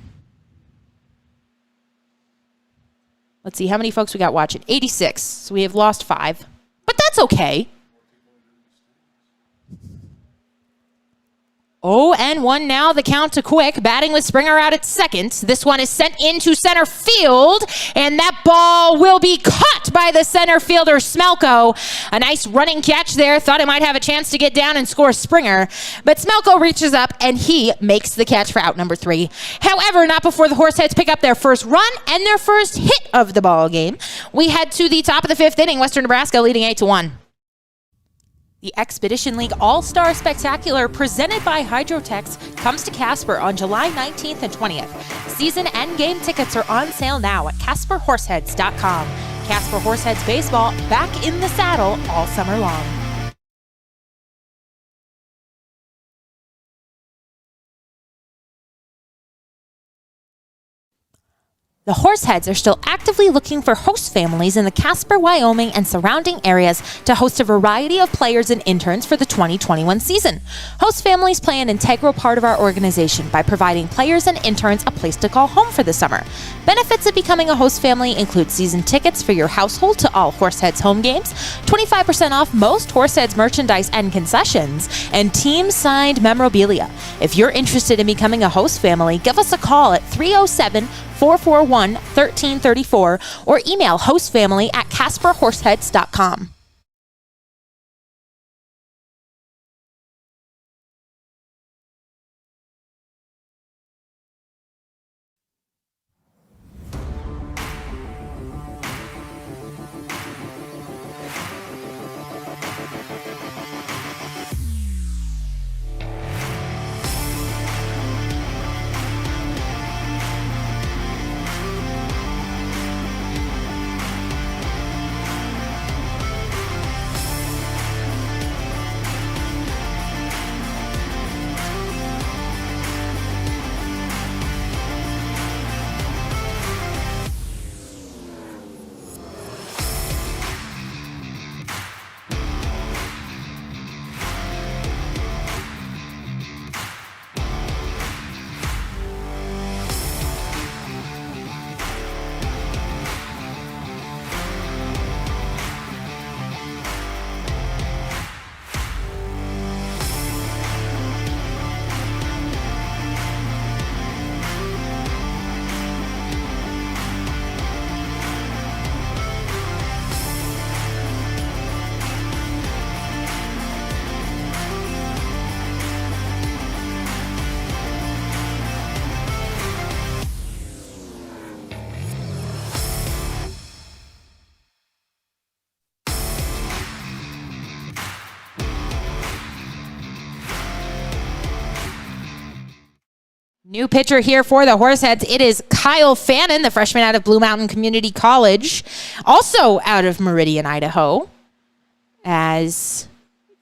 Let's see how many folks we got watching. 86. So we have lost 5. But that's okay. 0-1 now, the count to Quick, batting with Springer out at second. This one is sent into center field, and that ball will be caught by the center fielder, Smelko. A nice running catch there. Thought it might have a chance to get down and score Springer, but Smelko reaches up, and he makes the catch for out number 3. However, not before the Horseheads pick up their first run and their first hit of the ball game. We head to the top of the 5th inning, Western Nebraska leading 8-1. The Expedition League All-Star Spectacular presented by Hydrotex comes to Casper on July 19th and 20th. Season and game tickets are on sale now at CasperHorseheads.com. Casper Horseheads Baseball back in the saddle all summer long. The Horseheads are still actively looking for host families in the Casper, Wyoming, and surrounding areas to host a variety of players and interns for the 2021 season. Host families play an integral part of our organization by providing players and interns a place to call home for the summer. Benefits of becoming a host family include season tickets for your household to all Horseheads home games, 25% off most Horseheads merchandise and concessions, and team-signed memorabilia. If you're interested in becoming a host family, give us a call at 307-441-1334 or email hostfamily@CasperHorseheads.com. New pitcher here for the Horseheads. It is Kyle Fannin, the freshman out of Blue Mountain Community College, also out of Meridian, Idaho. As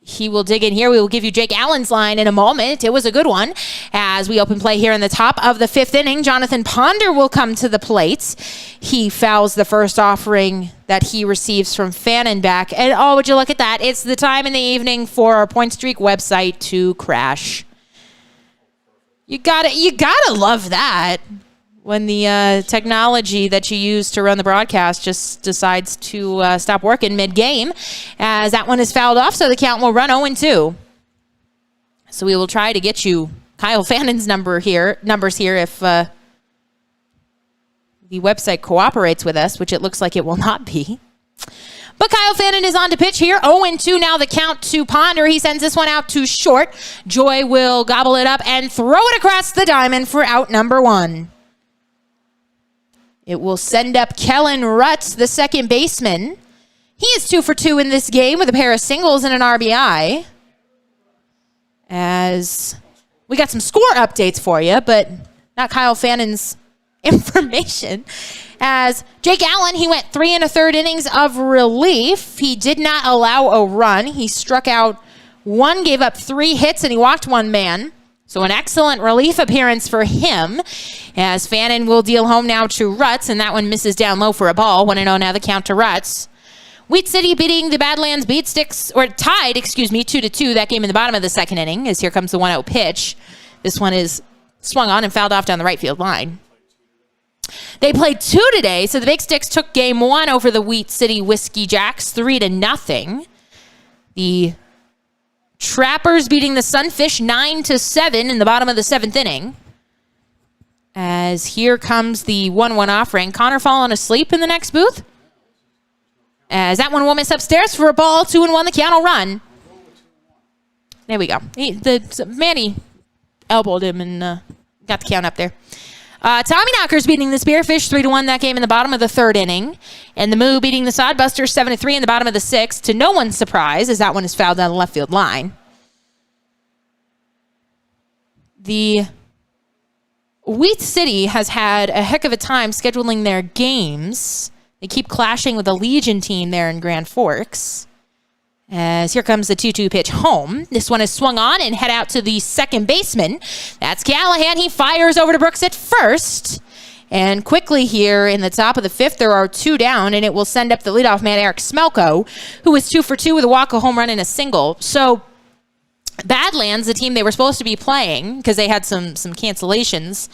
he will dig in here, we will give you Jake Allen's line in a moment. It was a good one. As we open play here in the top of the 5th inning, Jonathan Ponder will come to the plate. He fouls the first offering that he receives from Fannin back. And oh, would you look at that? It's the time in the evening for our Point Streak website to crash. You gotta love that when the technology that you use to run the broadcast just decides to stop working mid-game, as that one is fouled off, so the count will run 0-2. So we will try to get you Kyle Fannin's numbers here if the website cooperates with us, which it looks like it will not be. But Kyle Fannin is on to pitch here. 0-2 now the count to Ponder. He sends this one out to short. Joy will gobble it up and throw it across the diamond for out number 1. It will send up Kellen Rutz, the second baseman. He is 2 for 2 in this game with a pair of singles and an RBI. As we got some score updates for you, but not Kyle Fannin's information. As Jake Allen, he went 3 1/3 innings of relief. He did not allow a run. He struck out 1, gave up 3 hits, and he walked 1 man. So an excellent relief appearance for him. As Fannin will deal home now to Rutz, and that one misses down low for a ball. 1-0 now the count to Rutz. Wheat City beating the Badlands tied 2-2 that game in the bottom of the second inning, as here comes the 1-0 pitch. This one is swung on and fouled off down the right field line. They played 2 today, so the Big Sticks took game 1 over the Wheat City Whiskey Jacks 3-0. The Trappers beating the Sunfish 9-7 in the bottom of the 7th inning. As here comes the 1-1 offering. Connor falling asleep in the next booth. As that one will miss upstairs for a ball. 2-1, the count will run. There we go. Manny elbowed him and got the count up there. Tommy Knockers beating the Spearfish 3-1 that game in the bottom of the 3rd inning. And the Moo beating the Sodbusters 7-3 in the bottom of the 6th. To no one's surprise, as that one is fouled down the left field line. The Wheat City has had a heck of a time scheduling their games. They keep clashing with the Legion team there in Grand Forks. As here comes the 2-2 pitch home. This one is swung on and head out to the second baseman. That's Callahan. He fires over to Brooks at first. And quickly here in the top of the 5th, there are 2 down, and it will send up the leadoff man, Eric Smelko, who is 2 for 2 with a walk, a home run, and a single. So Badlands, the team they were supposed to be playing, because they had some cancellations,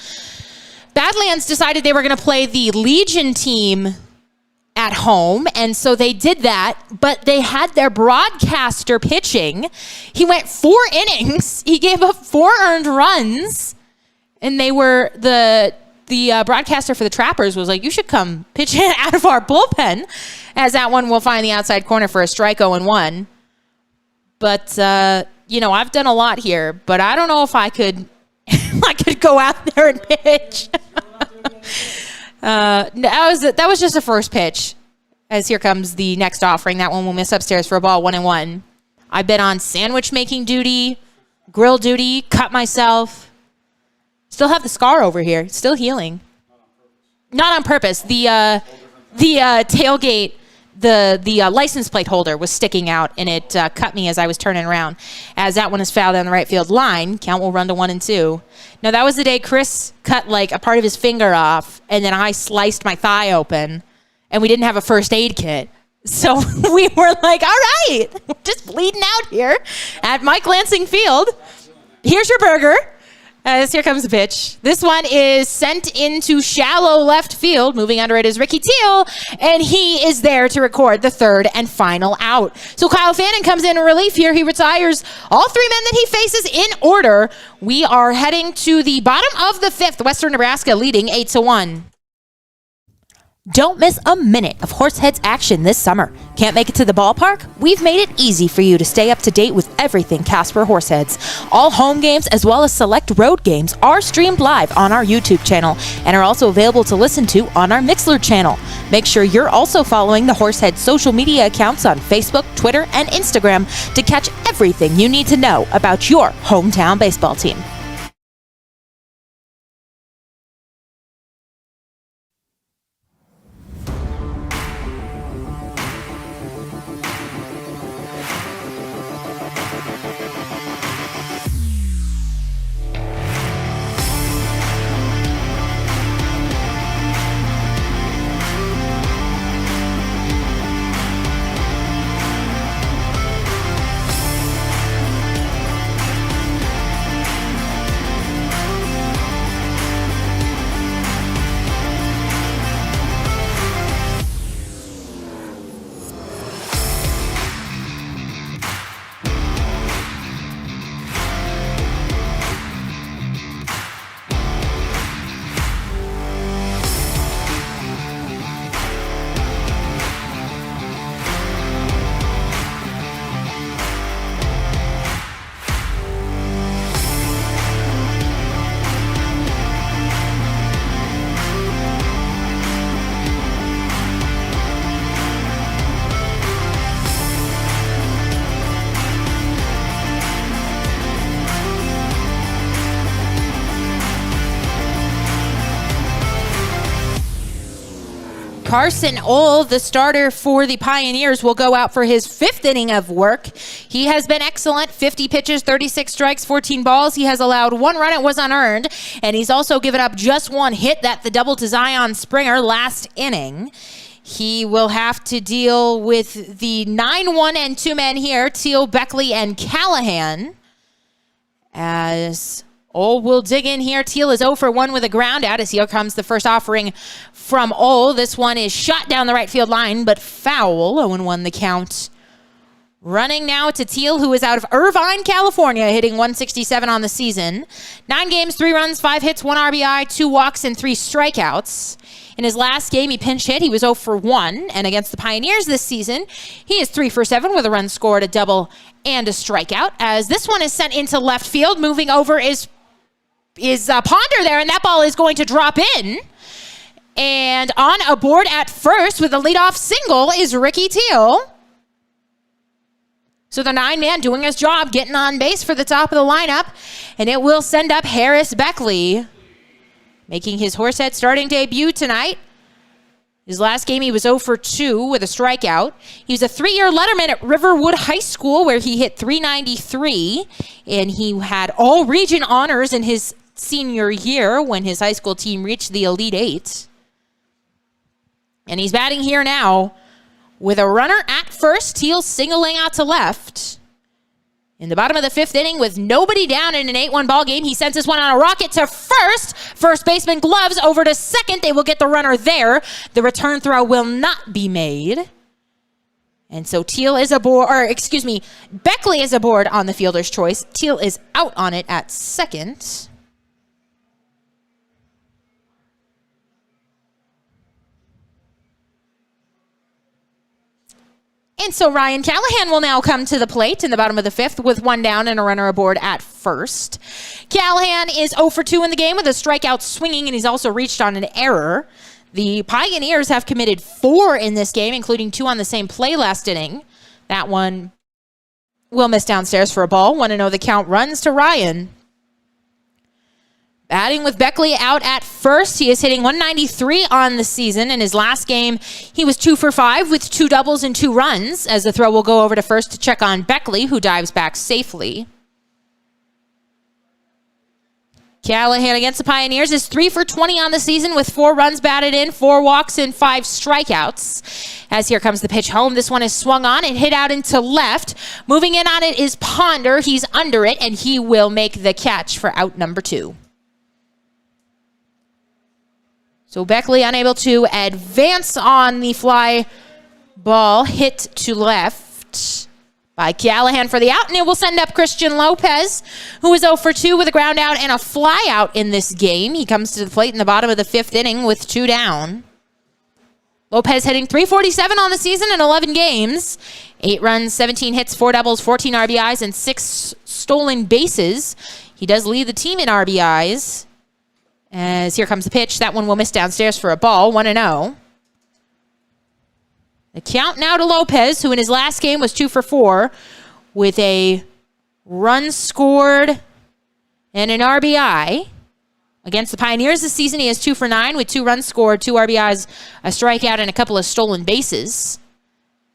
Badlands decided they were going to play the Legion team at home, and so they did that, but they had their broadcaster pitching. He went 4 innings. He gave up 4 earned runs, and they were the broadcaster for the Trappers was like, you should come pitch in out of our bullpen, as that one will find the outside corner for a strike 0-1. But, I've done a lot here, but I don't know if I could go out there and pitch. That was just the first pitch. As here comes the next offering. That one will miss upstairs for a ball, 1-1. I've been on sandwich making duty, grill duty, cut myself. Still have the scar over here. Still healing. Not on purpose. The tailgate, the license plate holder was sticking out, and it cut me as I was turning around. As that one is fouled down the right field line, count will run to 1-2. Now, that was the day Chris cut a part of his finger off, and then I sliced my thigh open, and we didn't have a first aid kit. So we were like, all right, we're just bleeding out here at Mike Lansing Field. Here's your burger. As here comes the pitch. This one is sent into shallow left field. Moving under it is Ricky Teal, and he is there to record the 3rd and final out. So Kyle Fannin comes in relief here. He retires all 3 men that he faces in order. We are heading to the bottom of the 5th. Western Nebraska leading 8-1. Don't miss a minute of Horseheads action this summer. Can't make it to the ballpark? We've made it easy for you to stay up to date with everything Casper Horseheads. All home games as well as select road games are streamed live on our YouTube channel and are also available to listen to on our Mixlr channel. Make sure you're also following the Horseheads social media accounts on Facebook, Twitter, and Instagram to catch everything you need to know about your hometown baseball team. Carson Ohl, the starter for the Pioneers, will go out for his 5th inning of work. He has been excellent. 50 pitches, 36 strikes, 14 balls. He has allowed 1 run. It was unearned. And he's also given up just 1 hit, that the double to Zion Springer last inning. He will have to deal with the 9-1 and 2 men here, Teal, Beckley, and Callahan. As Ohl will dig in here. Teal is 0 for 1 with a ground out as here comes the first offering from Ohl. This one is shot down the right field line, but foul. 0-1 the count. Running now to Teal, who is out of Irvine, California, hitting 167 on the season. 9 games, 3 runs, 5 hits, 1 RBI, 2 walks, and 3 strikeouts. In his last game, he pinch hit. He was 0 for 1. And against the Pioneers this season, he is 3 for 7 with a run scored, a double, and a strikeout. As this one is sent into left field, moving over is Ponder there, and that ball is going to drop in. And on aboard at first with a leadoff single is Ricky Teal. So the 9-man doing his job, getting on base for the top of the lineup, and it will send up Harris Beckley, making his Horsehead starting debut tonight. His last game, he was 0 for 2 with a strikeout. He was a 3-year letterman at Riverwood High School, where he hit .393, and he had all region honors in his senior year when his high school team reached the Elite Eight. And he's batting here now with a runner at first. Teal singling out to left. In the bottom of the 5th inning with nobody down in an 8-1 ball game, he sends this one on a rocket to first. First baseman gloves over to second. They will get the runner there. The return throw will not be made. And so Teal is aboard, Beckley is aboard on the fielder's choice. Teal is out on it at second. And so Ryan Callahan will now come to the plate in the bottom of the 5th with 1 down and a runner aboard at first. Callahan is 0 for 2 in the game with a strikeout swinging, and he's also reached on an error. The Pioneers have committed 4 in this game, including 2 on the same play last inning. That one will miss downstairs for a ball. 1-0 the count, runs to Ryan. Batting with Beckley out at first. He is hitting .193 on the season. In his last game, he was 2 for 5 with 2 doubles and 2 runs, as the throw will go over to first to check on Beckley, who dives back safely. Callahan against the Pioneers is 3 for 20 on the season with 4 runs batted in, 4 walks, and 5 strikeouts. As here comes the pitch home. This one is swung on and hit out into left. Moving in on it is Ponder. He's under it, and he will make the catch for out number 2. So Beckley unable to advance on the fly ball, hit to left by Callahan for the out, and it will send up Christian Lopez, who is 0 for 2 with a ground out and a fly out in this game. He comes to the plate in the bottom of the 5th inning with 2 down. Lopez hitting .347 on the season in 11 games. 8 runs, 17 hits, 4 doubles, 14 RBIs, and 6 stolen bases. He does lead the team in RBIs. As here comes the pitch. That one will miss downstairs for a ball. 1-0. The count now to Lopez, who in his last game was 2 for 4 with a run scored and an RBI. Against the Pioneers this season, he is 2 for 9 with 2 runs scored, 2 RBIs, a strikeout, and a couple of stolen bases.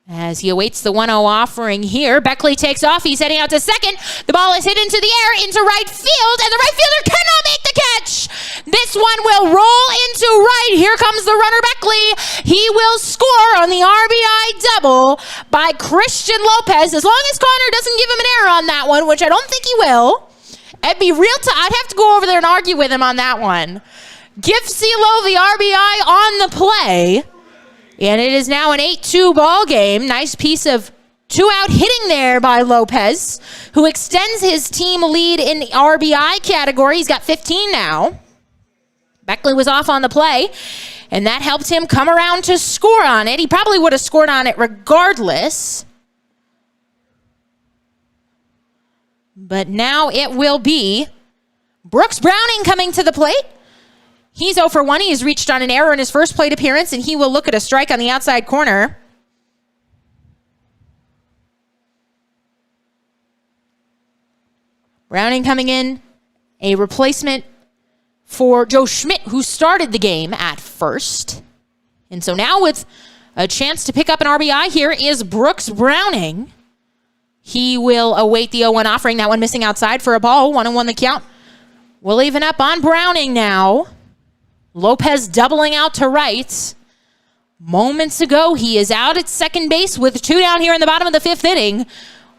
As he awaits the 1-0 offering here, Beckley takes off. He's heading out to second. The ball is hit into the air, into right field, and the right fielder cannot make the catch. This one will roll into right. Here comes the runner, Beckley. He will score on the RBI double by Christian Lopez, as long as Connor doesn't give him an error on that one, which I don't think he will. It'd be real I'd have to go over there and argue with him on that one. Give CeeLo the RBI on the play. And it is now an 8-2 ball game. Nice piece of 2-out hitting there by Lopez, who extends his team lead in the RBI category. He's got 15 now. Beckley was off on the play, and that helped him come around to score on it. He probably would have scored on it regardless. But now it will be Brooks Browning coming to the plate. He's 0 for 1. He has reached on an error in his first plate appearance, and he will look at a strike on the outside corner. Browning coming in, a replacement for Joe Schmidt, who started the game at first. And so now with a chance to pick up an RBI here is Brooks Browning. He will await the 0-1 offering. That one missing outside for a ball. 1-1 the count. We'll even up on Browning now. Lopez doubling out to right. Moments ago, he is out at second base with 2 down here in the bottom of the 5th inning.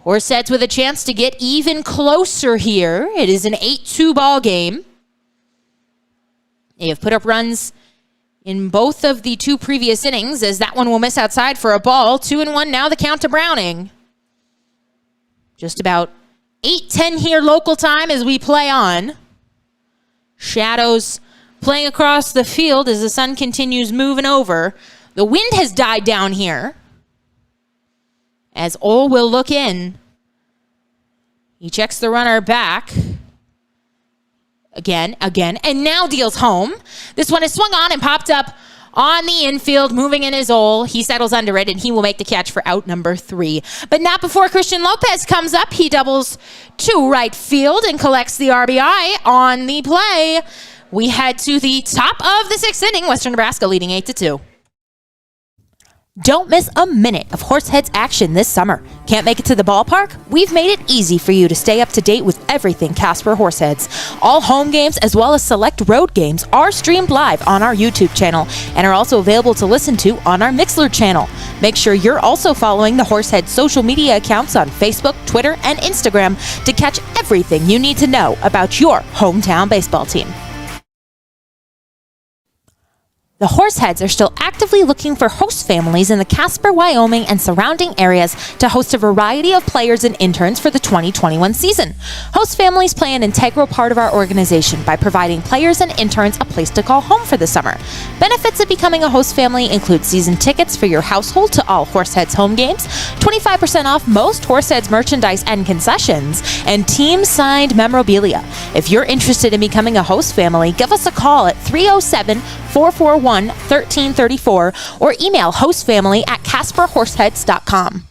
Horseheads with a chance to get even closer here. It is an 8-2 ball game. They have put up runs in both of the 2 previous innings, as that one will miss outside for a ball. 2-1 now the count to Browning. Just about 8:10 here local time as we play on. Shadows playing across the field as the sun continues moving over. The wind has died down here as Ole will look in. He checks the runner back. Again, and now deals home. This one is swung on and popped up on the infield, moving in his Ole. He settles under it, and he will make the catch for out number 3. But not before Christian Lopez comes up. He doubles to right field and collects the RBI on the play. We head to the top of the 6th inning, Western Nebraska leading 8-2. Don't miss a minute of Horseheads action this summer. Can't make it to the ballpark? We've made it easy for you to stay up to date with everything Casper Horseheads. All home games as well as select road games are streamed live on our YouTube channel and are also available to listen to on our Mixlr channel. Make sure you're also following the Horseheads social media accounts on Facebook, Twitter, and Instagram to catch everything you need to know about your hometown baseball team. The Horseheads are still actively looking for host families in the Casper, Wyoming, and surrounding areas to host a variety of players and interns for the 2021 season. Host families play an integral part of our organization by providing players and interns a place to call home for the summer. Benefits of becoming a host family include season tickets for your household to all Horseheads home games, 25% off most Horseheads merchandise and concessions, and team-signed memorabilia. If you're interested in becoming a host family, give us a call at 307-441-1334 or email hostfamily@casperhorseheads.com.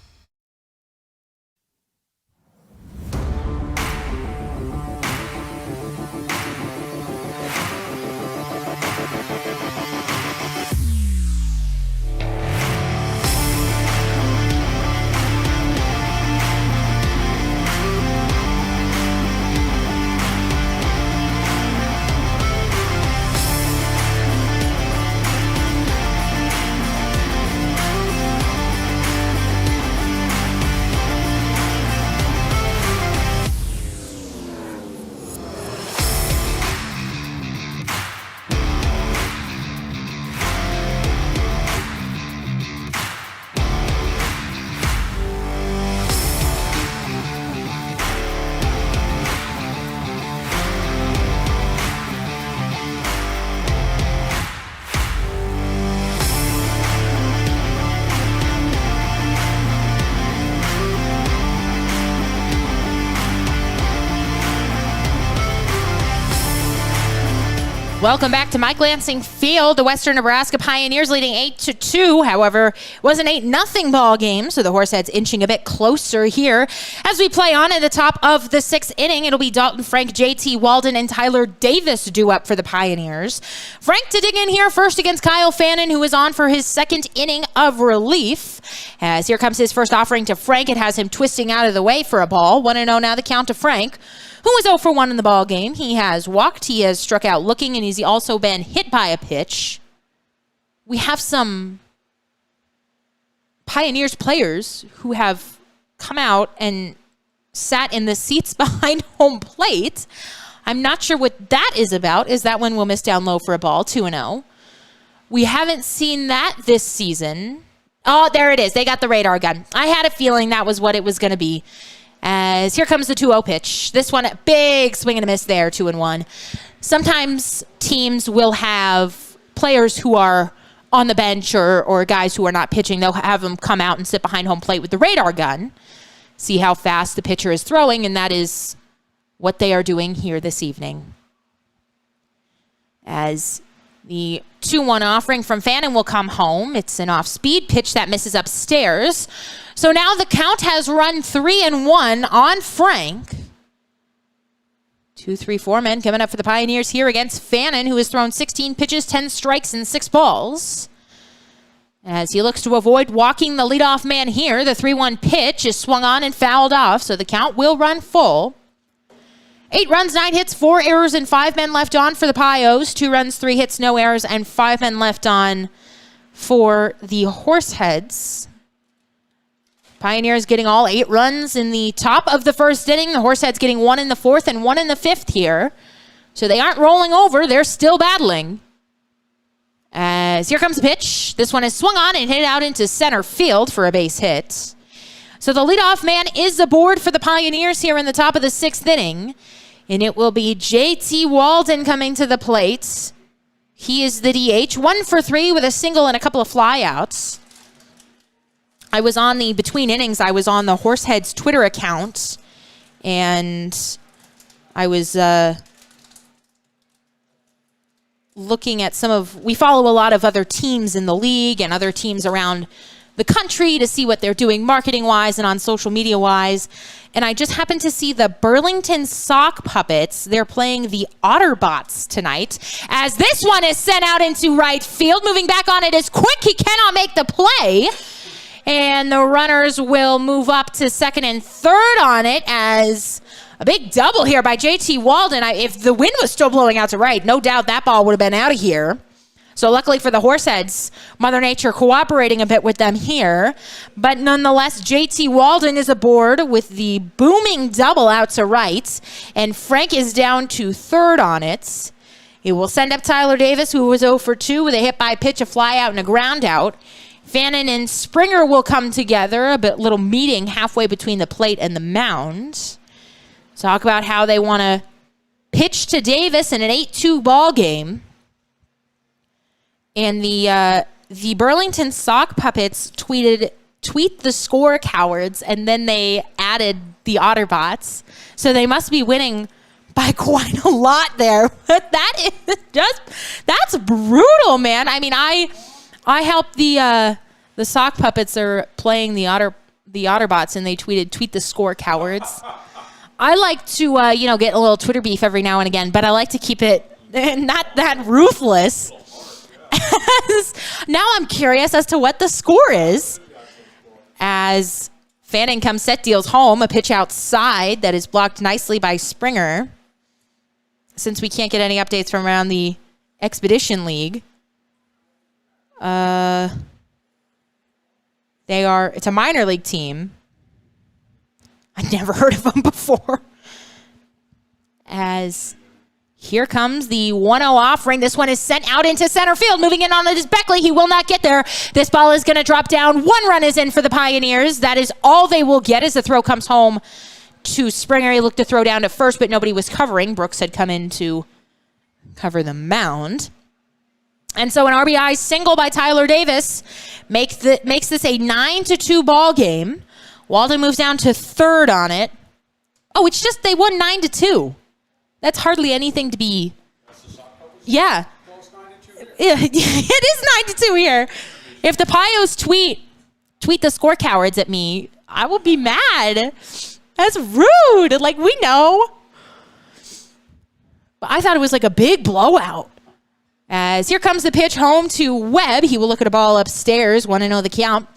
Welcome back to Mike Lansing Field. The Western Nebraska Pioneers leading 8-2. However, it was an 8-0 ball game, so the Horseheads inching a bit closer here. As we play on at the top of the 6th inning, it'll be Dalton Frank, JT Walden, and Tyler Davis due up for the Pioneers. Frank to dig in here first against Kyle Fannin, who is on for his 2nd inning of relief. As here comes his first offering to Frank, it has him twisting out of the way for a ball. 1-0 now the count to Frank, who was 0 for 1 in the ball game. He has walked, he has struck out looking, and he's also been hit by a pitch. We have some Pioneers players who have come out and sat in the seats behind home plate. I'm not sure what that is about. Is that one will miss down low for a ball, 2-0. We haven't seen that this season. Oh, there it is. They got the radar gun. I had a feeling that was what it was going to be. As here comes the 2-0 pitch. This one, a big swing and a miss there, 2-1. Sometimes teams will have players who are on the bench or guys who are not pitching. They'll have them come out and sit behind home plate with the radar gun, see how fast the pitcher is throwing, and that is what they are doing here this evening. As the 2-1 offering from Fannin will come home. It's an off-speed pitch that misses upstairs. So now the count has run 3-1 on Frank. 2, 3, 4 men coming up for the Pioneers here against Fannin, who has thrown 16 pitches, 10 strikes, and 6 balls. As he looks to avoid walking the leadoff man here, the 3-1 pitch is swung on and fouled off, so the count will run full. 8 runs, 9 hits, 4 errors, and 5 men left on for the Pios. 2 runs, 3 hits, no errors, and 5 men left on for the Horseheads. Pioneers getting all 8 runs in the top of the first inning. The Horseheads getting 1 in the 4th and 1 in the 5th here. So they aren't rolling over. They're still battling. As here comes the pitch. This one is swung on and hit out into center field for a base hit. So the leadoff man is aboard for the Pioneers here in the top of the 6th inning. And it will be J.T. Walden coming to the plate. He is the DH. 1 for 3 with a single and a couple of flyouts. I was on the between innings. I was on the Horseheads Twitter account. And I was looking at we follow a lot of other teams in the league and other teams around the country to see what they're doing marketing-wise and on social media-wise. And I just happened to see the Burlington Sock Puppets. They're playing the Otterbots tonight. As this one is sent out into right field. Moving back on it is quick. He cannot make the play. And the runners will move up to second and third on it as a big double here by J.T. Walden. If the wind was still blowing out to right, no doubt that ball would have been out of here. So luckily for the Horseheads, Mother Nature cooperating a bit with them here. But nonetheless, J.T. Walden is aboard with the booming double out to right. And Frank is down to third on it. He will send up Tyler Davis, who was 0 for 2 with a hit by pitch, a fly out, and a ground out. Fannin and Springer will come together, a little meeting halfway between the plate and the mound. Talk about how they want to pitch to Davis in an 8-2 ball game. And the Burlington Sock Puppets tweet the score, cowards, and then they added the Otterbots. So they must be winning by quite a lot there. But that's brutal, man. I mean, I helped the Sock Puppets are playing the Otterbots, and they tweet the score, cowards. I like to get a little Twitter beef every now and again, but I like to keep it not that ruthless. Now I'm curious as to what the score is. As Fannin comes set, deals home, a pitch outside that is blocked nicely by Springer. Since we can't get any updates from around the Expedition League. It's a minor league team. I'd never heard of them before. As here comes the 1-0 offering. This one is sent out into center field. Moving in on it is Beckley. He will not get there. This ball is going to drop down. 1 run is in for the Pioneers. That is all they will get as the throw comes home to Springer. He looked to throw down to first, but nobody was covering. Brooks had come in to cover the mound. And so an RBI single by Tyler Davis makes this a 9-2 ball game. Walden moves down to third on it. Oh, it's just they won 9-2. That's hardly anything to be. Yeah. It is 9-2 here. If the Pios tweet the score, cowards, at me, I will be mad. That's rude. Like, we know. But I thought it was like a big blowout. As here comes the pitch home to Webb. He will look at a ball upstairs. 1-0 the count.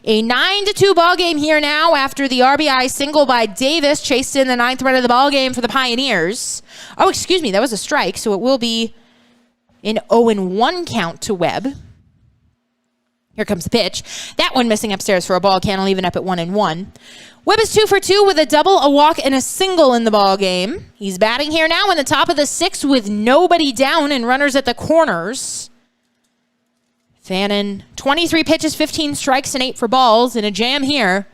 A 9-2 ball game here now after the RBI single by Davis chased in the 9th run of the ball game for the Pioneers. Oh, excuse me. That was a strike. So it will be an 0-1 count to Webb. Here comes the pitch. That one missing upstairs for a ball. Can't leave it up at 1-1. Webb is 2 for 2 with a double, a walk, and a single in the ball game. He's batting here now in the top of the 6th with nobody down and runners at the corners. Fannin, 23 pitches, 15 strikes, and 8 for balls in a jam here.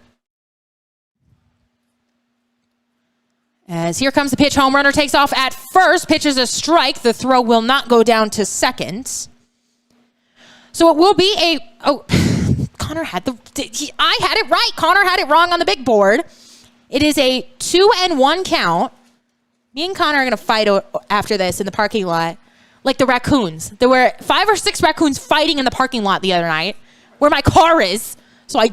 As here comes the pitch, home runner takes off at first, pitches a strike. The throw will not go down to second. So it will be Connor had I had it right. Connor had it wrong on the big board. It is a 2-1 count. Me and Connor are going to fight after this in the parking lot. Like the raccoons. There were 5 or 6 raccoons fighting in the parking lot the other night where my car is. So I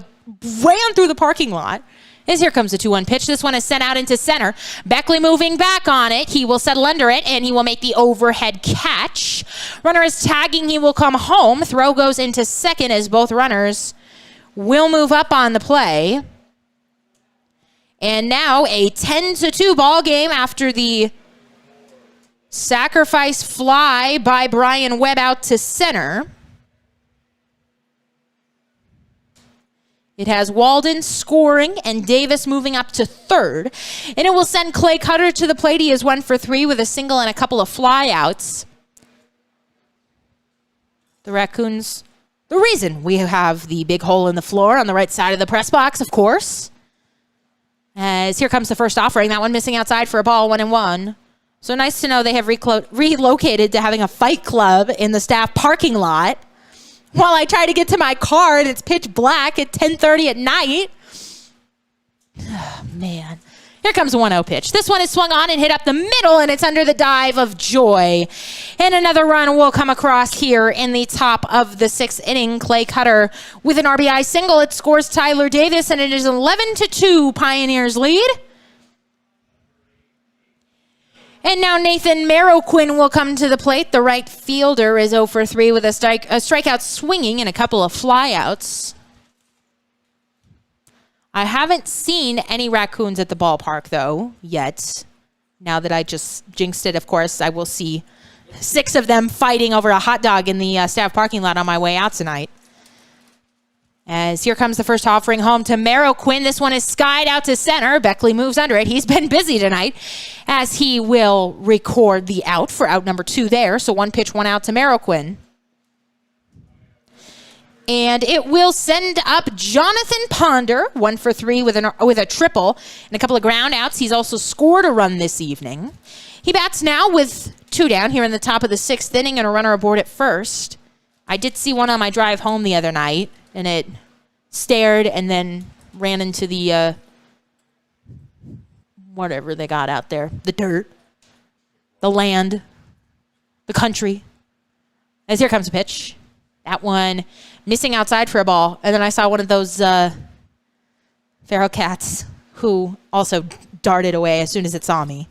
ran through the parking lot As here comes the 2-1 pitch. This one is sent out into center. Beckley moving back on it. He will settle under it, and he will make the overhead catch. Runner is tagging. He will come home. Throw goes into second as both runners will move up on the play. And now a 10-2 ball game after the sacrifice fly by Brian Webb out to center. It has Walden scoring and Davis moving up to third. And it will send Clay Cutter to the plate. He is 1 for 3 with a single and a couple of flyouts. The Raccoons, the reason we have the big hole in the floor on the right side of the press box, of course. As here comes the first offering. That one missing outside for a ball, 1-1. So nice to know they have relocated to having a fight club in the staff parking lot. While I try to get to my car and it's pitch black at 10:30 at night. Oh, man. Here comes a 1-0 pitch. This one is swung on and hit up the middle, and it's under the dive of Joy. And another run will come across here in the top of the 6th inning. Clay Cutter with an RBI single. It scores Tyler Davis, and it is 11-2 Pioneers lead. And now Nathan Marroquin will come to the plate. The right fielder is 0 for 3 with a strikeout swinging and a couple of flyouts. I haven't seen any Raccoons at the ballpark, though, yet. Now that I just jinxed it, of course, I will see 6 of them fighting over a hot dog in the staff parking lot on my way out tonight. As here comes the first offering home to Marroquin. This one is skied out to center. Beckley moves under it. He's been busy tonight as he will record the out for out number 2 there. So 1 pitch, 1 out to Marroquin. And it will send up Jonathan Ponder, 1 for 3 with a triple and a couple of ground outs. He's also scored a run this evening. He bats now with 2 down here in the top of the 6th inning and a runner aboard at first. I did see one on my drive home the other night, and it stared and then ran into the, whatever they got out there. The dirt, the land, the country. As here comes a pitch. That one missing outside for a ball. And then I saw one of those feral cats who also darted away as soon as it saw me.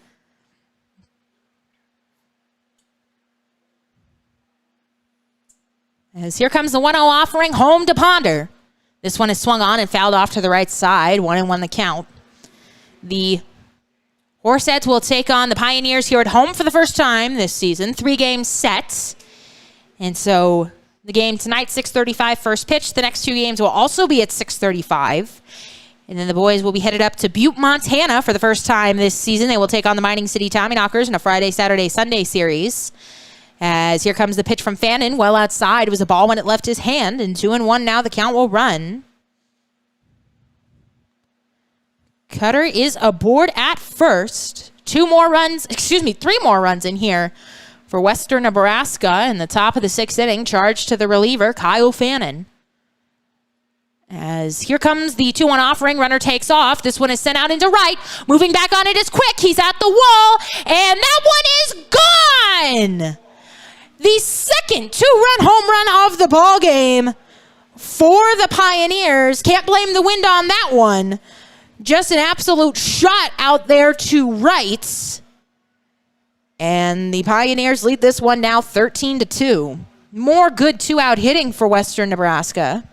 As here comes the 1-0 offering home to Ponder. This one is swung on and fouled off to the right side. 1-1 the count. The Horseheads will take on the Pioneers here at home for the first time this season. 3 games set. And so the game tonight, 6:35 first pitch. The next 2 games will also be at 6:35. And then the boys will be headed up to Butte, Montana for the first time this season. They will take on the Mining City Tommyknockers in a Friday, Saturday, Sunday series. As here comes the pitch from Fannin. Well outside. It was a ball when it left his hand. And 2-1 now. The count will run. Cutter is aboard at first. 3 more runs in here for Western Nebraska in the top of the 6th inning. Charge to the reliever, Kyle Fannin. As here comes the 2-1 offering. Runner takes off. This one is sent out into right. Moving back on it is Quick. He's at the wall. And that one is gone. The second 2-run home run of the ball game for the Pioneers. Can't blame the wind on that one. Just an absolute shot out there to right. And the Pioneers lead this one now 13-2. More good 2-out hitting for Western Nebraska.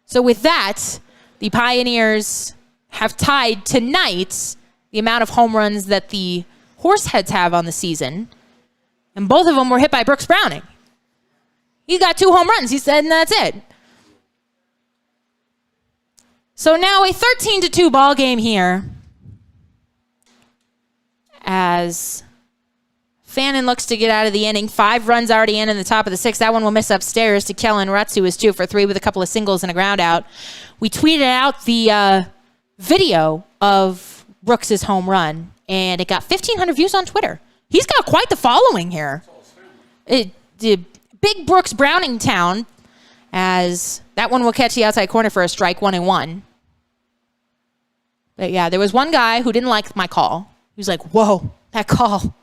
So with that, the Pioneers have tied tonight the amount of home runs that the Horseheads have on the season. And both of them were hit by Brooks Browning. He got 2 home runs. He said, and that's it. So now a 13-2 ball game here. As Fannin looks to get out of the inning. 5 runs already in the top of the 6th. That one will miss upstairs to Kellen Rutz, who is 2 for 3 with a couple of singles and a ground out. We tweeted out the video of Brooks' home run, and it got 1,500 views on Twitter. He's got quite the following here. The big Brooks Browning town, as that one will catch the outside corner for a strike, 1-1. But yeah, there was one guy who didn't like my call. He was like, whoa, that call.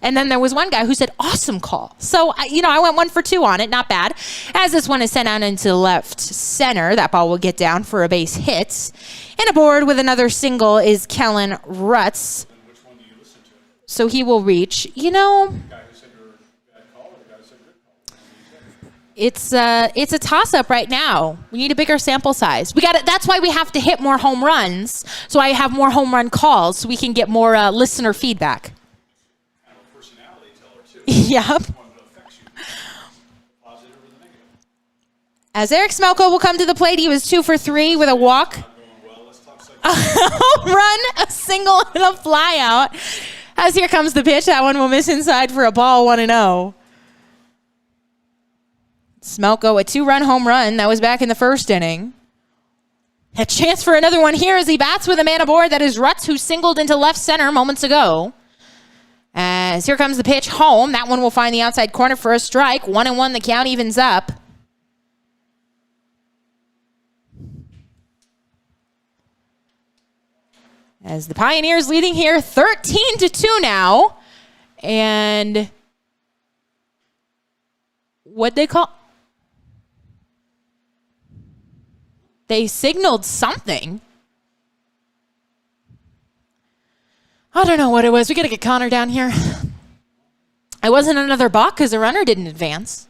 And then there was one guy who said, awesome call. So, I went 1 for 2 on it. Not bad. As this one is sent out into left center, that ball will get down for a base hit. And aboard with another single is Kellen Rutz. Which one do you listen to? So he will reach. The guy who said you were a bad call or the guy who said good call? It's a toss-up right now. We need a bigger sample size. That's why we have to hit more home runs, so I have more home run calls, so we can get more listener feedback. Kind of a personality teller, too. Yep. One that affects you. Positive or the negative. As Eric Smelko will come to the plate, he was 2 for 3 with a walk. Not going well. Let's talk psych. A home run, a single, and a fly out. As here comes the pitch, that one will miss inside for a ball, 1-0. Smelko, a 2-run home run. That was back in the first inning. A chance for another one here as he bats with a man aboard. That is Rutz, who singled into left center moments ago. As here comes the pitch home. That one will find the outside corner for a strike. 1-1, the count evens up. As the Pioneers leading here 13-2 now. And what'd they call? They signaled something. I don't know what it was. We got to get Connor down here. It wasn't another balk because the runner didn't advance.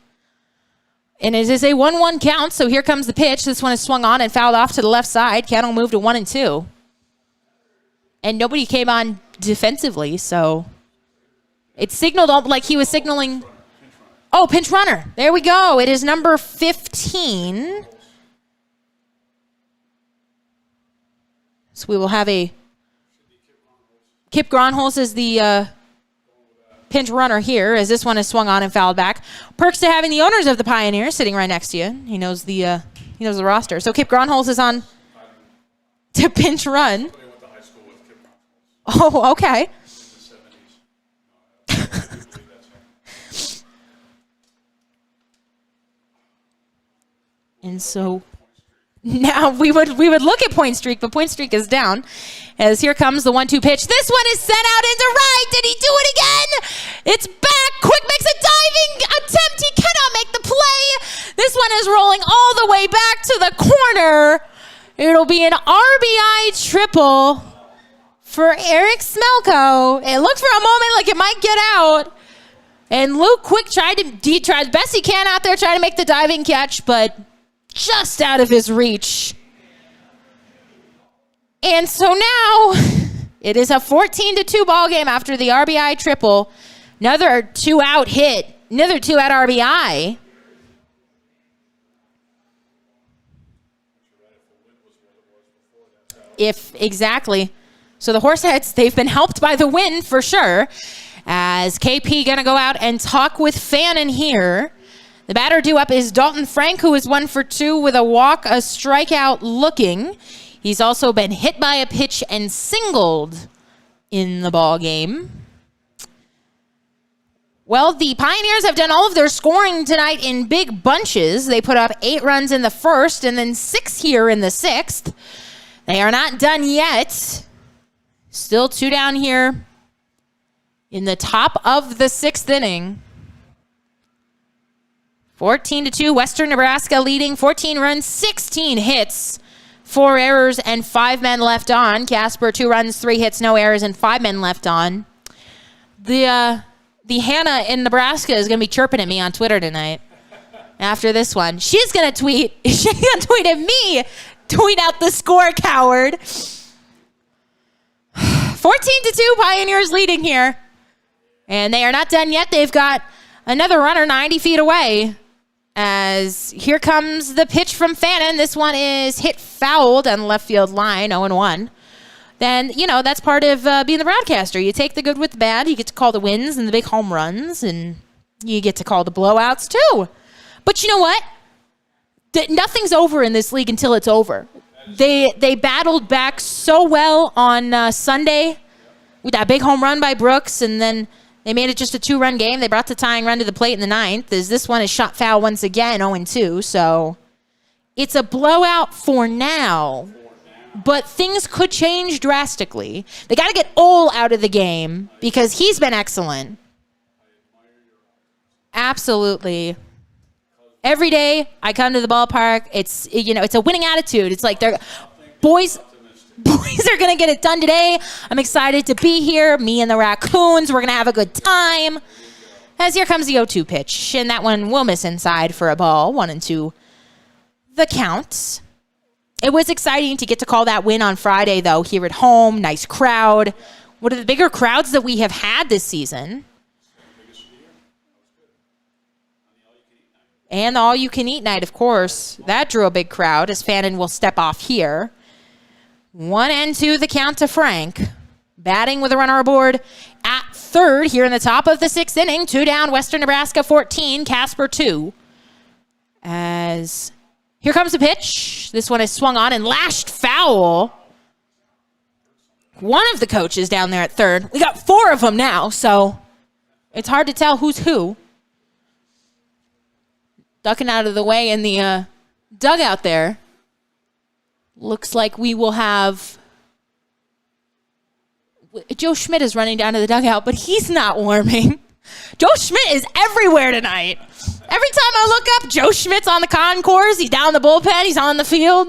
And it is a 1-1 count, so here comes the pitch. This one is swung on and fouled off to the left side. Count will move to 1-2. And nobody came on defensively, so it signaled like he was signaling. Oh, pinch runner. There we go. It is number 15. So we will have a Kip Gronholz is the pinch runner here, as this one is swung on and fouled back. Perks to having the owners of the Pioneers sitting right next to you. He knows the roster. So Kip Gronholz is on to pinch run. Somebody went to high school with Kip Gronholz Oh, okay. in the 70s. No, I don't believe that's him. And so now we would look at point streak, but point streak is down. As here comes the 1-2 pitch. This one is sent out into right. Did he do it again? It's back. Quick makes a diving attempt. He cannot make the play. This one is rolling all the way back to the corner. It'll be an RBI triple for Eric Smelko. It looked for a moment like it might get out. And Luke Quick tried the best he can out there, trying to make the diving catch, but just out of his reach. And so now it is a 14-2 ball game after the RBI triple. Another 2-out hit. Another 2-out RBI. Exactly. So the Horseheads, they've been helped by the win for sure. As KP going to go out and talk with Fannin here. The batter due up is Dalton Frank, who is 1 for 2 with a walk, a strikeout looking. He's also been hit by a pitch and singled in the ball game. Well, the Pioneers have done all of their scoring tonight in big bunches. They put up 8 runs in the first and then 6 here in the 6th. They are not done yet. Still 2 down here in the top of the 6th inning. 14-2, Western Nebraska leading. 14 runs, 16 hits, 4 errors, and 5 men left on. Casper, 2 runs, 3 hits, no errors, and 5 men left on. The Hannah in Nebraska is going to be chirping at me on Twitter tonight after this one. She's going to tweet. She's going to tweet at me. Tweet out the score, coward. 14-2, Pioneers leading here. And they are not done yet. They've got another runner 90 feet away. As here comes the pitch from Fannin. This one is hit fouled on the left field line, 0-1. Then, that's part of being the broadcaster. You take the good with the bad. You get to call the wins and the big home runs, and you get to call the blowouts too. But you know what? Nothing's over in this league until it's over. They battled back so well on Sunday with that big home run by Brooks, and then they made it just a 2-run game. They brought the tying run to the plate in the 9th. As this one is shot foul once again, 0-2. So it's a blowout for now. But things could change drastically. They got to get Ole out of the game because he's been excellent. Absolutely. Every day I come to the ballpark, it's a winning attitude. It's like boys are going to get it done today. I'm excited to be here. Me and the Raccoons, we're going to have a good time. As here comes the 0-2 pitch, and that one will miss inside for a ball. 1-2 the count. It was exciting to get to call that win on Friday, though, here at home. Nice crowd. One of the bigger crowds that we have had this season. And the all-you-can-eat night, of course. That drew a big crowd as Fannin will step off here. 1-2 the count to Frank. Batting with a runner aboard at third here in the top of the sixth inning. 2 down, Western Nebraska 14, Casper 2. As here comes the pitch. This one is swung on and lashed foul. One of the coaches down there at third. We got 4 of them now, so it's hard to tell who's who. Ducking out of the way in the dugout there. Looks like we will have... Joe Schmidt is running down to the dugout, but he's not warming. Joe Schmidt is everywhere tonight. Every time I look up, Joe Schmidt's on the concourse. He's down the bullpen. He's on the field.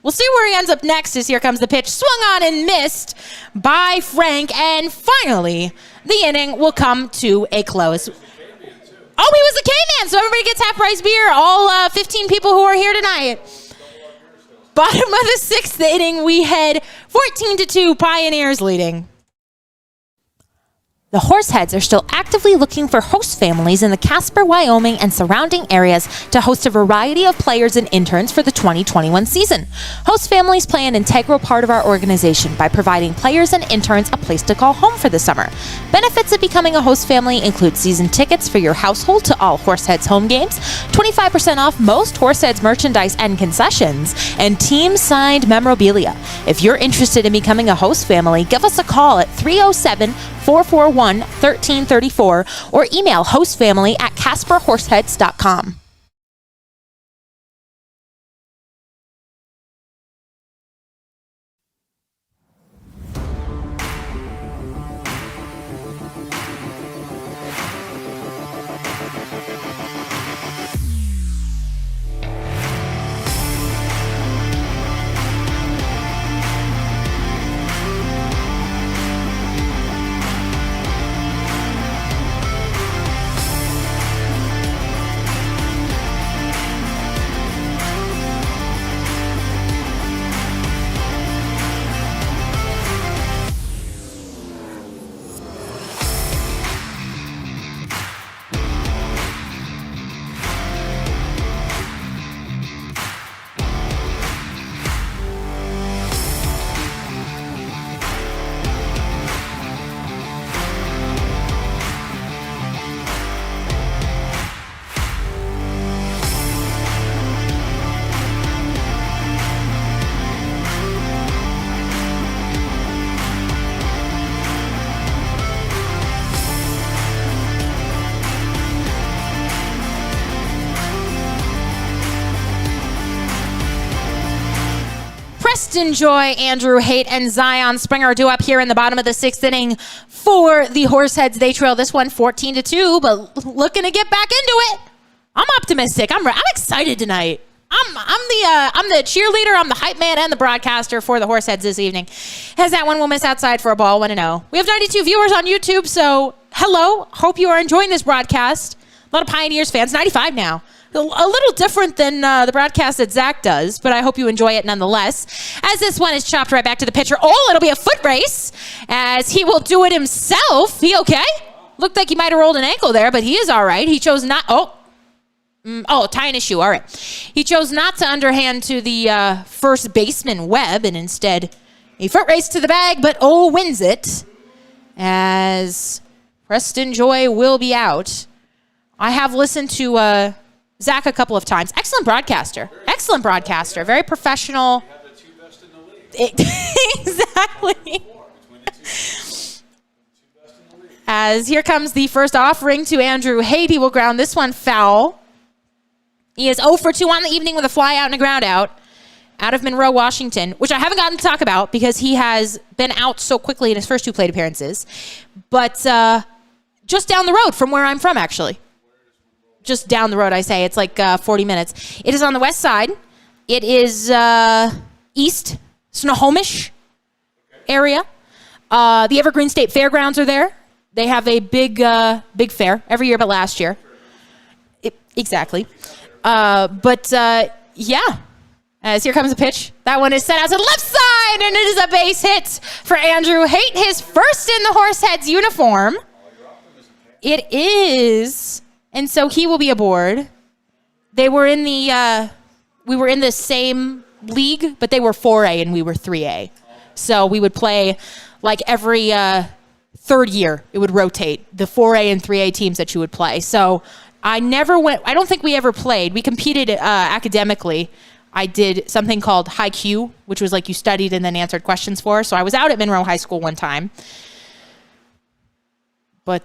We'll see where he ends up next as here comes the pitch. Swung on and missed by Frank. And finally, the inning will come to a close. Oh, he was the K-Man, so everybody gets half price beer. All 15 people who are here tonight. Bottom of the sixth inning, we head 14-2, Pioneers leading. The Horseheads are still actively looking for host families in the Casper, Wyoming, and surrounding areas to host a variety of players and interns for the 2021 season. Host families play an integral part of our organization by providing players and interns a place to call home for the summer. Benefits of becoming a host family include season tickets for your household to all Horseheads home games, 25% off most Horseheads merchandise and concessions, and team-signed memorabilia. If you're interested in becoming a host family, give us a call at 307-441-1334 or email hostfamily@casperhorseheads.com. Preston Joy, Andrew Haight, and Zion Springer due up here in the bottom of the sixth inning for the Horseheads. They trail this one 14-2, but looking to get back into it. I'm optimistic. I'm excited tonight. I'm the cheerleader, I'm the hype man, and the broadcaster for the Horseheads this evening. As that one will miss outside for a ball, 1-0. We have 92 viewers on YouTube, so hello. Hope you are enjoying this broadcast. A lot of Pioneers fans, 95 now. A little different than the broadcast that Zach does, but I hope you enjoy it nonetheless. As this one is chopped right back to the pitcher. Oh, it'll be a foot race as he will do it himself. He okay? Looked like he might have rolled an ankle there, but he is all right. He chose not... tying his shoe. All right. He chose not to underhand to the first baseman, Webb, and instead a foot race to the bag, but wins it as Preston Joy will be out. I have listened to Zach a couple of times. Excellent broadcaster. Excellent broadcaster. Very professional. The two best in the league. Exactly. As here comes the first offering to Andrew Haight. He will ground this one foul. He is 0 for 2 on the evening with a fly out and a ground out of Monroe, Washington, which I haven't gotten to talk about because he has been out so quickly in his first 2 plate appearances. But just down the road from where I'm from, actually. just down the road, I say. It's like 40 minutes. It is on the west side. It is east Snohomish area. The Evergreen State Fairgrounds are there. They have a big fair every year, but last year. Exactly. Yeah. As here comes the pitch. That one is sent out to the left side, and it is a base hit for Andrew Haight, his first in the Horseheads uniform. It is, and so he will be aboard. They were in the, we were in the same league, but they were 4A and we were 3A. So we would play like every third year. It would rotate the 4A and 3A teams that you would play. So I never went. I don't think we ever played. We competed academically. I did something called High Q, which was like you studied and then answered questions for. So I was out at Monroe High School one time. But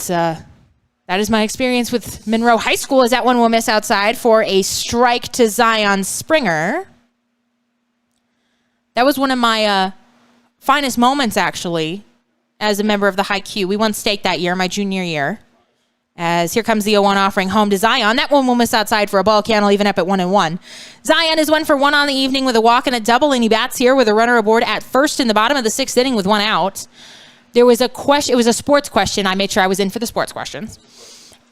that is my experience with Monroe High School, as that one will miss outside for a strike to Zion Springer. That was one of my finest moments, actually, as a member of the High Q. We won stake that year, my junior year. As here comes the 0-1 offering home to Zion. That one will miss outside for a ball. Can't even up at 1-1. Zion is 1 for 1 on the evening with a walk and a double, and he bats here with a runner aboard at first in the bottom of the 6th inning with 1 out. There was a question. It was a sports question. I made sure I was in for the sports questions.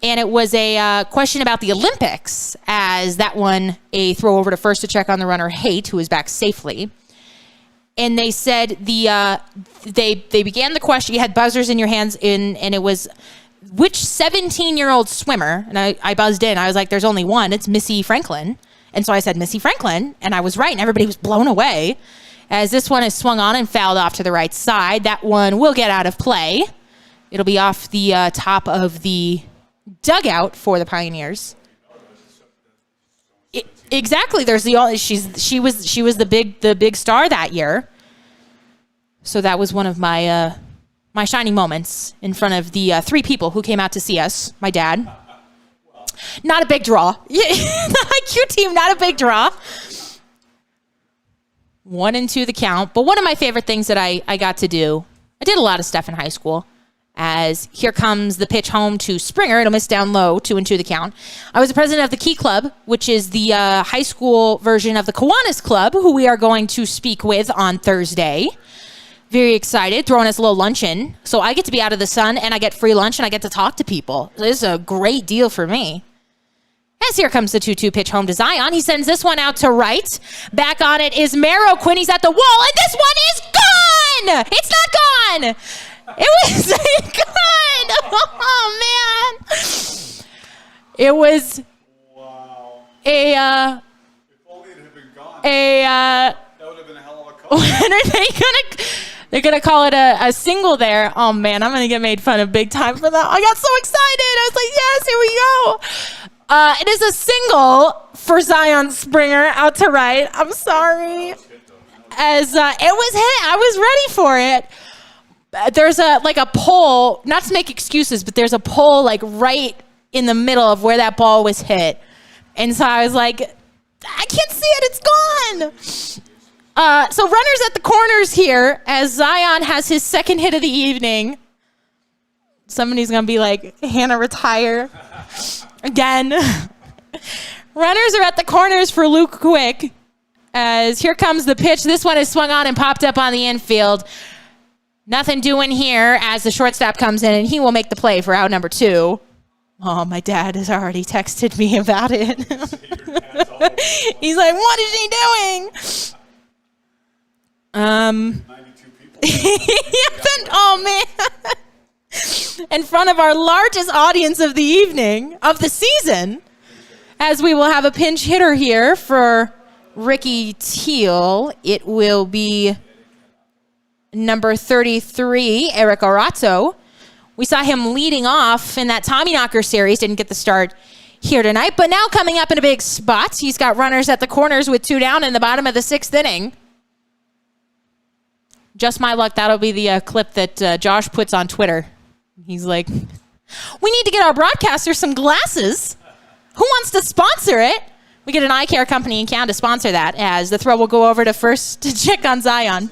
And it was a question about the Olympics, as that one, a throw over to first to check on the runner Haight, who is back safely. And they said they began the question. You had buzzers in your hands, and it was, which 17-year-old swimmer, and I buzzed in. I was like, there's only one. It's Missy Franklin. And so I said, Missy Franklin, and I was right, and everybody was blown away. As this one is swung on and fouled off to the right side. That one will get out of play. It'll be off the top of the dugout for the Pioneers. Exactly. There's she was the big star that year. So that was one of my my shining moments in front of the 3 people who came out to see us. My dad. Not a big draw. The IQ team, not a big draw. 1-2 the count. But one of my favorite things that I got to do, I did a lot of stuff in high school. As here comes the pitch home to Springer. It'll miss down low, 2-2 the count. I was the president of the Key Club, which is the high school version of the Kiwanis Club, who we are going to speak with on Thursday. Very excited, throwing us a little luncheon. So I get to be out of the sun, and I get free lunch, and I get to talk to people. So this is a great deal for me. As here comes the 2-2 pitch home to Zion. He sends this one out to right. Back on it is Merrow Quinn. He's at the wall, and this one is gone! It's not gone! It was good. Oh, man. It was a If only it had been gone. That would have been a hell of a call. When are they're gonna call it a single there. Oh man, I'm gonna get made fun of big time for that. I got so excited. I was like, yes, here we go. It is a single for Zion Springer out to right. I'm sorry. As it was hit, I was ready for it. There's a pole, not to make excuses, but there's a pole like right in the middle of where that ball was hit. And so I was like, I can't see it, it's gone. So runners at the corners here as Zion has his second hit of the evening. Somebody's going to be like, Hannah, retire. Again. Runners are at the corners for Luke Quick. As here comes the pitch. This one is swung on and popped up on the infield. Nothing doing here as the shortstop comes in, and he will make the play for out number 2. Oh, my dad has already texted me about it. He's like, what is he doing? 92 people. Oh, man. In front of our largest audience of the evening, of the season, as we will have a pinch hitter here for Ricky Teal. It will be number 33, Eric Garato. We saw him leading off in that Tommy Knocker series. Didn't get the start here tonight, but now coming up in a big spot. He's got runners at the corners with 2 down in the bottom of the 6th inning. Just my luck, that'll be the clip that Josh puts on Twitter. He's like, we need to get our broadcaster some glasses. Who wants to sponsor it? We get an eye care company in Canada to sponsor that, as the throw will go over to first to check on Zion.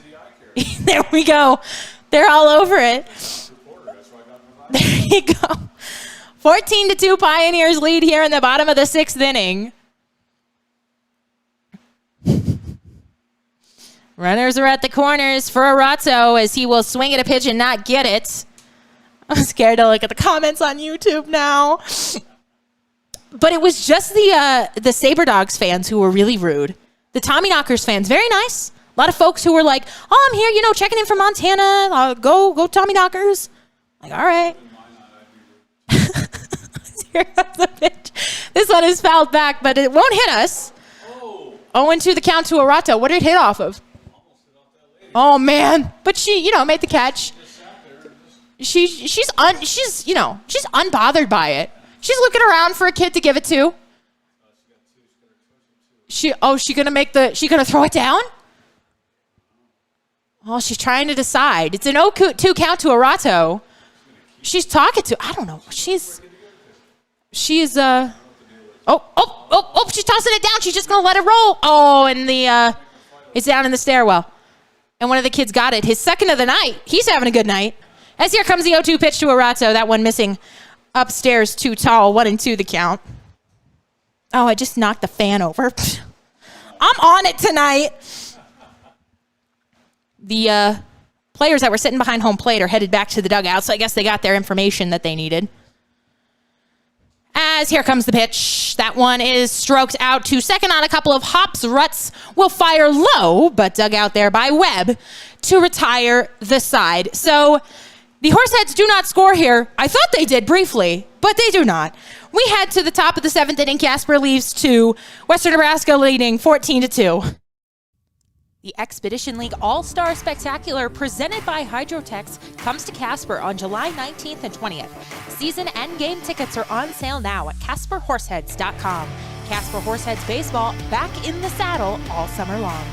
There we go. They're all over it. There you go. 14-2 Pioneers lead here in the bottom of the 6th inning. Runners are at the corners for Garato as he will swing at a pitch and not get it. I'm scared to look at the comments on YouTube now. But it was just the Saber Dogs fans who were really rude. The Tommy Knockers fans, very nice. A lot of folks who were like, oh, I'm here, checking in from Montana. Go Tommy Knockers. Like, all right. Here comes the pitch. This one is fouled back, but it won't hit us. 0-2 the count to Garato. What did it hit off of? Oh, man. But she, made the catch. She's unbothered by it. She's looking around for a kid to give it to. She gonna throw it down? Oh, she's trying to decide. It's an 0-2 count to Garato. She's talking to, I don't know. She's she's tossing it down. She's just gonna let it roll. Oh, and it's down in the stairwell. And one of the kids got it. His second of the night. He's having a good night. As here comes the 0-2 pitch to Garato. That one missing upstairs too tall. 1-2 the count. Oh, I just knocked the fan over. I'm on it tonight. The players that were sitting behind home plate are headed back to the dugout, so I guess they got their information that they needed. As here comes the pitch. That one is stroked out to second on a couple of hops. Rutz will fire low, but dug out there by Webb to retire the side. So the Horseheads do not score here. I thought they did briefly, but they do not. We head to the top of the 7th inning. Casper leaves to Western Nebraska leading 14-2. The Expedition League All-Star Spectacular presented by Hydrotex comes to Casper on July 19th and 20th. Season and game tickets are on sale now at CasperHorseheads.com. Casper Horseheads Baseball back in the saddle all summer long.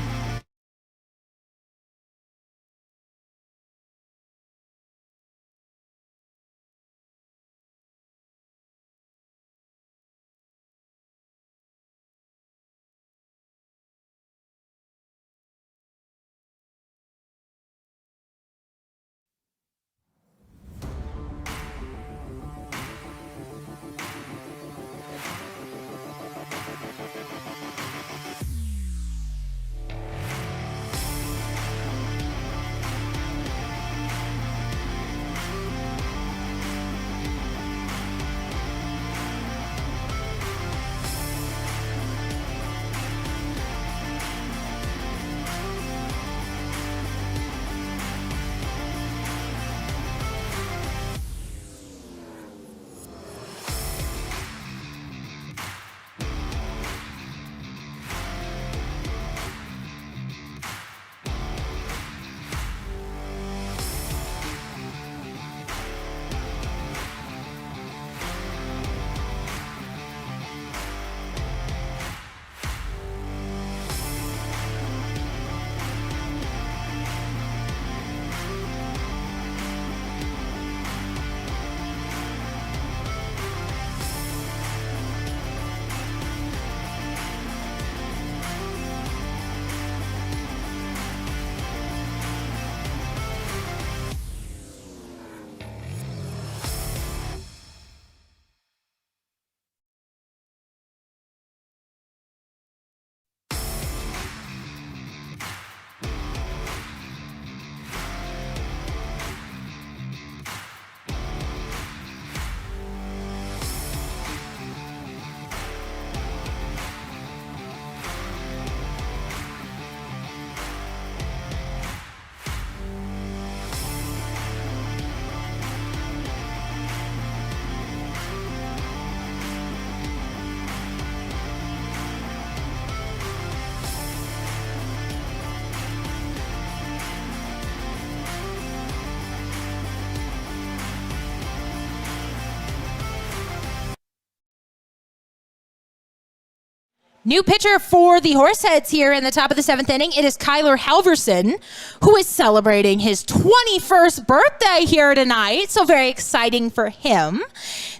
New pitcher for the Horseheads here in the top of the 7th inning. It is Kyler Halverson, who is celebrating his 21st birthday here tonight. So very exciting for him.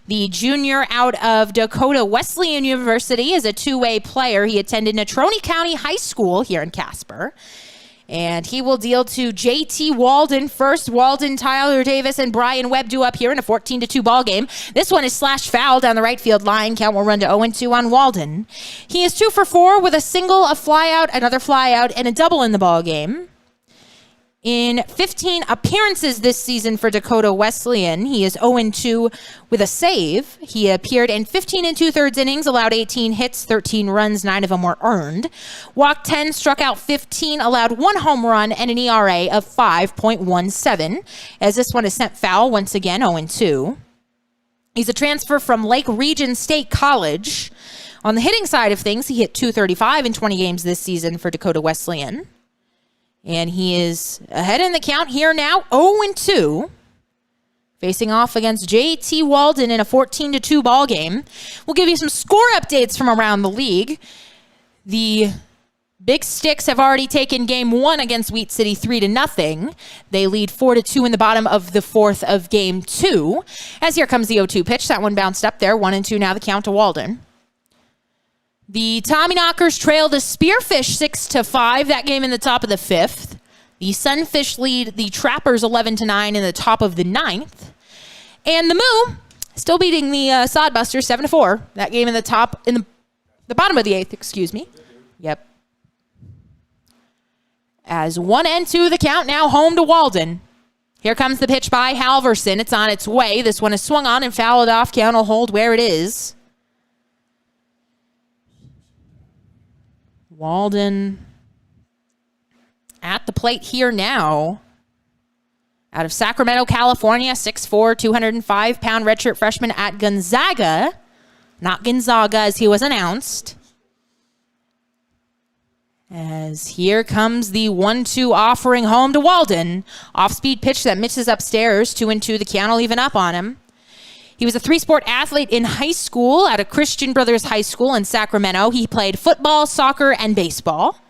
The junior out of Dakota Wesleyan University is a two-way player. He attended Natroni County High School here in Casper. And he will deal to J.T. Walden first. Walden, Tyler Davis, and Brian Webb do up here in a 14-2 ball game. This one is slashed foul down the right field line. Count will run to 0-2 on Walden. He is 2 for 4 with a single, a fly out, another fly out, and a double in the ball game. In 15 appearances this season for Dakota Wesleyan, he is 0-2 with a save. He appeared in 15 2/3 innings, allowed 18 hits, 13 runs, 9 of them were earned. Walked 10, struck out 15, allowed 1 home run, and an ERA of 5.17. As this one is sent foul, once again 0-2. He's a transfer from Lake Region State College. On the hitting side of things, he hit .235 in 20 games this season for Dakota Wesleyan. And he is ahead in the count here now, 0-2. Facing off against J.T. Walden in a 14-2 ball game. We'll give you some score updates from around the league. The Big Sticks have already taken game 1 against Wheat City 3-0. They lead 4-2 in the bottom of the 4th of game 2. As here comes the 0-2 pitch. That one bounced up there. 1-2 now the count to Walden. The Tommyknockers trail the Spearfish 6-5, that game in the top of the 5th. The Sunfish lead the Trappers 11-9 in the top of the 9th. And the Moo still beating the Sodbusters 7-4, that game in the the bottom of the 8th, excuse me. Yep. As 1-2 the count, now home to Walden. Here comes the pitch by Halverson. It's on its way. This one is swung on and fouled off. Count will hold where it is. Walden at the plate here now. Out of Sacramento, California, 6'4", 205-pound redshirt freshman at Gonzaga. Not Gonzaga as he was announced. As here comes the 1-2 offering home to Walden. Off-speed pitch that misses upstairs. 2-2, the count will even up on him. He was a 3-sport athlete in high school at a Christian Brothers High School in Sacramento. He played football, soccer, and baseball.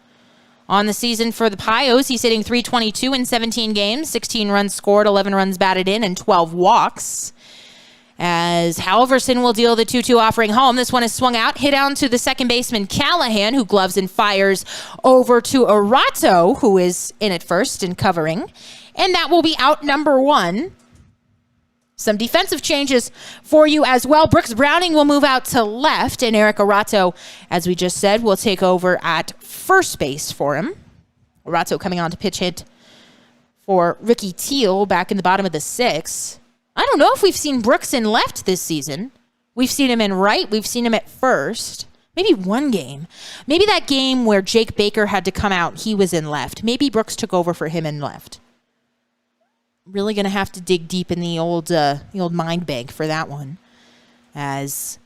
On the season for the Pios, he's hitting .322 in 17 games, 16 runs scored, 11 runs batted in, and 12 walks. As Halverson will deal the 2-2 offering home. This one is swung out, hit down to the second baseman Callahan, who gloves and fires over to Garato, who is in at first and covering. And that will be out number 1. Some defensive changes for you as well. Brooks Browning will move out to left, and Eric Garato, as we just said, will take over at first base for him. Garato coming on to pitch hit for Ricky Teal back in the bottom of the 6th. I don't know if we've seen Brooks in left this season. We've seen him in right. We've seen him at first. Maybe one game. Maybe that game where Jake Baker had to come out, he was in left. Maybe Brooks took over for him in left. Really going to have to dig deep in the old mind bank for that one. As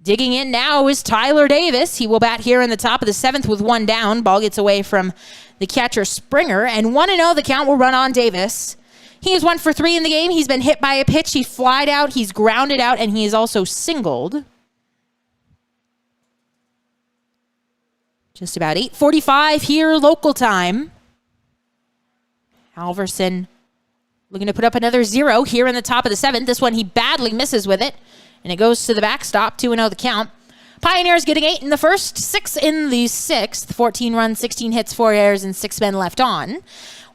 digging in now is Tyler Davis. He will bat here in the top of the 7th with 1 down. Ball gets away from the catcher Springer. And 1-0, the count will run on Davis. He is 1 for 3 in the game. He's been hit by a pitch. He flied out. He's grounded out. And he is also singled. Just about 8:45 here local time. Halverson looking to put up another 0 here in the top of the 7th. This one he badly misses with it, and it goes to the backstop, 2-0 the count. Pioneers getting 8 in the first, 6 in the 6th. 14 runs, 16 hits, 4 errors, and 6 men left on.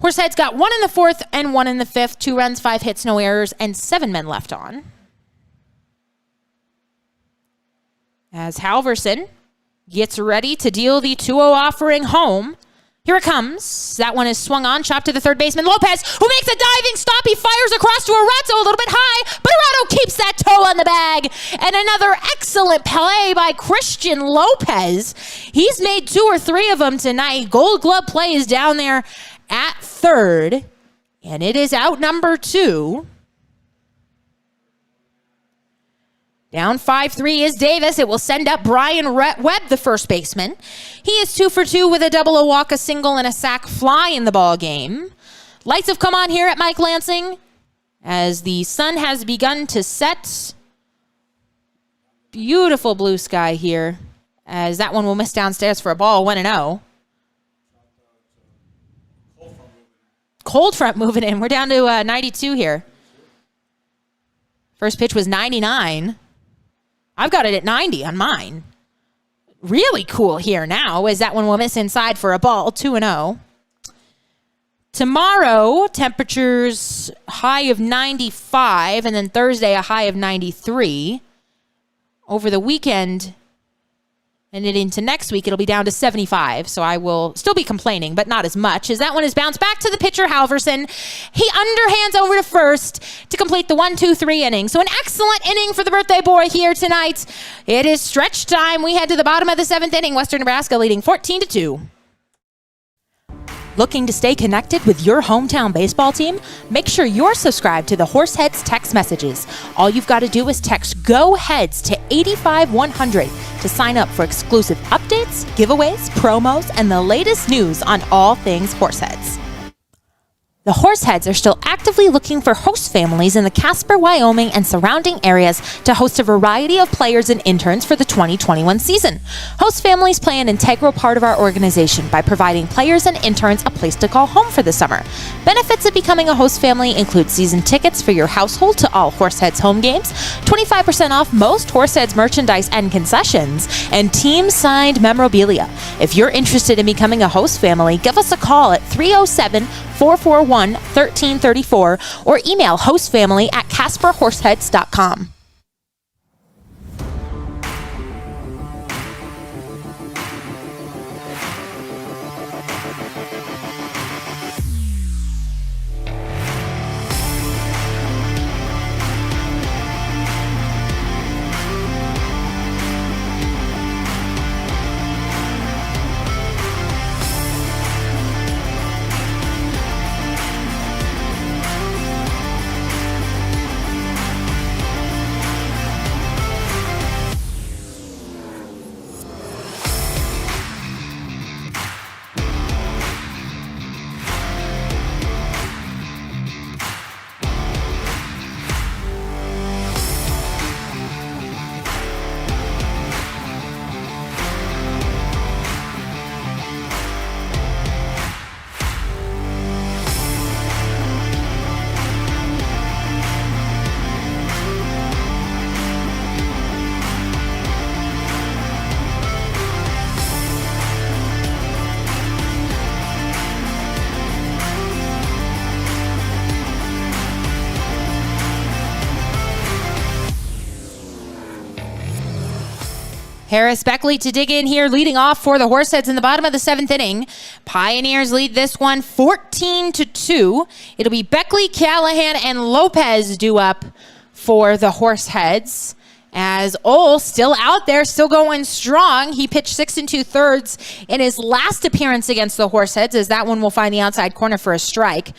Horseheads got 1 in the 4th and 1 in the 5th. 2 runs, 5 hits, no errors, and 7 men left on. As Halverson gets ready to deal the 2-0 offering home. Here it comes. That one is swung on, chopped to the third baseman, Lopez, who makes a diving stop. He fires across to Garato a little bit high, but Garato keeps that toe on the bag. And another excellent play by Christian Lopez. He's made 2 or 3 of them tonight. Gold Glove play is down there at third, and it is out number 2. Down 5-3 is Davis. It will send up Brian Webb, the first baseman. He is 2 for 2 with a double, a walk, a single, and a sac fly in the ball game. Lights have come on here at Mike Lansing as the sun has begun to set. Beautiful blue sky here as that one will miss downstairs for a ball, 1-0. Cold front moving in. We're down to 92 here. First pitch was 99. I've got it at 90 on mine. Really cool here now as that one will miss inside for a ball, 2-0. Tomorrow, temperatures high of 95, and then Thursday, a high of 93. Over the weekend, and into next week, it'll be down to 75. So I will still be complaining, but not as much, as that one is bounced back to the pitcher, Halverson. He underhands over to first to complete the 1-2-3 inning. So an excellent inning for the birthday boy here tonight. It is stretch time. We head to the bottom of the 7th inning. Western Nebraska leading 14-2. Looking to stay connected with your hometown baseball team? Make sure you're subscribed to the Horseheads text messages. All you've got to do is text "Go Heads" to 85100 to sign up for exclusive updates, giveaways, promos, and the latest news on all things Horseheads. The Horseheads are still actively looking for host families in the Casper, Wyoming, and surrounding areas to host a variety of players and interns for the 2021 season. Host families play an integral part of our organization by providing players and interns a place to call home for the summer. Benefits of becoming a host family include season tickets for your household to all Horseheads home games, 25% off most Horseheads merchandise and concessions, and team-signed memorabilia. If you're interested in becoming a host family, give us a call at 307-441-1334 or email hostfamily@casperhorseheads.com. Harris Beckley to dig in here, leading off for the Horseheads in the bottom of the 7th inning. Pioneers lead this one 14-2. It'll be Beckley, Callahan, and Lopez due up for the Horseheads. As Ole still out there, still going strong. He pitched 6 2/3 in his last appearance against the Horseheads, as that one will find the outside corner for a strike.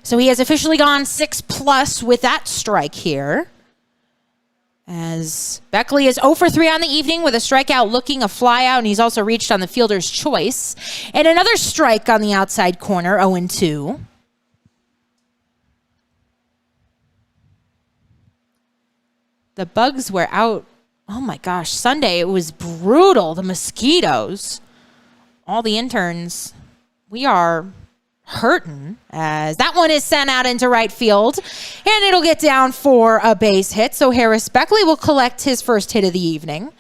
So he has officially gone 6+ with that strike here. As Beckley is 0 for 3 on the evening with a strikeout looking a fly out, and he's also reached on the fielder's choice. And another strike on the outside corner, 0-2. The bugs were out. Oh my gosh, Sunday it was brutal. The mosquitoes. All the interns, we are hurting, as that one is sent out into right field, and it'll get down for a base hit. So Harris Beckley will collect his first hit of the evening.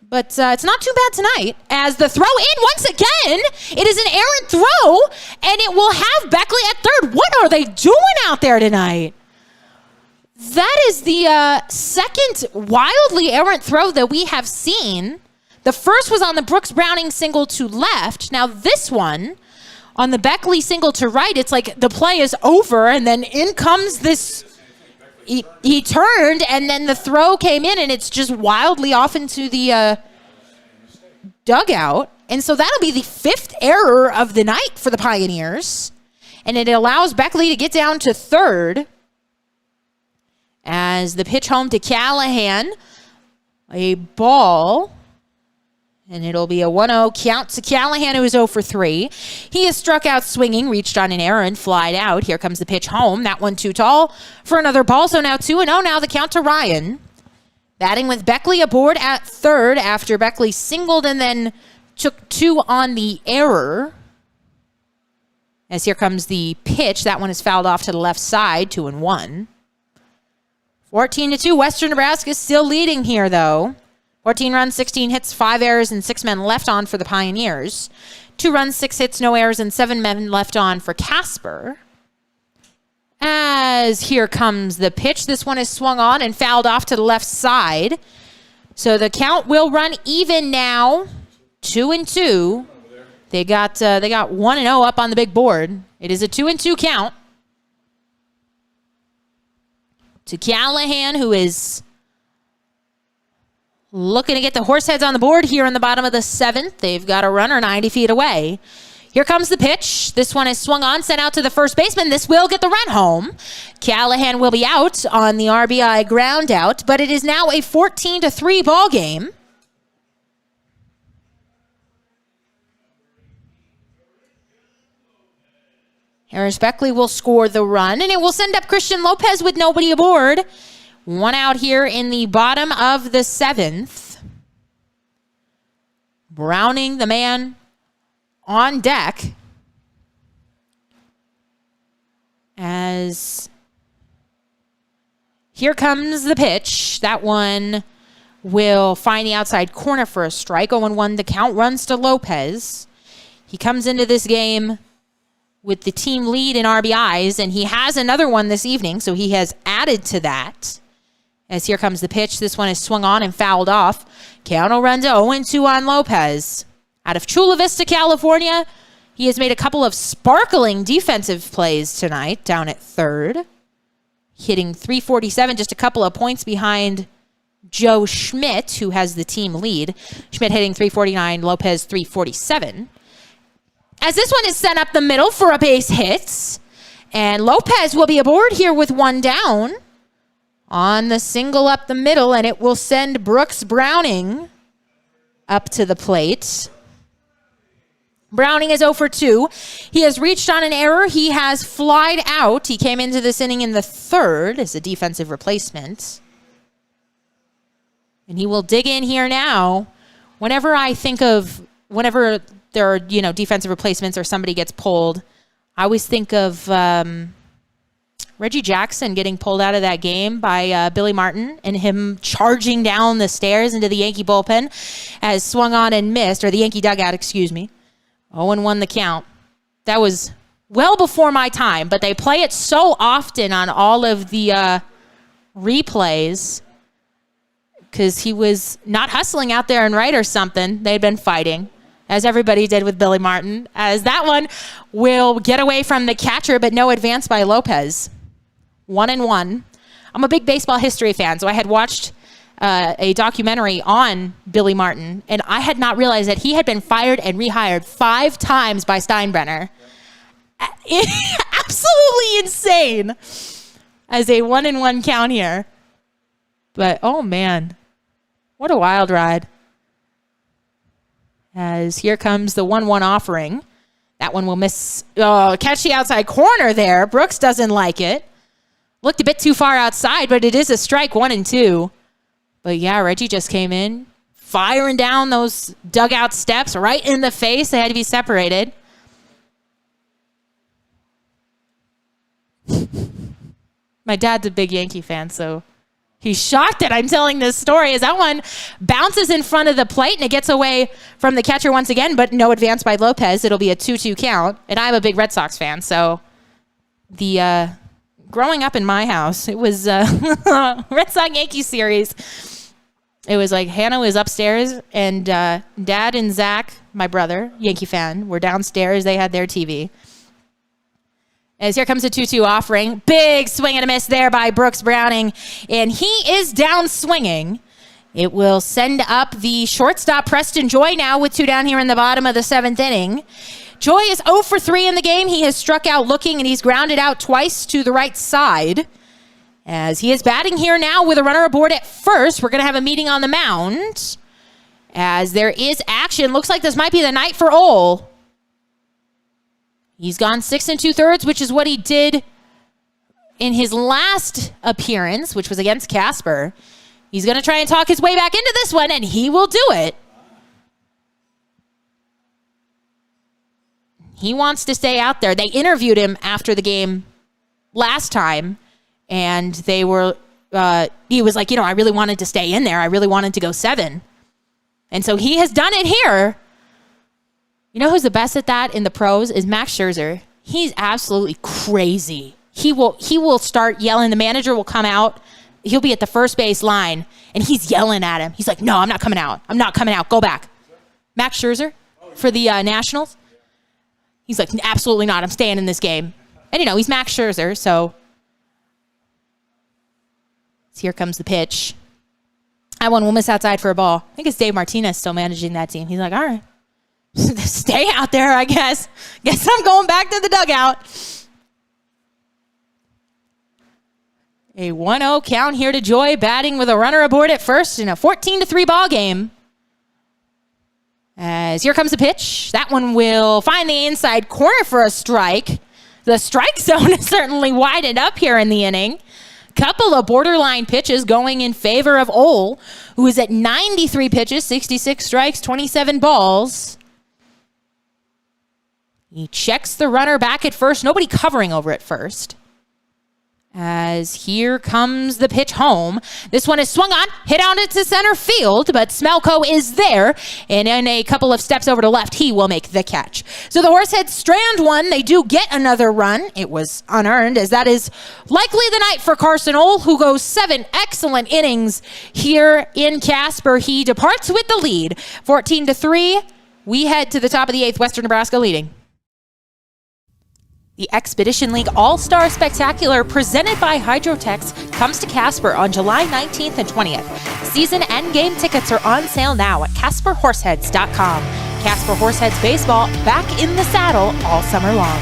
But it's not too bad tonight, as the throw in once again. It is an errant throw, and it will have Beckley at third. What are they doing out there tonight? That is the second wildly errant throw that we have seen. The first was on the Brooks Browning single to left. Now this one, on the Beckley single to right, it's like the play is over, and then in comes this. He turned, and then the throw came in, and it's just wildly off into the dugout. And so that'll be the 5th error of the night for the Pioneers. And it allows Beckley to get down to third. As the pitch home to Callahan, a ball. And it'll be a 1-0 count to Callahan, who is 0 for 3. He is struck out swinging, reached on an error, and flied out. Here comes the pitch home. That one too tall for another ball. So now 2-0. Now the count to Ryan. Batting with Beckley aboard at third after Beckley singled and then took 2 on the error. As here comes the pitch. That one is fouled off to the left side, 2-1. 14-2. Western Nebraska still leading here, though. 14 runs, 16 hits, 5 errors, and 6 men left on for the Pioneers. 2 runs, 6 hits, no errors, and 7 men left on for Casper. As here comes the pitch. This one is swung on and fouled off to the left side. So the count will run even now, 2-2. They got 1-0 up on the big board. It is a 2-2 count to Callahan, who is looking to get the Horseheads on the board here in the bottom of the 7th. They've got a runner 90 feet away. Here comes the pitch. This one is swung on, sent out to the first baseman. This will get the run home. Callahan will be out on the RBI ground out, but it is now a 14-3 ball game. Harris Beckley will score the run, and it will send up Christian Lopez with nobody aboard. 1 out here in the bottom of the 7th. Browning, the man on deck, as here comes the pitch. That one will find the outside corner for a strike. 0-1, the count runs to Lopez. He comes into this game with the team lead in RBIs, and he has another one this evening, so he has added to that. As here comes the pitch. This one is swung on and fouled off. Count will run to 0-2 on Lopez. Out of Chula Vista, California, he has made a couple of sparkling defensive plays tonight down at third, hitting .347, just a couple of points behind Joe Schmidt, who has the team lead. Schmidt hitting .349, Lopez .347. As this one is sent up the middle for a base hit, and Lopez will be aboard here with 1 down on the single up the middle, and it will send Brooks Browning up to the plate. Browning is 0 for 2. He has reached on an error. He has flied out. He came into this inning in the 3rd as a defensive replacement. And he will dig in here now. Whenever there are, defensive replacements or somebody gets pulled, I always think of Reggie Jackson getting pulled out of that game by Billy Martin and him charging down the stairs into the Yankee bullpen as swung on and missed, or the Yankee dugout, excuse me. 0-1 the count. That was well before my time, but they play it so often on all of the replays because he was not hustling out there and right or something. They'd been fighting, as everybody did with Billy Martin, as that one will get away from the catcher, but no advance by Lopez. 1-1. I'm a big baseball history fan, so I had watched a documentary on Billy Martin, and I had not realized that he had been fired and rehired 5 times by Steinbrenner. Absolutely insane as a 1-1 count here. But, oh, man, what a wild ride. As here comes the 1-1 offering. That one will miss. Oh, catch the outside corner there. Brooks doesn't like it. Looked a bit too far outside, but it is a strike, 1-2. But yeah, Reggie just came in, firing down those dugout steps right in the face. They had to be separated. My dad's a big Yankee fan, so he's shocked that I'm telling this story, as that one bounces in front of the plate and it gets away from the catcher once again, but no advance by Lopez. It'll be a 2-2 count. And I'm a big Red Sox fan, so growing up in my house, it was Red Sox-Yankee series. It was like Hannah was upstairs, and Dad and Zach, my brother, Yankee fan, were downstairs. They had their TV. As here comes a 2-2 offering. Big swing and a miss there by Brooks Browning, and he is down swinging. It will send up the shortstop, Preston Joy, now with 2 down here in the bottom of the 7th inning. Joy is 0 for 3 in the game. He has struck out looking, and he's grounded out twice to the right side. As he is batting here now with a runner aboard at first. We're going to have a meeting on the mound. As there is action. Looks like this might be the night for Ole. He's gone 6 2/3, which is what he did in his last appearance, which was against Casper. He's going to try and talk his way back into this one, and he will do it. He wants to stay out there. They interviewed him after the game last time, and he was like, I really wanted to stay in there. I really wanted to go 7. And so he has done it here. You know who's the best at that in the pros is Max Scherzer. He's absolutely crazy. He will start yelling. The manager will come out. He'll be at the first base line, and he's yelling at him. He's like, no, I'm not coming out. I'm not coming out. Go back. Max Scherzer for the Nationals. He's like, absolutely not. I'm staying in this game. And, he's Max Scherzer, so here comes the pitch. That one will miss outside for a ball. I think it's Dave Martinez still managing that team. He's like, all right, stay out there, I guess. Guess I'm going back to the dugout. A 1-0 count here to Joy, batting with a runner aboard at first in a 14-3 ball game. As here comes the pitch. That one will find the inside corner for a strike. The strike zone is certainly widened up here in the inning. Couple of borderline pitches going in favor of Ole, who is at 93 pitches, 66 strikes, 27 balls. He checks the runner back at first. Nobody covering over at first. As here comes the pitch home. This one is swung on, hit out into center field, but Smelko is there, and in a couple of steps over to left, he will make the catch. So the Horseheads strand one. They do get another run. It was unearned, as that is likely the night for Carson Ole, who goes 7 excellent innings here in Casper. He departs with the lead, 14-3. We head to the top of the 8th, Western Nebraska leading. The Expedition League All-Star Spectacular presented by Hydrotex comes to Casper on July 19th and 20th. Season and game tickets are on sale now at CasperHorseheads.com. Casper Horseheads Baseball back in the saddle all summer long.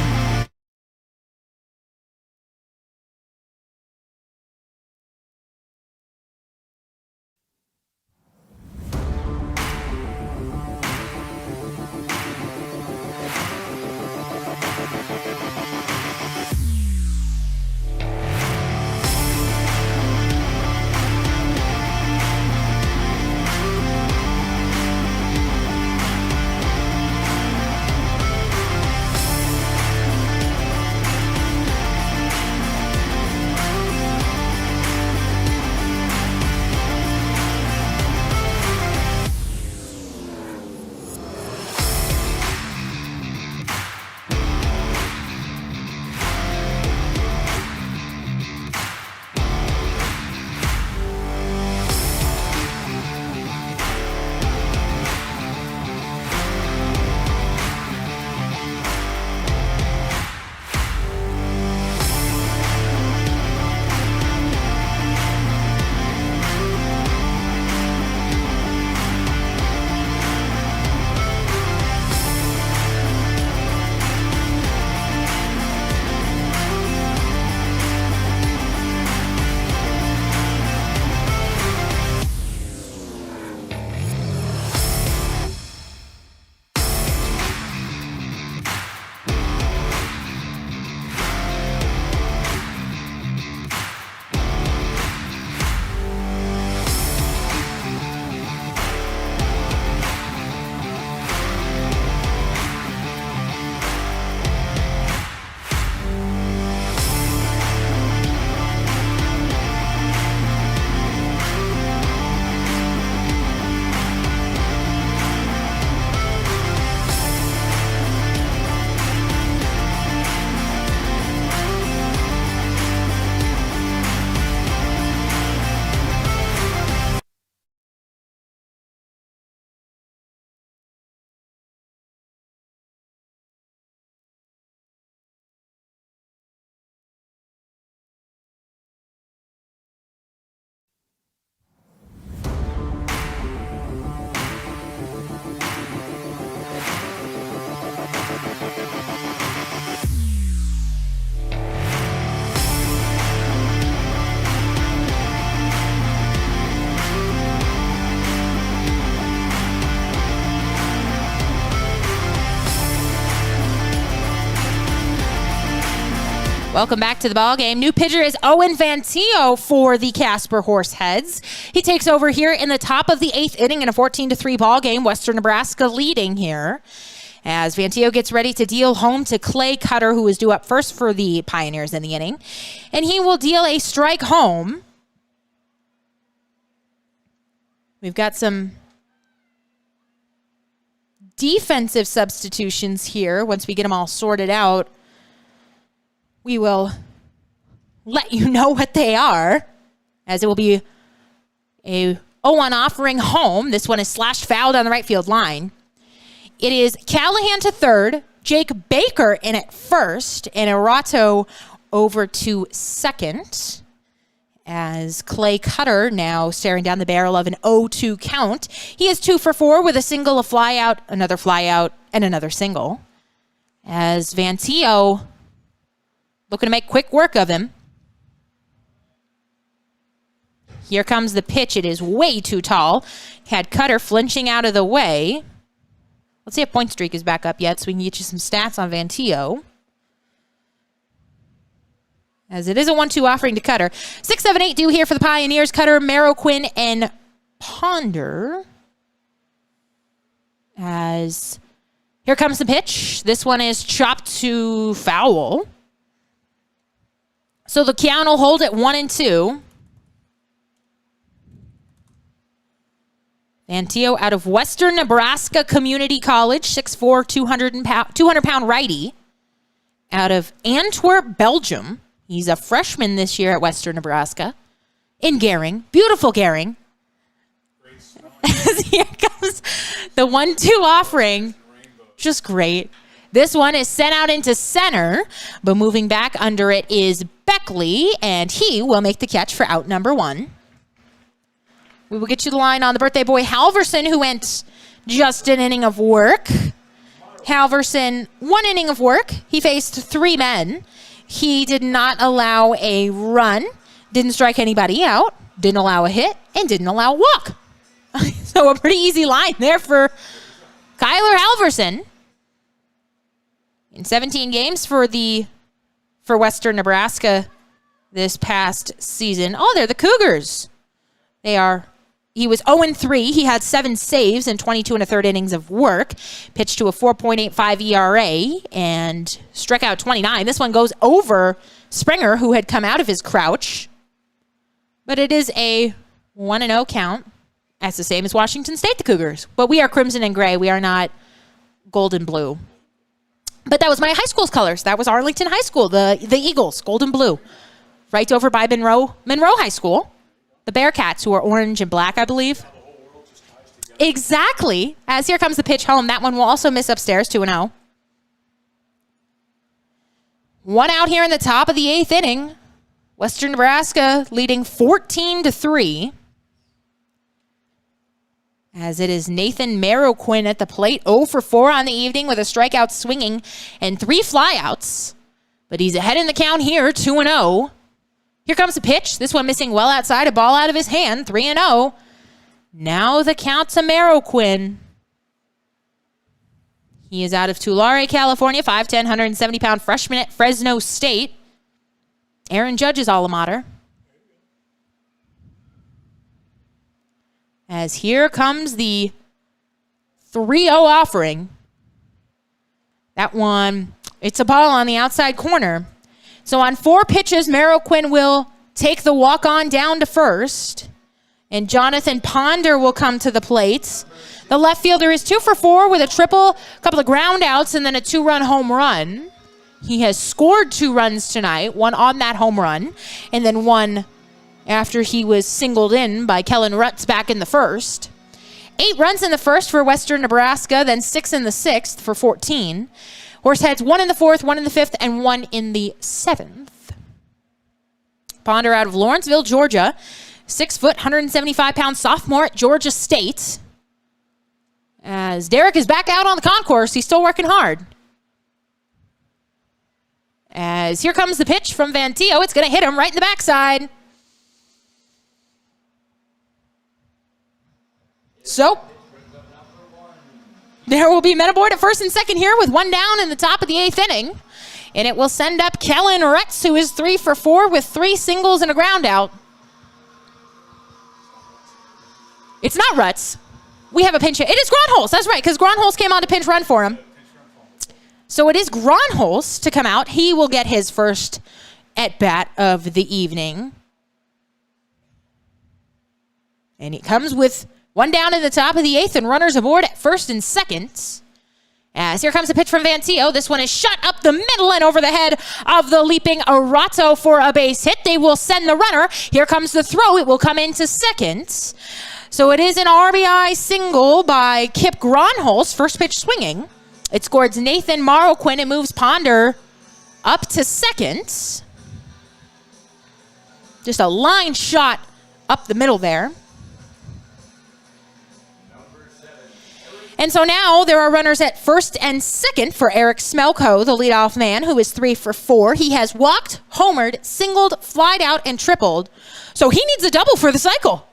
Welcome back to the ball game. New pitcher is Owen Vantillo for the Casper Horseheads. He takes over here in the top of the 8th inning in a 14-3 ball game. Western Nebraska leading here as Vantillo gets ready to deal home to Clay Cutter, who is due up first for the Pioneers in the inning. And he will deal a strike home. We've got some defensive substitutions here. Once we get them all sorted out, we will let you know what they are, as it will be a 0-1 offering home. This one is slashed fouled on the right field line. It is Callahan to third, Jake Baker in at first, and Garato over to second, as Clay Cutter now staring down the barrel of an 0-2 count. He is 2 for 4 with a single, a fly out, and another single. As Vantillo looking to make quick work of him. Here comes the pitch. It is way too tall. Had Cutter flinching out of the way. Let's see if point streak is back up yet so we can get you some stats on Vantillo. As it is a 1-2 offering to Cutter. 6, 7, 8 due here for the Pioneers. Cutter, Marroquin, and Ponder. As here comes the pitch. This one is chopped to foul. So the count will hold at 1-2. Vantillo out of Western Nebraska Community College, 6'4", 200-pound righty. Out of Antwerp, Belgium. He's a freshman this year at Western Nebraska. In Gering. Beautiful Gering. Here comes the 1-2 offering. Just great. This one is sent out into center, but moving back under it is Beckley, and he will make the catch for out number 1. We will get you the line on the birthday boy, Halverson, who went just an inning of work. Halverson, 1 inning of work. He faced 3 men. He did not allow a run, didn't strike anybody out, didn't allow a hit, and didn't allow a walk. So a pretty easy line there for Kyler Halverson. In 17 games for Western Nebraska this past season. Oh, they're the Cougars. He was 0-3. He had 7 saves and 22 1/3 innings of work. Pitched to a 4.85 ERA and struck out 29. This one goes over Springer, who had come out of his crouch. But it is a 1-0 count. That's the same as Washington State, the Cougars. But we are crimson and gray. We are not gold and blue. But that was my high school's colors. That was Arlington High School, the Eagles, gold and blue. Right over by Monroe High School. The Bearcats, who are orange and black, I believe. Exactly. As here comes the pitch home. That one will also miss upstairs, 2-0. 1 out here in the top of the 8th inning. Western Nebraska leading 14-3. As it is Nathan Marroquin at the plate, 0 for 4 on the evening with a strikeout swinging and 3 flyouts. But he's ahead in the count here, 2-0. Here comes the pitch. This one missing well outside, a ball out of his hand, 3-0. Now the count to Marroquin. He is out of Tulare, California, 5'10", 170-pound freshman at Fresno State. Aaron Judge's alma mater. As here comes the 3-0 offering. That one, it's a ball on the outside corner. So on 4 pitches, Marroquin will take the walk-on down to first. And Jonathan Ponder will come to the plate. The left fielder is 2 for 4 with a triple, a couple of ground outs, and then a 2-run home run. He has scored 2 runs tonight, 1 on that home run, and then 1 after he was singled in by Kellen Rutz back in the first. 8 runs in the first for Western Nebraska, then 6 in the 6th for 14. Horseheads 1 in the 4th, 1 in the 5th, and 1 in the 7th. Ponder out of Lawrenceville, Georgia. 6 foot, 175-pound sophomore at Georgia State. As Derek is back out on the concourse, he's still working hard. As here comes the pitch from Vantillo. It's going to hit him right in the backside. So, there will be men aboard at first and second here with 1 down in the top of the 8th inning. And it will send up Kellen Rutz, who is 3 for 4 with 3 singles and a ground out. It's not Rutz. We have a pinch hit. It is Gronholz. That's right, because Gronholz came on to pinch run for him. So it is Gronholz to come out. He will get his first at-bat of the evening. And he comes with 1 down in the top of the 8th and runners aboard at first and second. As here comes a pitch from Vantio. This one is shot up the middle and over the head of the leaping Garato for a base hit. They will send the runner. Here comes the throw. It will come into second. So it is an RBI single by Kip Gronholz. First pitch swinging. It scores Nathan Marroquin. It moves Ponder up to second. Just a line shot up the middle there. And so now there are runners at first and second for Eric Smelko, the leadoff man, who is 3 for 4. He has walked, homered, singled, flied out, and tripled. So he needs a double for the cycle.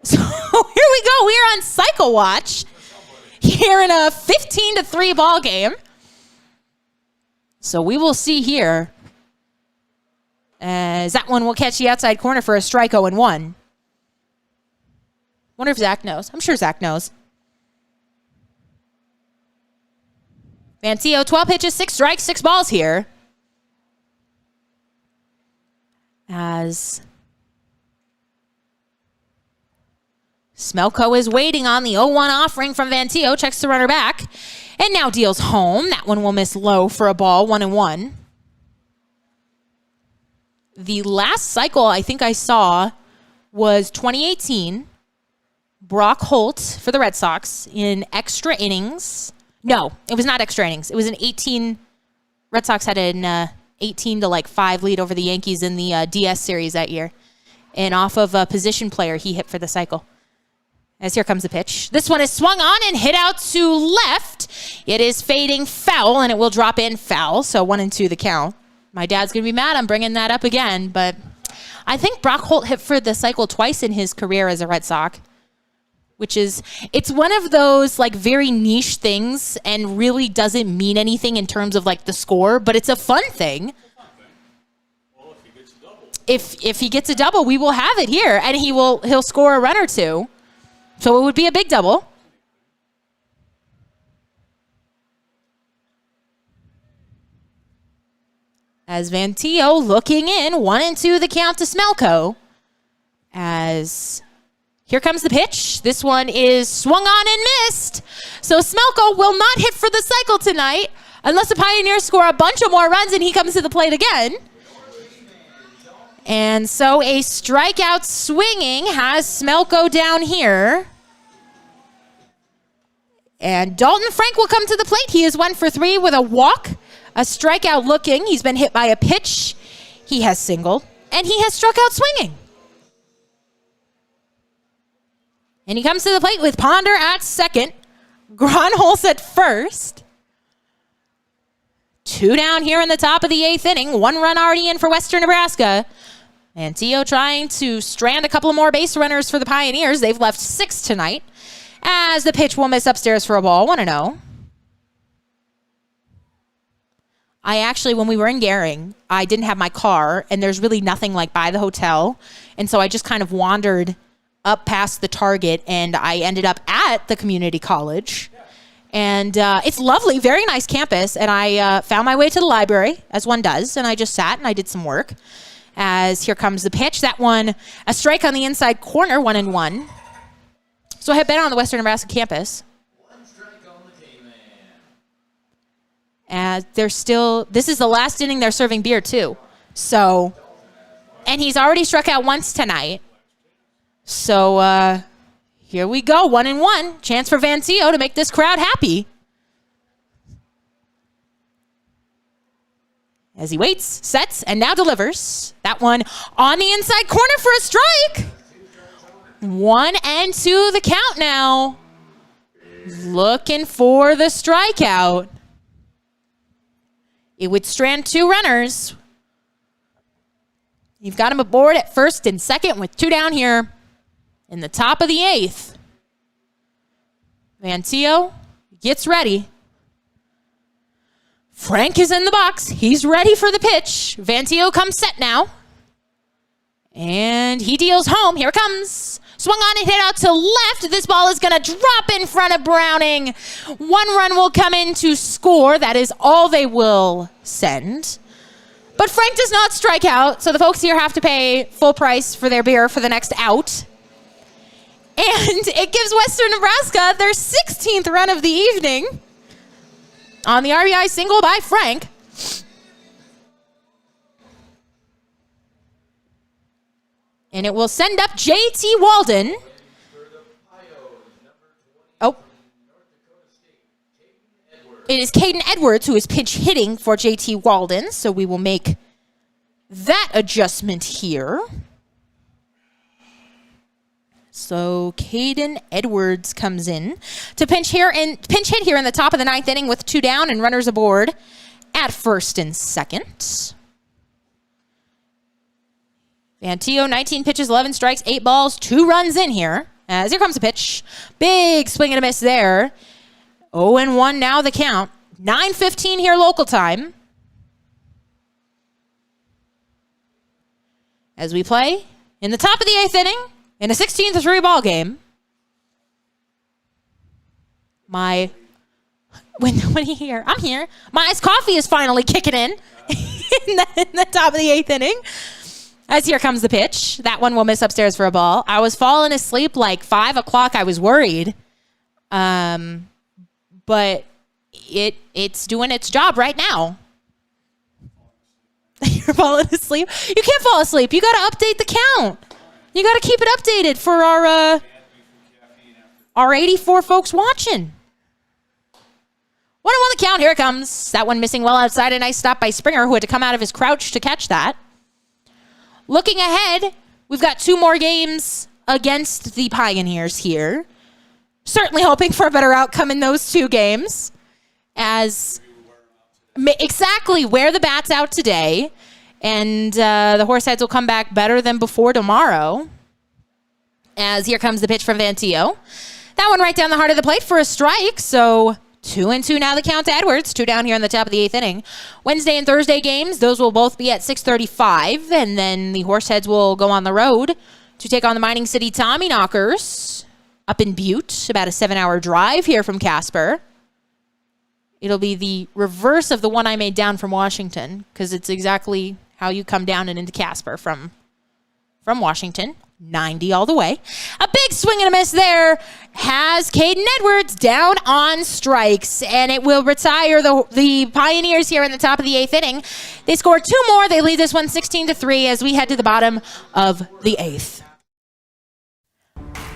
So here we go. We are on cycle watch here in a 15-3 ball game. So we will see here as that one will catch the outside corner for a strike 0-1. Wonder if Zach knows. I'm sure Zach knows. Vantio, 12 pitches, 6 strikes, 6 balls here. As Smelko is waiting on the 0-1 offering from Vantio, checks the runner back, and now deals home. That one will miss low for a ball, 1-1. The last cycle I think I saw was 2018. Brock Holt for the Red Sox in extra innings. No, it was not extra innings. It was an 18. Red Sox had an 18-5 lead over the Yankees in the DS series that year. And off of a position player, he hit for the cycle. As here comes the pitch. This one is swung on and hit out to left. It is fading foul, and it will drop in foul. So 1-2 the count. My dad's going to be mad I'm bringing that up again, but I think Brock Holt hit for the cycle twice in his career as a Red Sox. Which is, it's one of those like very niche things and really doesn't mean anything in terms of like the score, but it's a fun thing. Well, if he gets a double. If he gets a double, we will have it here, and he'll score a run or two. So it would be a big double. As Vantio looking in, 1-2 the count to Smelko. As here comes the pitch. This one is swung on and missed. So Smelko will not hit for the cycle tonight unless the Pioneers score a bunch of more runs and he comes to the plate again. And so a strikeout swinging has Smelko down here. And Dalton Frank will come to the plate. He is 1 for 3 with a walk, a strikeout looking. He's been hit by a pitch. He has singled, and he has struck out swinging. And he comes to the plate with Ponder at second. Gronholz at first. 2 down here in the top of the 8th inning. 1 run already in for Western Nebraska. Vantio trying to strand a couple of more base runners for the Pioneers. They've left 6 tonight. As the pitch will miss upstairs for a ball. 1-0. I actually, when we were in Gehring, I didn't have my car, and there's really nothing like by the hotel. And so I just kind of wandered up past the Target, and I ended up at the community college. And it's lovely, very nice campus. And I found my way to the library, as one does, and I just sat and I did some work. As here comes the pitch. That one, a strike on the inside corner, 1-1. So I have been on the Western Nebraska campus. 1 strike on the K-Man. And they're still, this is the last inning they're serving beer too. So, and he's already struck out once tonight. So here we go, 1-1. Chance for Vantio to make this crowd happy. As he waits, sets, and now delivers. That one on the inside corner for a strike. 1-2 the count now. Looking for the strikeout. It would strand 2 runners. You've got him aboard at first and second with 2 down here in the top of the 8th. Vantio gets ready. Frank is in the box. He's ready for the pitch. Vantio comes set now. And he deals home. Here it comes. Swung on and hit out to left. This ball is going to drop in front of Browning. 1 run will come in to score. That is all they will send. But Frank does not strike out, so the folks here have to pay full price for their beer for the next out. And it gives Western Nebraska their 16th run of the evening. on the RBI single by Frank. And it will send up J.T. Walden. Oh. It is Caden Edwards who is pinch hitting for J.T. Walden, so we will make that adjustment here. So Caden Edwards comes in to pinch hit here in the top of the ninth inning with 2 down and runners aboard at first and second. Vantillo, 19 pitches, 11 strikes, 8 balls, 2 runs in here. As here comes the pitch. Big swing and a miss there. 0-1 now the count. 9:15 here local time. As we play in the top of the 8th inning in a 16-3 ball game. When you hear, I'm here. My iced coffee is finally kicking in in the top of the 8th inning. As here comes the pitch. That one will miss upstairs for a ball. I was falling asleep like 5 o'clock. I was worried. But it's doing its job right now. You're falling asleep? You can't fall asleep. You got to update the count. You got to keep it updated for our 84 folks watching. 1-1 the count. Here it comes. That one missing well outside. A nice stop by Springer, who had to come out of his crouch to catch that. Looking ahead, we've got 2 more games against the Pioneers here. Certainly hoping for a better outcome in those 2 games. As exactly wear the bats out today. And the Horseheads will come back better than before tomorrow. As here comes the pitch from Vantillo. That one right down the heart of the plate for a strike. So 2-2 now the count to Edwards. 2 down here in the top of the 8th inning. Wednesday and Thursday games, those will both be at 6:35. And then the Horseheads will go on the road to take on the Mining City Tommyknockers up in Butte. About a 7-hour drive here from Casper. It'll be the reverse of the one I made down from Washington, because it's exactly how you come down and into Casper from Washington. 90 all the way. A big swing and a miss there has Caden Edwards down on strikes, and it will retire the Pioneers here in the top of the 8th inning. They score 2 more. They lead this one 16-3 as we head to the bottom of the 8th.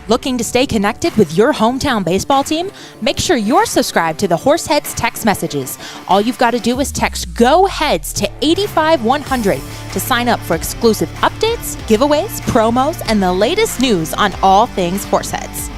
Looking to stay connected with your hometown baseball team? Make sure you're subscribed to the Horseheads text messages. All you've got to do is text Go Heads to 85100 to sign up for exclusive updates, giveaways, promos, and the latest news on all things Horseheads.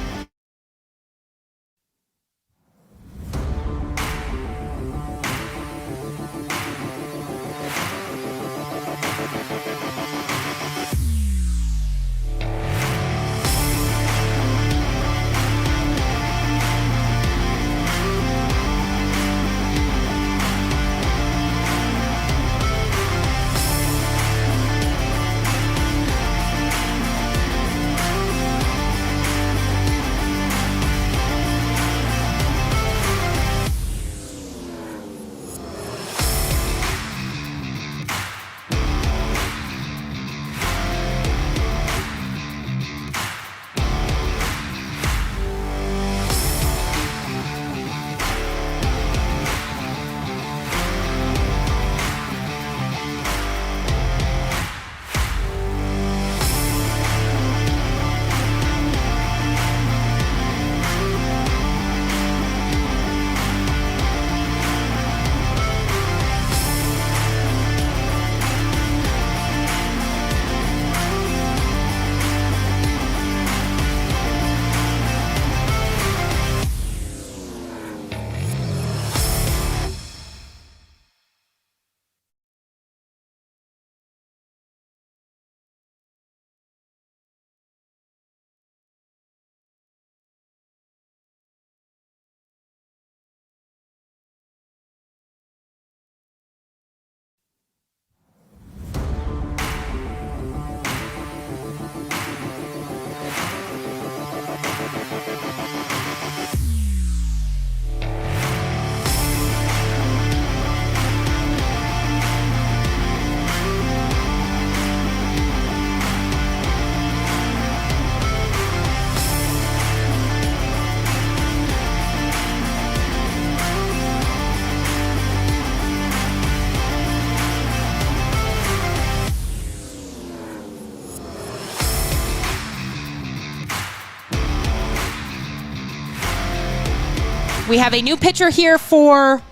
We have a new pitcher here for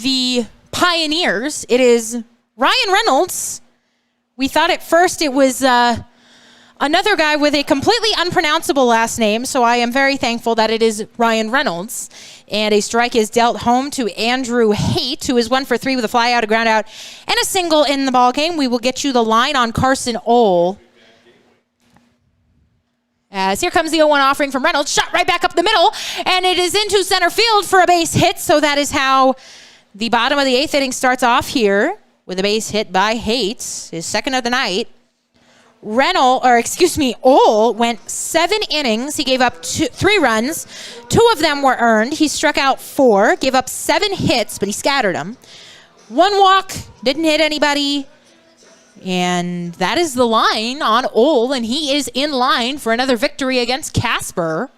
the Pioneers. It is Ryan Reynolds. We thought at first it was another guy with a completely unpronounceable last name, so I am very thankful that it is Ryan Reynolds. And a strike is dealt home to Andrew Haight, who is 1 for 3 with a fly out, a ground out, and a single in the ball game. We will get you the line on Carson Ohl. As here comes the 0-1 offering from Reynolds, shot right back up the middle, and it is into center field for a base hit. So that is how the bottom of the 8th inning starts off here with a base hit by Haight, his second of the night. Ohl went 7 innings. He gave up 3 runs. 2 of them were earned. He struck out 4, gave up 7 hits, but he scattered them. 1 walk, didn't hit anybody. And that is the line on Ohl, and he is in line for another victory against Casper.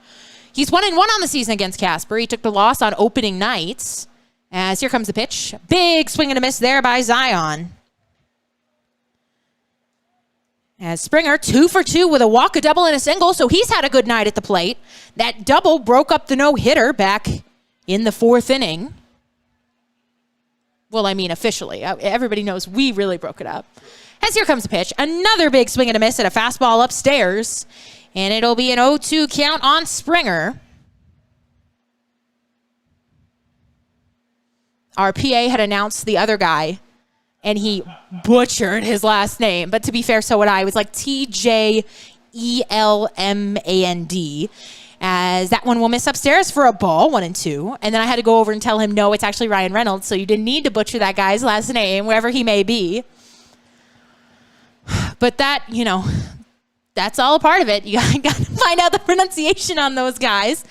He's 1-1 on the season against Casper. He took the loss on opening nights. As here comes the pitch. Big swing and a miss there by Zion. As Springer, 2 for 2 with a walk, a double, and a single, so he's had a good night at the plate. That double broke up the no-hitter back in the 4th inning. Well, I mean, officially. Everybody knows we really broke it up. As here comes the pitch. Another big swing and a miss at a fastball upstairs. And it'll be an 0-2 count on Springer. Our PA had announced the other guy, and he butchered his last name. But to be fair, so would I. It was like TJELMAND. As that one will miss upstairs for a ball, 1-2. And then I had to go over and tell him, no, it's actually Ryan Reynolds, so you didn't need to butcher that guy's last name, wherever he may be. But that, that's all a part of it. You got to find out the pronunciation on those guys.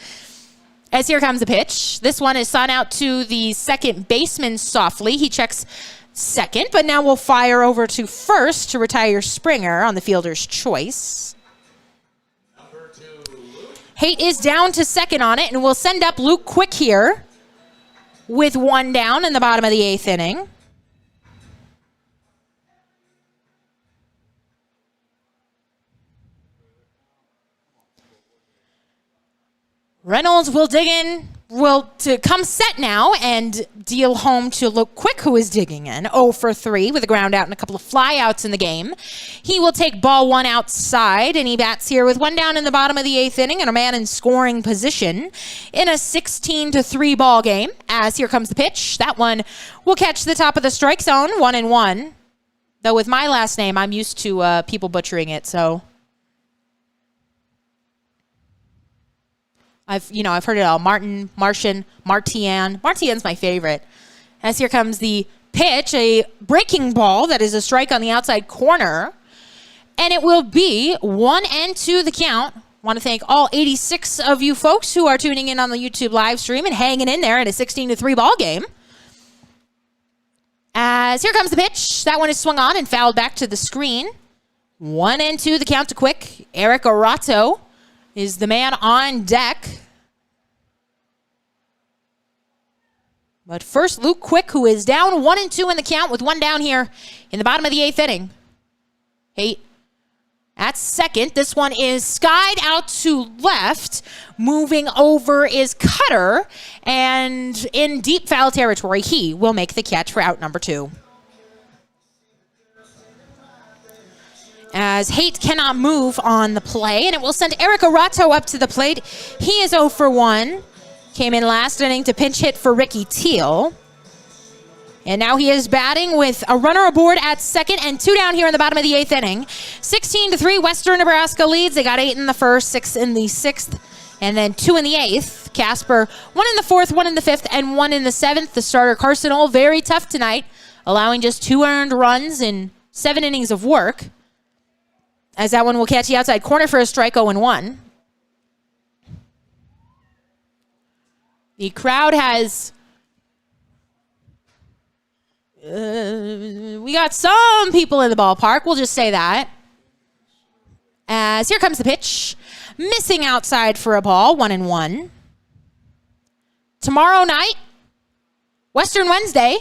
As here comes the pitch. This one is sent out to the second baseman softly. He checks second, but now we'll fire over to first to retire Springer on the fielder's choice. Haight is down to second on it, and we'll send up Luke Quick here with 1 down in the bottom of the 8th inning. Reynolds will dig in, to come set now and deal home to Luke Quick, who is digging in. 0 for 3 with a ground out and a couple of flyouts in the game. He will take ball 1 outside, and he bats here with 1 down in the bottom of the 8th inning and a man in scoring position in a 16-3 ball game. As here comes the pitch. That one will catch the top of the strike zone, 1-1. Though with my last name, I'm used to people butchering it, so I've heard it all. Martin, Martian, Martian. Martian's my favorite. As here comes the pitch, a breaking ball that is a strike on the outside corner. And it will be 1-2 the count. Want to thank all 86 of you folks who are tuning in on the YouTube live stream and hanging in there in a 16-3 ball game. As here comes the pitch. That one is swung on and fouled back to the screen. 1-2 the count to Quick. Eric Garato is the man on deck. But first, Luke Quick, who is down 1-2 in the count with 1 down here in the bottom of the 8th inning. Haight at second. This one is skied out to left. Moving over is Cutter. And in deep foul territory, he will make the catch for out number 2. As Haight cannot move on the play, and it will send Eric Garato up to the plate. He is 0 for 1. Came in last inning to pinch hit for Ricky Teal. And now he is batting with a runner aboard at second and 2 down here in the bottom of the 8th inning. 16-3, Western Nebraska leads. They got 8 in the first, 6 in the 6th, and then 2 in the 8th. Casper, 1 in the 4th, 1 in the 5th, and 1 in the 7th. The starter, Carson Ohl, very tough tonight, allowing just 2 earned runs in 7 innings of work. As that one will catch the outside corner for a strike, 0-1. The crowd has... we got some people in the ballpark. We'll just say that. As here comes the pitch. Missing outside for a ball, 1-1. Tomorrow night, Western Wednesday,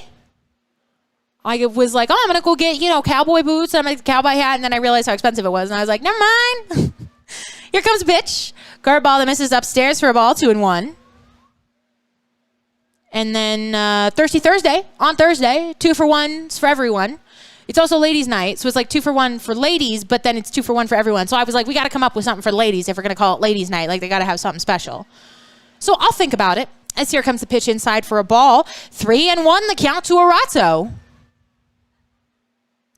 I was like, I'm going to go get, cowboy boots and a cowboy hat. And then I realized how expensive it was. And I was like, never mind. Here comes a pitch. Guard ball that misses upstairs for a ball, 2-1. And then Thirsty Thursday, on Thursday, 2-for-1s for everyone. It's also ladies' night, so it's like 2-for-1 for ladies, but then it's 2-for-1 for everyone. So I was like, we got to come up with something for ladies if we're going to call it ladies' night. Like, they got to have something special. So I'll think about it. As here comes the pitch inside for a ball. 3-1, the count to Garato.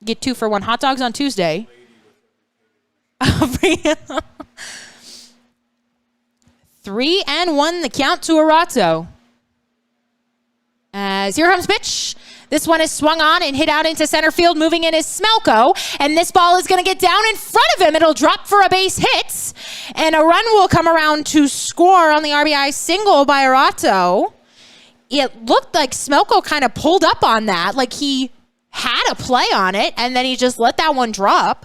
Get 2-for-1 hot dogs on Tuesday. 3-1, the count to Garato. As here comes pitch. This one is swung on and hit out into center field. Moving in is Smelko. And this ball is going to get down in front of him. It'll drop for a base hit. And a run will come around to score on the RBI single by Garato. It looked like Smelko kind of pulled up on that. Like he had a play on it. And then he just let that one drop.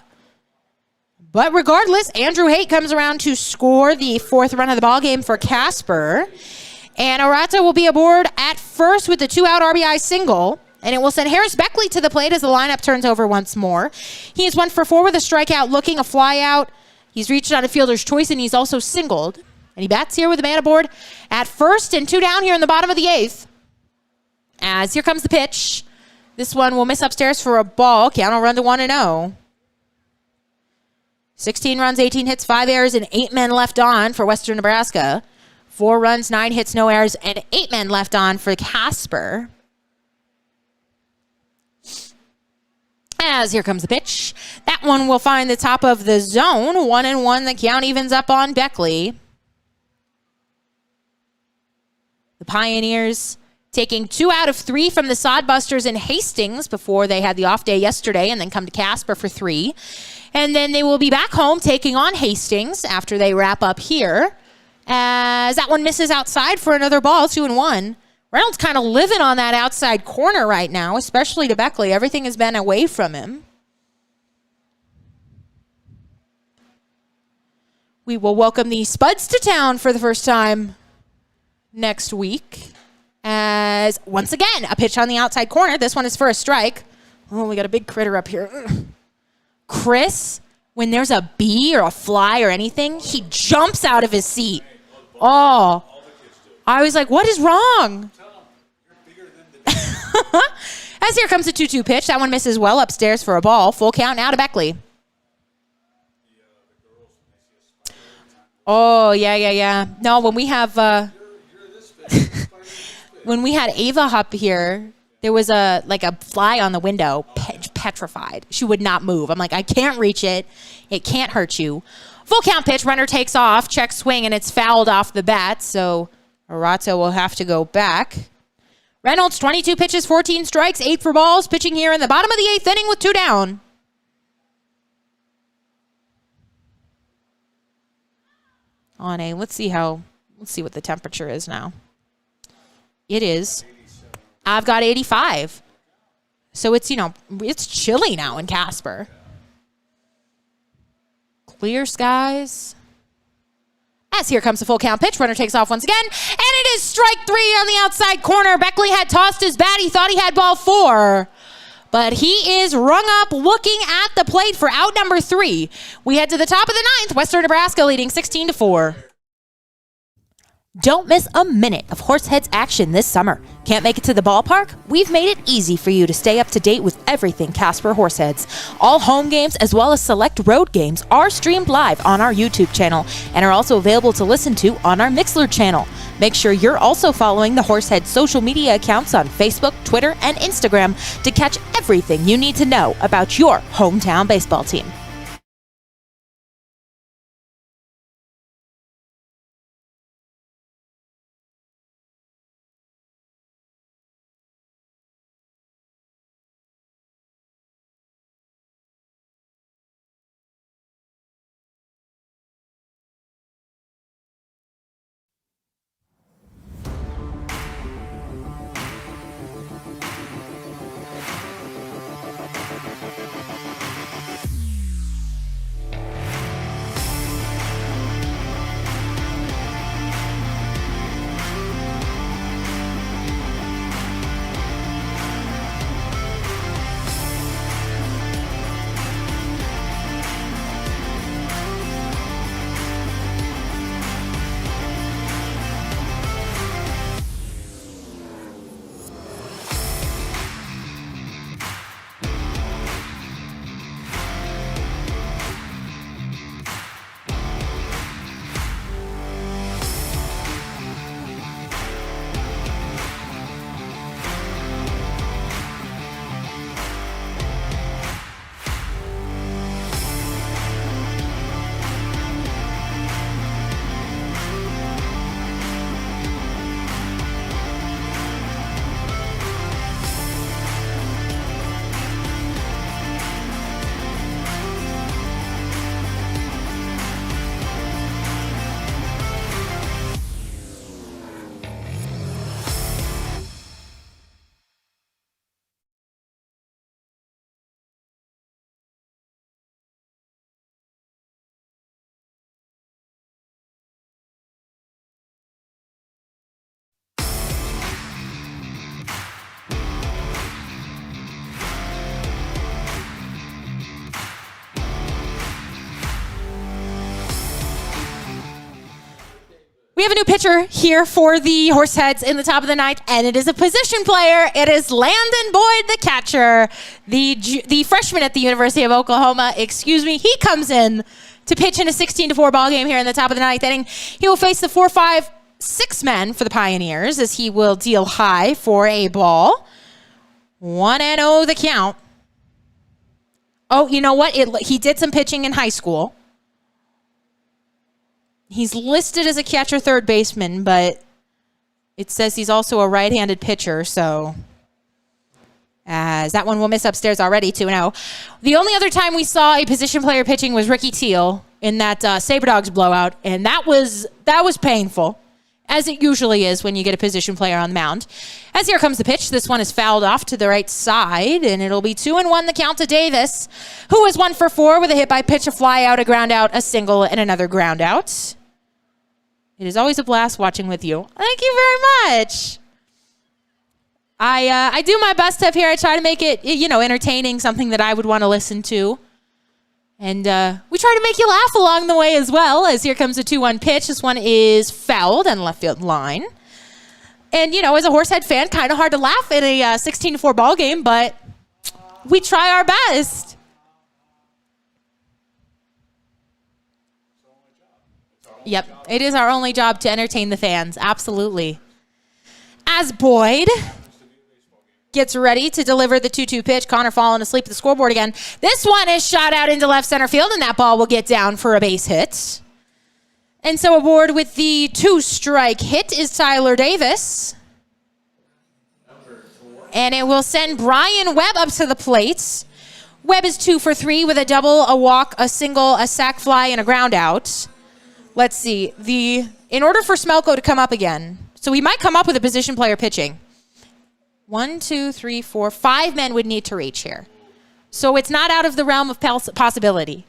But regardless, Andrew Haight comes around to score the fourth run of the ballgame for Casper. And Garato will be aboard at first with the 2-out RBI single. And it will send Harris Beckley to the plate as the lineup turns over once more. He is 1-for-4 with a strikeout, looking a fly out. He's reached on a fielder's choice, and he's also singled. And he bats here with a man aboard at first and 2 down here in the bottom of the 8th. As here comes the pitch. This one will miss upstairs for a ball. Count will run to 1-0. 16 runs, 18 hits, 5 errors, and 8 men left on for Western Nebraska. 4 runs, 9 hits, no errors, and 8 men left on for Casper. As here comes the pitch. That one will find the top of the zone. 1-1, the count evens up on Beckley. The Pioneers taking 2 out of 3 from the Sodbusters and Hastings before they had the off day yesterday, and then come to Casper for 3. And then they will be back home taking on Hastings after they wrap up here. As that one misses outside for another ball, 2-1. Reynolds kind of living on that outside corner right now, especially to Beckley. Everything has been away from him. We will welcome the Spuds to town for the first time next week. As, once again, a pitch on the outside corner. This one is for a strike. Oh, we got a big critter up here. Chris, when there's a bee or a fly or anything, he jumps out of his seat. Oh, I was like, what is wrong? As here comes the 2-2 pitch. That one misses well upstairs for a ball. Full count now to Beckley. Oh, yeah. No, when we have when we had Ava up here, there was a fly on the window, petrified. She would not move. I'm like, I can't reach it. It can't hurt you. Full count pitch. Runner takes off, check swing, and it's fouled off the bat. So Garato will have to go back. Reynolds, 22 pitches, 14 strikes, 8 for balls. Pitching here in the bottom of the 8th inning with 2 down. On a, let's see what the temperature is now. It is. I've got 85. So it's, it's chilly now in Casper. Clear skies. As here comes the full count pitch. Runner takes off once again. And it is strike 3 on the outside corner. Beckley had tossed his bat. He thought he had ball 4. But he is rung up looking at the plate for out number 3. We head to the top of the 9th. Western Nebraska leading 16-4. Don't miss a minute of Horseheads action this summer. Can't make it to the ballpark? We've made it easy for you to stay up to date with everything Casper Horseheads. All home games as well as select road games are streamed live on our YouTube channel and are also available to listen to on our Mixlr channel. Make sure you're also following the Horseheads social media accounts on Facebook, Twitter, and Instagram to catch everything you need to know about your hometown baseball team. We have a new pitcher here for the Horseheads in the top of the ninth, and it is a position player. It is Landon Boyd, the catcher, the freshman at the University of Oklahoma. He comes in to pitch in a 16-4 ball game here in the top of the ninth inning. He will face the 4-5-6 men for the Pioneers as he will deal high for a ball. 1-0 the count. Oh, you know what? He did some pitching in high school. He's listed as a catcher third baseman, but it says he's also a right-handed pitcher, so as that one will miss upstairs already, 2-0. The only other time we saw a position player pitching was Ricky Teal in that Sabre Dogs blowout, and that was painful, as it usually is when you get a position player on the mound. As here comes the pitch. This one is fouled off to the right side, and it'll be 2-1 the count to Davis, who is 1 for 4 with a hit by pitch, a fly out, a ground out, a single, and another ground out. It is always a blast watching with you. Thank you very much. I do my best up here. I try to make it, entertaining, something that I would want to listen to. And we try to make you laugh along the way as well, as here comes a 2-1 pitch. This one is fouled on left field line. And, as a Horsehead fan, kind of hard to laugh in a 16-4 ball game, but we try our best. Yep, it is our only job to entertain the fans, absolutely. As Boyd gets ready to deliver the 2-2 pitch, Connor falling asleep at the scoreboard again. This one is shot out into left center field, and that ball will get down for a base hit. And so aboard with the 2-strike hit is Tyler Davis. And it will send Brian Webb up to the plate. Webb is 2 for 3 with a double, a walk, a single, a sac fly, and a ground out. Let's see. In order for Smelko to come up again, so he might come up with a position player pitching. 1, 2, 3, 4, 5 men would need to reach here. So it's not out of the realm of possibility.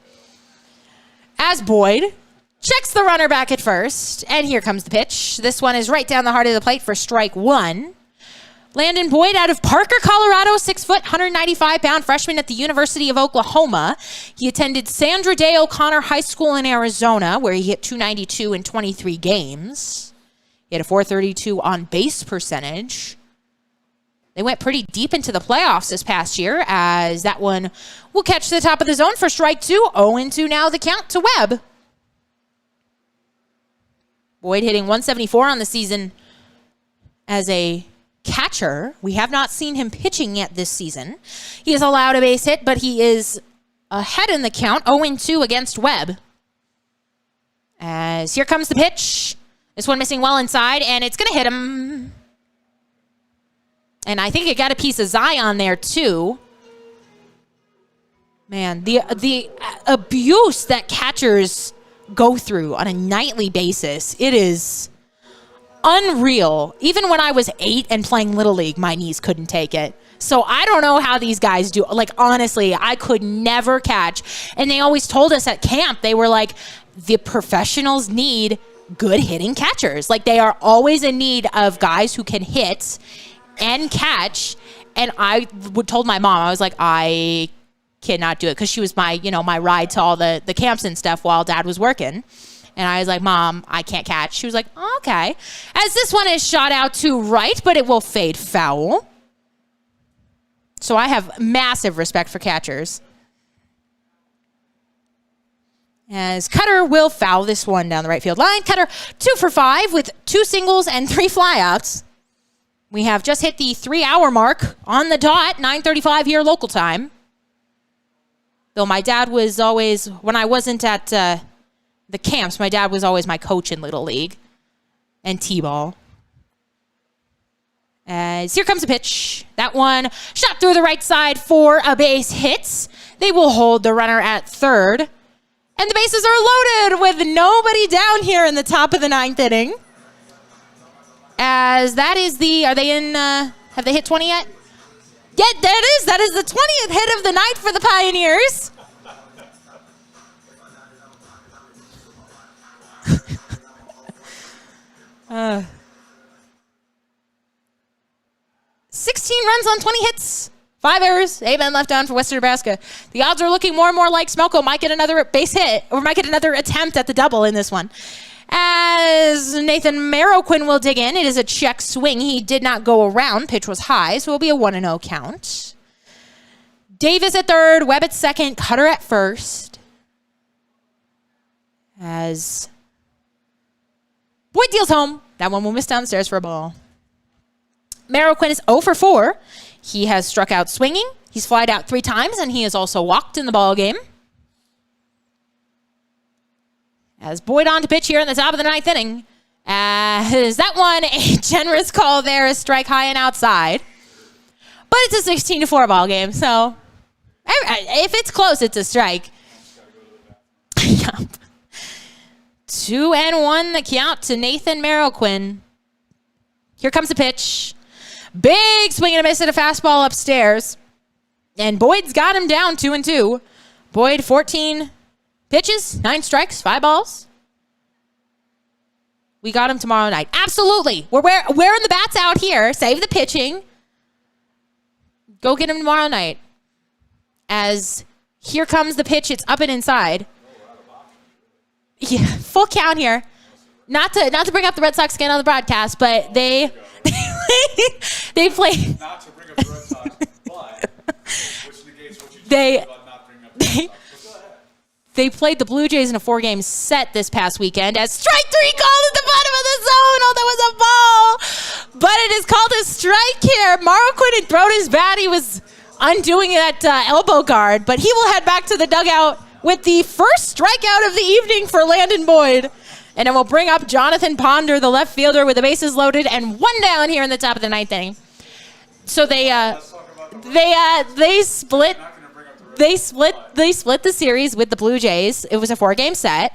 As Boyd checks the runner back at first, and here comes the pitch. This one is right down the heart of the plate for strike 1. Landon Boyd out of Parker, Colorado, 6 foot, 195-pound freshman at the University of Oklahoma. He attended Sandra Day O'Connor High School in Arizona, where he hit .292 in 23 games. He had a .432 on base percentage. They went pretty deep into the playoffs this past year, as that one will catch the top of the zone for strike 2. 0-2 now the count to Webb. Boyd hitting .174 on the season as a catcher. We have not seen him pitching yet this season. He has allowed a base hit, but he is ahead in the count, 0-2 against Webb. As here comes the pitch. This one missing well inside, and it's going to hit him. And I think it got a piece of Zion there, too. Man, the abuse that catchers go through on a nightly basis, it is unreal. Even when I was 8 and playing Little League, my knees couldn't take it. So I don't know how these guys do. Like, honestly, I could never catch. And they always told us at camp, they were like, the professionals need good hitting catchers. Like, they are always in need of guys who can hit and catch. And I told my mom, I was like, I cannot do it, because she was my, my ride to all the camps and stuff while Dad was working. And I was like, Mom, I can't catch. She was like, oh, okay. As this one is shot out to right, but it will fade foul. So I have massive respect for catchers. As Cutter will foul this one down the right field line. Cutter 2 for 5 with 2 singles and 3 flyouts. We have just hit the 3-hour mark on the dot, 9:35 here local time. Though my dad was always, when I wasn't at the camps, my dad was always my coach in Little League and T-ball. As here comes a pitch. That one shot through the right side for a base hit. They will hold the runner at third. And the bases are loaded with nobody down here in the top of the 9th inning. As that is are they in, have they hit 20 yet? Yeah, there it is. That is the 20th hit of the night for the Pioneers. Uh, 16 runs on 20 hits, 5 errors, 8 men left on for Western Nebraska. The odds are looking more and more like Smelko might get another base hit or might get another attempt at the double in this one. As Nathan Marroquin will dig in, it is a check swing. He did not go around. Pitch was high, so it'll be a 1-0 count. Davis at third, Webb at second, Cutter at first. As Boyd deals home. That one will miss downstairs for a ball. Marroquin is 0 for 4. He has struck out swinging. He's flied out 3 times, and he has also walked in the ball game. As Boyd on to pitch here in the top of the 9th inning. Is that one a generous call there? A strike high and outside. But it's a 16-4 ball game, so if it's close, it's a strike. 2-1 the count to Nathan Marroquin. Here comes the pitch. Big swing and a miss at a fastball upstairs. And Boyd's got him down 2-2. Boyd, 14 pitches, 9 strikes, 5 balls. We got him tomorrow night. Absolutely. We're wearing the bats out here. Save the pitching. Go get him tomorrow night. As here comes the pitch. It's up and inside. Yeah, full count here. Not to bring up the Red Sox again on the broadcast, but they play. Not to bring up the Red Sox, but which negates what you just said about not bringing up the Red Sox. But go ahead. They played the Blue Jays in a 4-game set this past weekend as strike 3 called at the bottom of the zone. Oh, that was a ball. But it is called a strike here. Marroquin had thrown his bat. He was undoing that elbow guard, but he will head back to the dugout with the first strikeout of the evening for Landon Boyd. And it will bring up Jonathan Ponder, the left fielder, with the bases loaded and 1 down here in the top of the 9th inning. So they split the series with the Blue Jays. It was a 4-game set,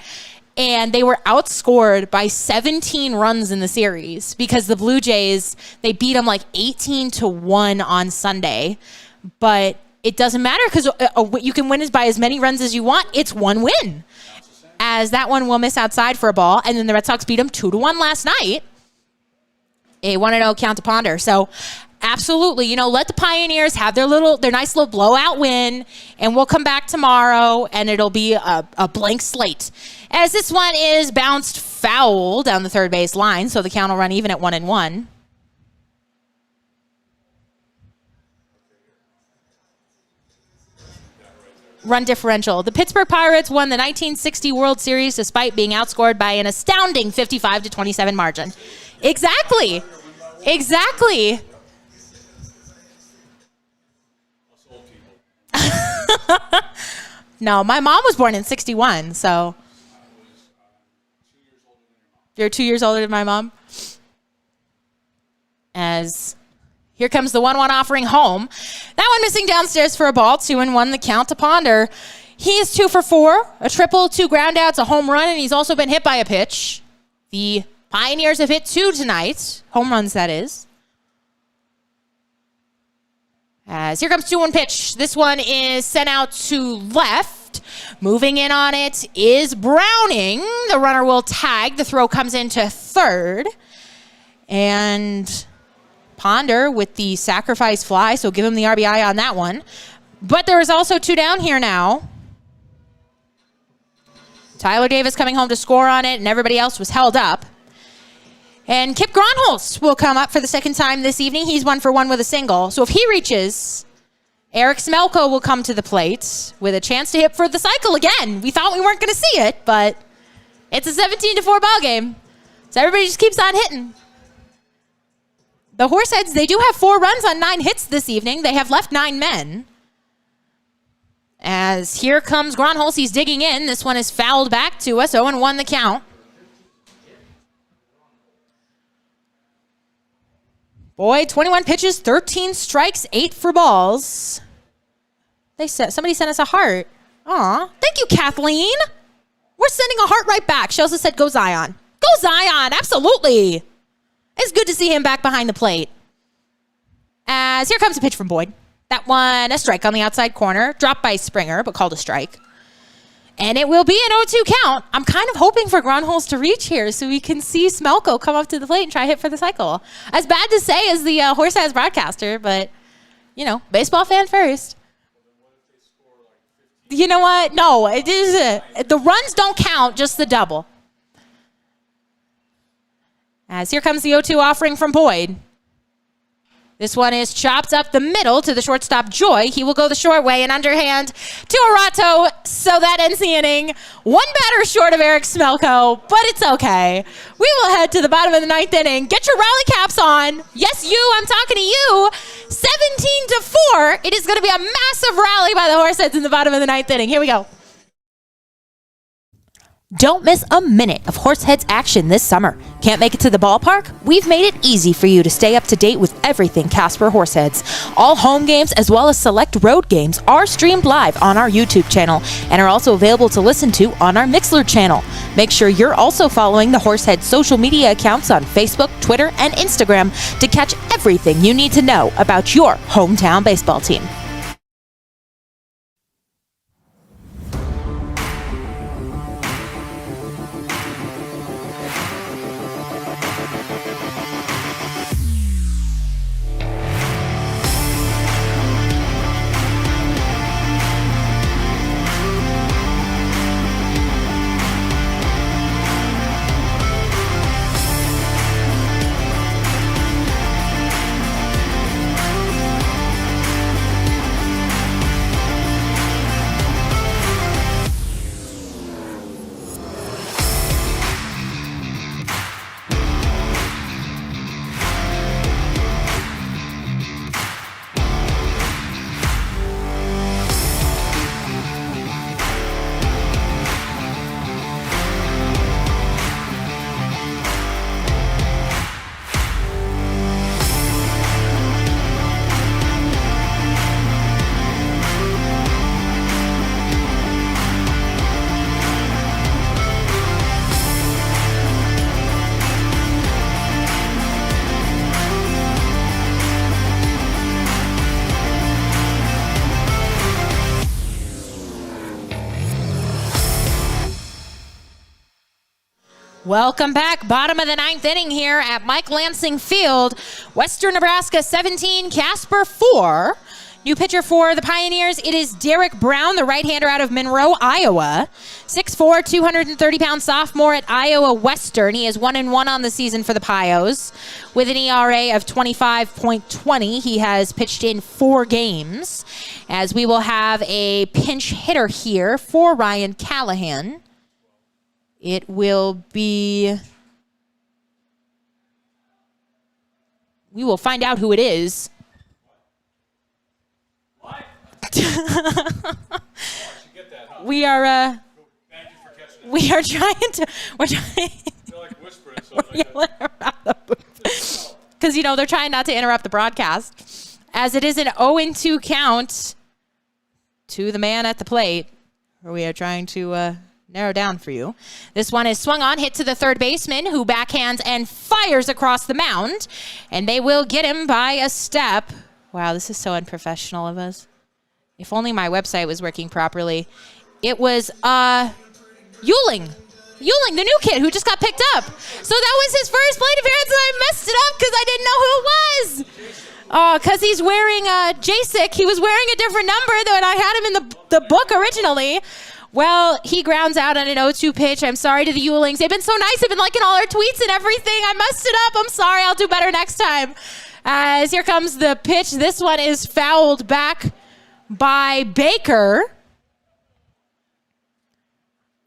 and they were outscored by 17 runs in the series because the Blue Jays, they beat them like 18-1 on Sunday. But it doesn't matter because you can win by as many runs as you want. It's 1 win. As that one will miss outside for a ball, and then the Red Sox beat them 2-1 last night. A 1-0 count to Ponder. So absolutely, let the Pioneers have their nice little blowout win, and we'll come back tomorrow, and it'll be a blank slate. As this one is bounced foul down the third base line, so the count will run even at 1-1. Run differential. The Pittsburgh Pirates won the 1960 World Series despite being outscored by an astounding 55-27 margin. Exactly. No, my mom was born in 61, so. You're 2 years older than my mom? As here comes the 1-1 offering home. That one missing downstairs for a ball. 2-1 the count to Ponder. He is 2 for 4, a triple, 2 groundouts, a home run, and he's also been hit by a pitch. The Pioneers have hit 2 tonight. Home runs, that is. As here comes 2-1 pitch. This one is sent out to left. Moving in on it is Browning. The runner will tag. The throw comes into third. And Ponder with the sacrifice fly, so give him the RBI on that one. But there is also 2 down here now. Tyler Davis coming home to score on it, and everybody else was held up. And Kip Gronholz will come up for the second time this evening. He's 1 for 1 with a single. So if he reaches, Eric Smelko will come to the plate with a chance to hit for the cycle again. We thought we weren't going to see it, but it's a 17-4 ball game. So everybody just keeps on hitting. The Horseheads, they do have 4 runs on 9 hits this evening. They have left 9 men. As here comes Gronholz. He's digging in. This one is fouled back to us. 0-1 the count. Boy, 21 pitches, 13 strikes, 8 for balls. Somebody sent us a heart. Aw, thank you, Kathleen. We're sending a heart right back. She also said, go Zion. Go Zion, absolutely. It's good to see him back behind the plate. As here comes a pitch from Boyd. That one, a strike on the outside corner. Dropped by Springer, but called a strike. And it will be an 0-2 count. I'm kind of hoping for Gronholz to reach here so we can see Smelko come up to the plate and try to hit for the cycle. As bad to say as the Horseheads broadcaster, but, baseball fan first. You know what? No, it is the runs don't count, just the double. As here comes the 0-2 offering from Boyd. This one is chopped up the middle to the shortstop, Joy. He will go the short way and underhand to Garato. So that ends the inning. One batter short of Eric Smelko, but it's okay. We will head to the bottom of the 9th inning. Get your rally caps on. Yes, you. I'm talking to you. 17-4. It is going to be a massive rally by the Horseheads in the bottom of the 9th inning. Here we go. Don't miss a minute of Horseheads action this summer. Can't make it to the ballpark? We've made it easy for you to stay up to date with everything Casper Horseheads. All home games as well as select road games are streamed live on our YouTube channel and are also available to listen to on our Mixlr channel. Make sure you're also following the Horseheads social media accounts on Facebook, Twitter, and Instagram to catch everything you need to know about your hometown baseball team. Welcome back. Bottom of the 9th inning here at Mike Lansing Field. Western Nebraska 17, Casper 4. New pitcher for the Pioneers, it is Derek Brown, the right-hander out of Monroe, Iowa. 6'4", 230-pound sophomore at Iowa Western. He is 1-1 on the season for the Pios. With an ERA of 25.20, he has pitched in 4 games. As we will have a pinch hitter here for Ryan Callahan. It will be... We will find out who it is. What? We are... Thank you for catching we are trying to... We're trying... They're like whispering something. Because, you know, they're trying not to interrupt the broadcast. As it is an 0-2 count to the man at the plate. We are trying to... narrow down for you. This one is swung on, hit to the third baseman, who backhands and fires across the mound. And they will get him by a step. Wow, this is so unprofessional of us. If only my website was working properly. It was Euling, the new kid who just got picked up. So that was his first plate appearance, and I messed it up because I didn't know who it was. Oh, because he's wearing JSIC. He was wearing a different number than I had him in the book originally. Well, he grounds out on an 0-2 pitch. I'm sorry to the Eulings. They've been so nice. They've been liking all our tweets and everything. I messed it up. I'm sorry. I'll do better next time. As here comes the pitch. This one is fouled back by Baker.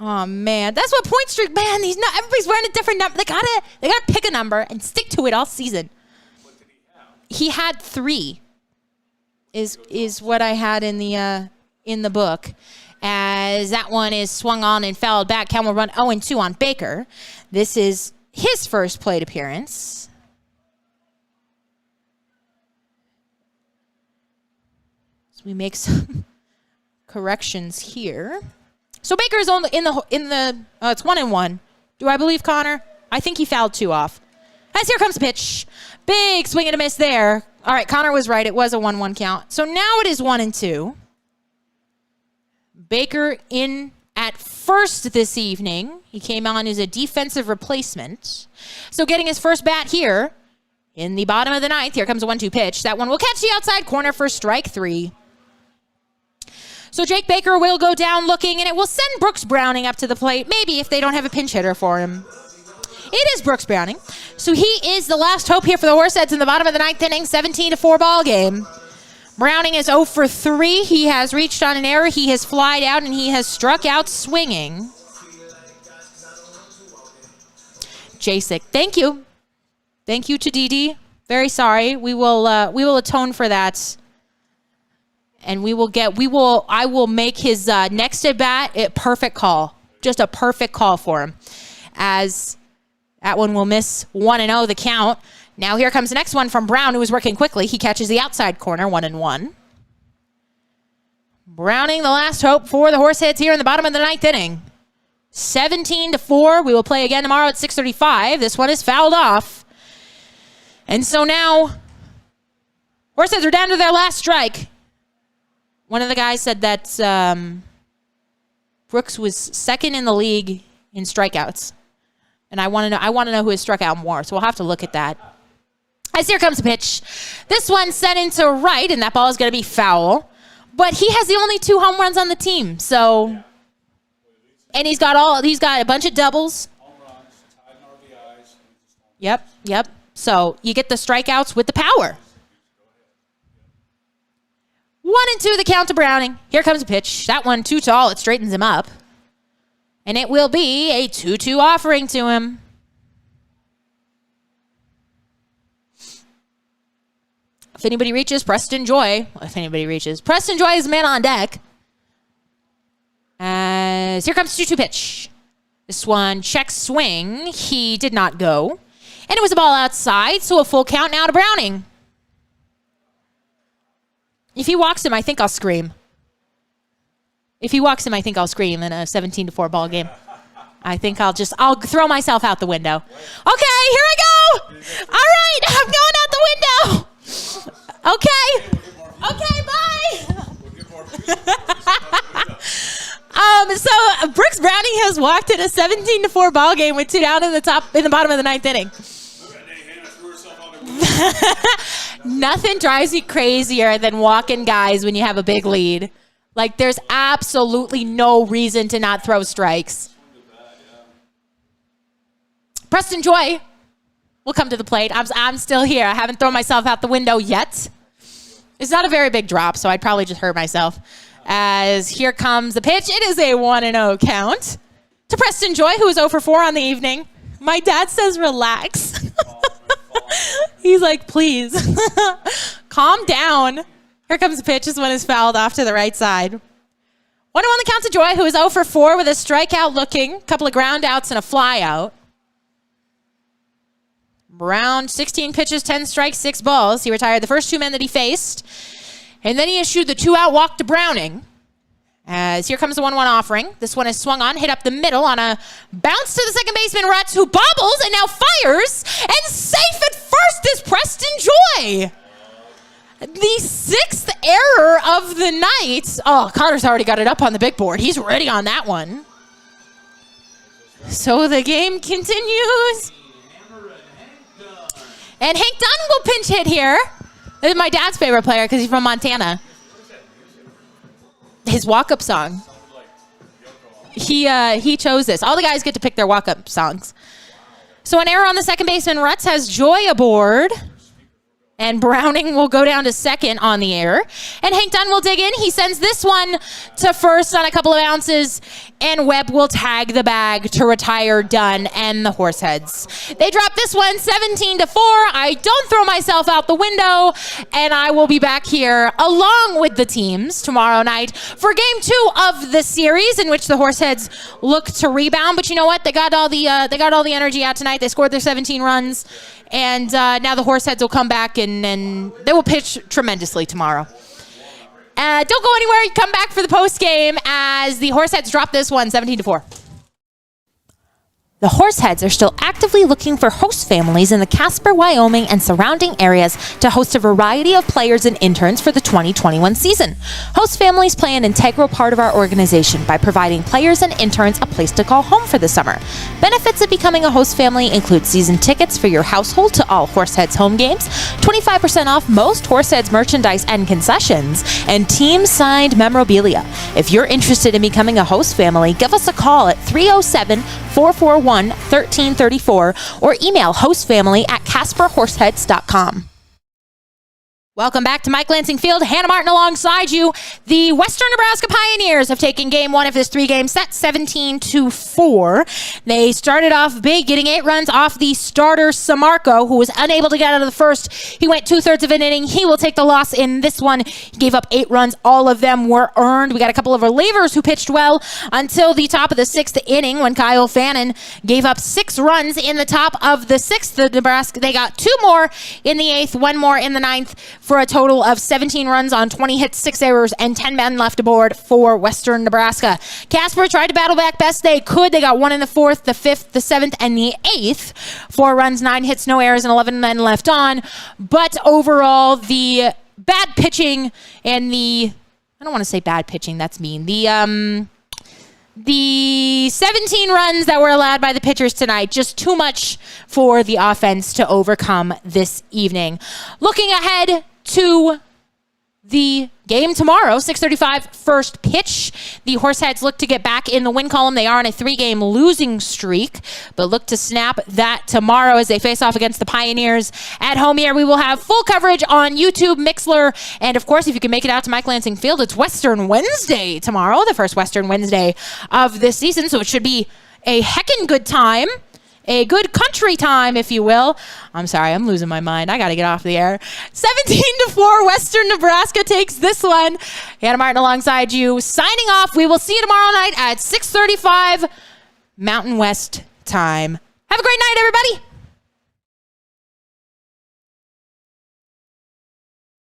Oh, man. That's what point streak, man. Everybody's wearing a different number. They gotta pick a number and stick to it all season. What did he have? He had 3 is what I had in the book. As that one is swung on and fouled back. Count will run 0-2 on Baker. This is his first plate appearance. So we make some corrections here. So Baker is in the it's 1-1. Do I believe Connor? I think he fouled 2 off. As here comes the pitch. Big swing and a miss there. All right, Connor was right. It was a 1-1 count. So now it is 1-2. Baker in at first this evening. He came on as a defensive replacement. So getting his first bat here in the bottom of the 9th. Here comes a 1-2 pitch. That one will catch the outside corner for strike 3. So Jake Baker will go down looking, and it will send Brooks Browning up to the plate, maybe if they don't have a pinch hitter for him. It is Brooks Browning. So he is the last hope here for the Horseheads in the bottom of the 9th inning, 17-4 ball game. Browning is 0 for 3. He has reached on an error. He has flied out, and he has struck out swinging. Jacek, thank you. Thank you to Didi. Very sorry. We will atone for that. And I will make his next at bat a perfect call. Just a perfect call for him. As that one will miss 1-0 the count. Now here comes the next one from Brown, who is working quickly. He catches the outside corner, 1-1. Browning, the last hope for the Horseheads here in the bottom of the 9th inning. 17-4. We will play again tomorrow at 6:35. This one is fouled off. And so now, Horseheads are down to their last strike. One of the guys said that Brooks was second in the league in strikeouts. And I want to know who has struck out more, so we'll have to look at that. As here comes the pitch. This one's set into right, and that ball is going to be foul. But he has the only 2 home runs on the team, so... And he's got a bunch of doubles. Home runs, tied RBIs. Yep. So you get the strikeouts with the power. 1-2 the count to Browning. Here comes a pitch. That one too tall. It straightens him up. And it will be a 2-2 offering to him. If anybody reaches, Preston Joy. Preston Joy is man on deck. As here comes the 2-2 pitch. This one check swing. He did not go. And it was a ball outside, so a full count now to Browning. If he walks him, I think I'll scream. In a 17-4 ball game. I think I'll throw myself out the window. Okay, here I go. All right, I'm going out the window. Okay, bye. So Brooks Browning has walked in a 17-4 ball game with 2 down in the bottom of the 9th inning. Nothing drives me crazier than walking guys when you have a big lead. Like, there's absolutely no reason to not throw strikes. Preston Joy will come to the plate. I'm still here. I haven't thrown myself out the window yet. It's not a very big drop, so I'd probably just hurt myself. As here comes the pitch. It is a 1-0 count to Preston Joy, who is 0 for 4 on the evening. My dad says relax. He's like, please, calm down. Here comes the pitch. This one is fouled off to the right side. 1-1 the count to Joy, who is 0 for 4 with a strikeout looking, couple of ground outs and a fly out. Brown, 16 pitches, 10 strikes, 6 balls. He retired the first 2 men that he faced. And then he issued the 2-out walk to Browning. As here comes the 1-1 offering. This one is swung on, hit up the middle on a bounce to the second baseman, Rutz, who bobbles and now fires. And safe at first is Preston Joy. The 6th error of the night. Oh, Connor's already got it up on the big board. He's ready on that one. So the game continues. And Hank Dunn will pinch hit here. This is my dad's favorite player because he's from Montana. His walk-up song. He chose this. All the guys get to pick their walk-up songs. So an error on the second baseman. Rutz has Joy aboard. And Browning will go down to second on the error. And Hank Dunn will dig in. He sends this one to first on a couple of bounces. And Webb will tag the bag to retire Dunn and the Horseheads. They drop this one 17-4. I don't throw myself out the window. And I will be back here along with the teams tomorrow night for game 2 of the series, in which the Horseheads look to rebound. But you know what? They got all the energy out tonight. They scored their 17 runs. And now the Horseheads will come back and they will pitch tremendously tomorrow. Don't go anywhere. You come back for the post game as the Horseheads drop this one 17-4. The Horseheads are still actively looking for host families in the Casper, Wyoming, and surrounding areas to host a variety of players and interns for the 2021 season. Host families play an integral part of our organization by providing players and interns a place to call home for the summer. Benefits of becoming a host family include season tickets for your household to all Horseheads home games, 25% off most Horseheads merchandise and concessions, and team-signed memorabilia. If you're interested in becoming a host family, give us a call at 307-441-1334 or email hostfamily@casperhorseheads.com. Welcome back to Mike Lansing Field. Hannah Martin alongside you. The Western Nebraska Pioneers have taken game one of this three-game set, 17-4. They started off big, getting 8 runs off the starter, Samarco, who was unable to get out of the first. He went 2/3 of an inning. He will take the loss in this one. He gave up 8 runs. All of them were earned. We got a couple of relievers who pitched well until the top of the 6th inning when Kyle Fannin gave up 6 runs in the top of the 6th. They got 2 more in the 8th, 1 more in the 9th, for a total of 17 runs on 20 hits, 6 errors, and 10 men left aboard for Western Nebraska. Casper tried to battle back best they could. They got 1 in the 4th, the 5th, the 7th, and the 8th. 4 runs, 9 hits, no errors, and 11 men left on. But overall, the bad pitching and I don't want to say bad pitching, that's mean. The 17 runs that were allowed by the pitchers tonight, just too much for the offense to overcome this evening. Looking ahead to the game tomorrow, 6:35 first pitch. The Horseheads look to get back in the win column. They are on a 3-game losing streak, but look to snap that tomorrow as they face off against the Pioneers at home here. We will have full coverage on YouTube, Mixler, and of course, if you can make it out to Mike Lansing Field, it's Western Wednesday tomorrow, the first Western Wednesday of this season, so it should be a heckin' good time. A good country time, if you will. I'm sorry, I'm losing my mind. I got to get off the air. 17-4, Western Nebraska takes this one. Hannah Martin alongside you, signing off. We will see you tomorrow night at 6:35 Mountain West time. Have a great night, everybody.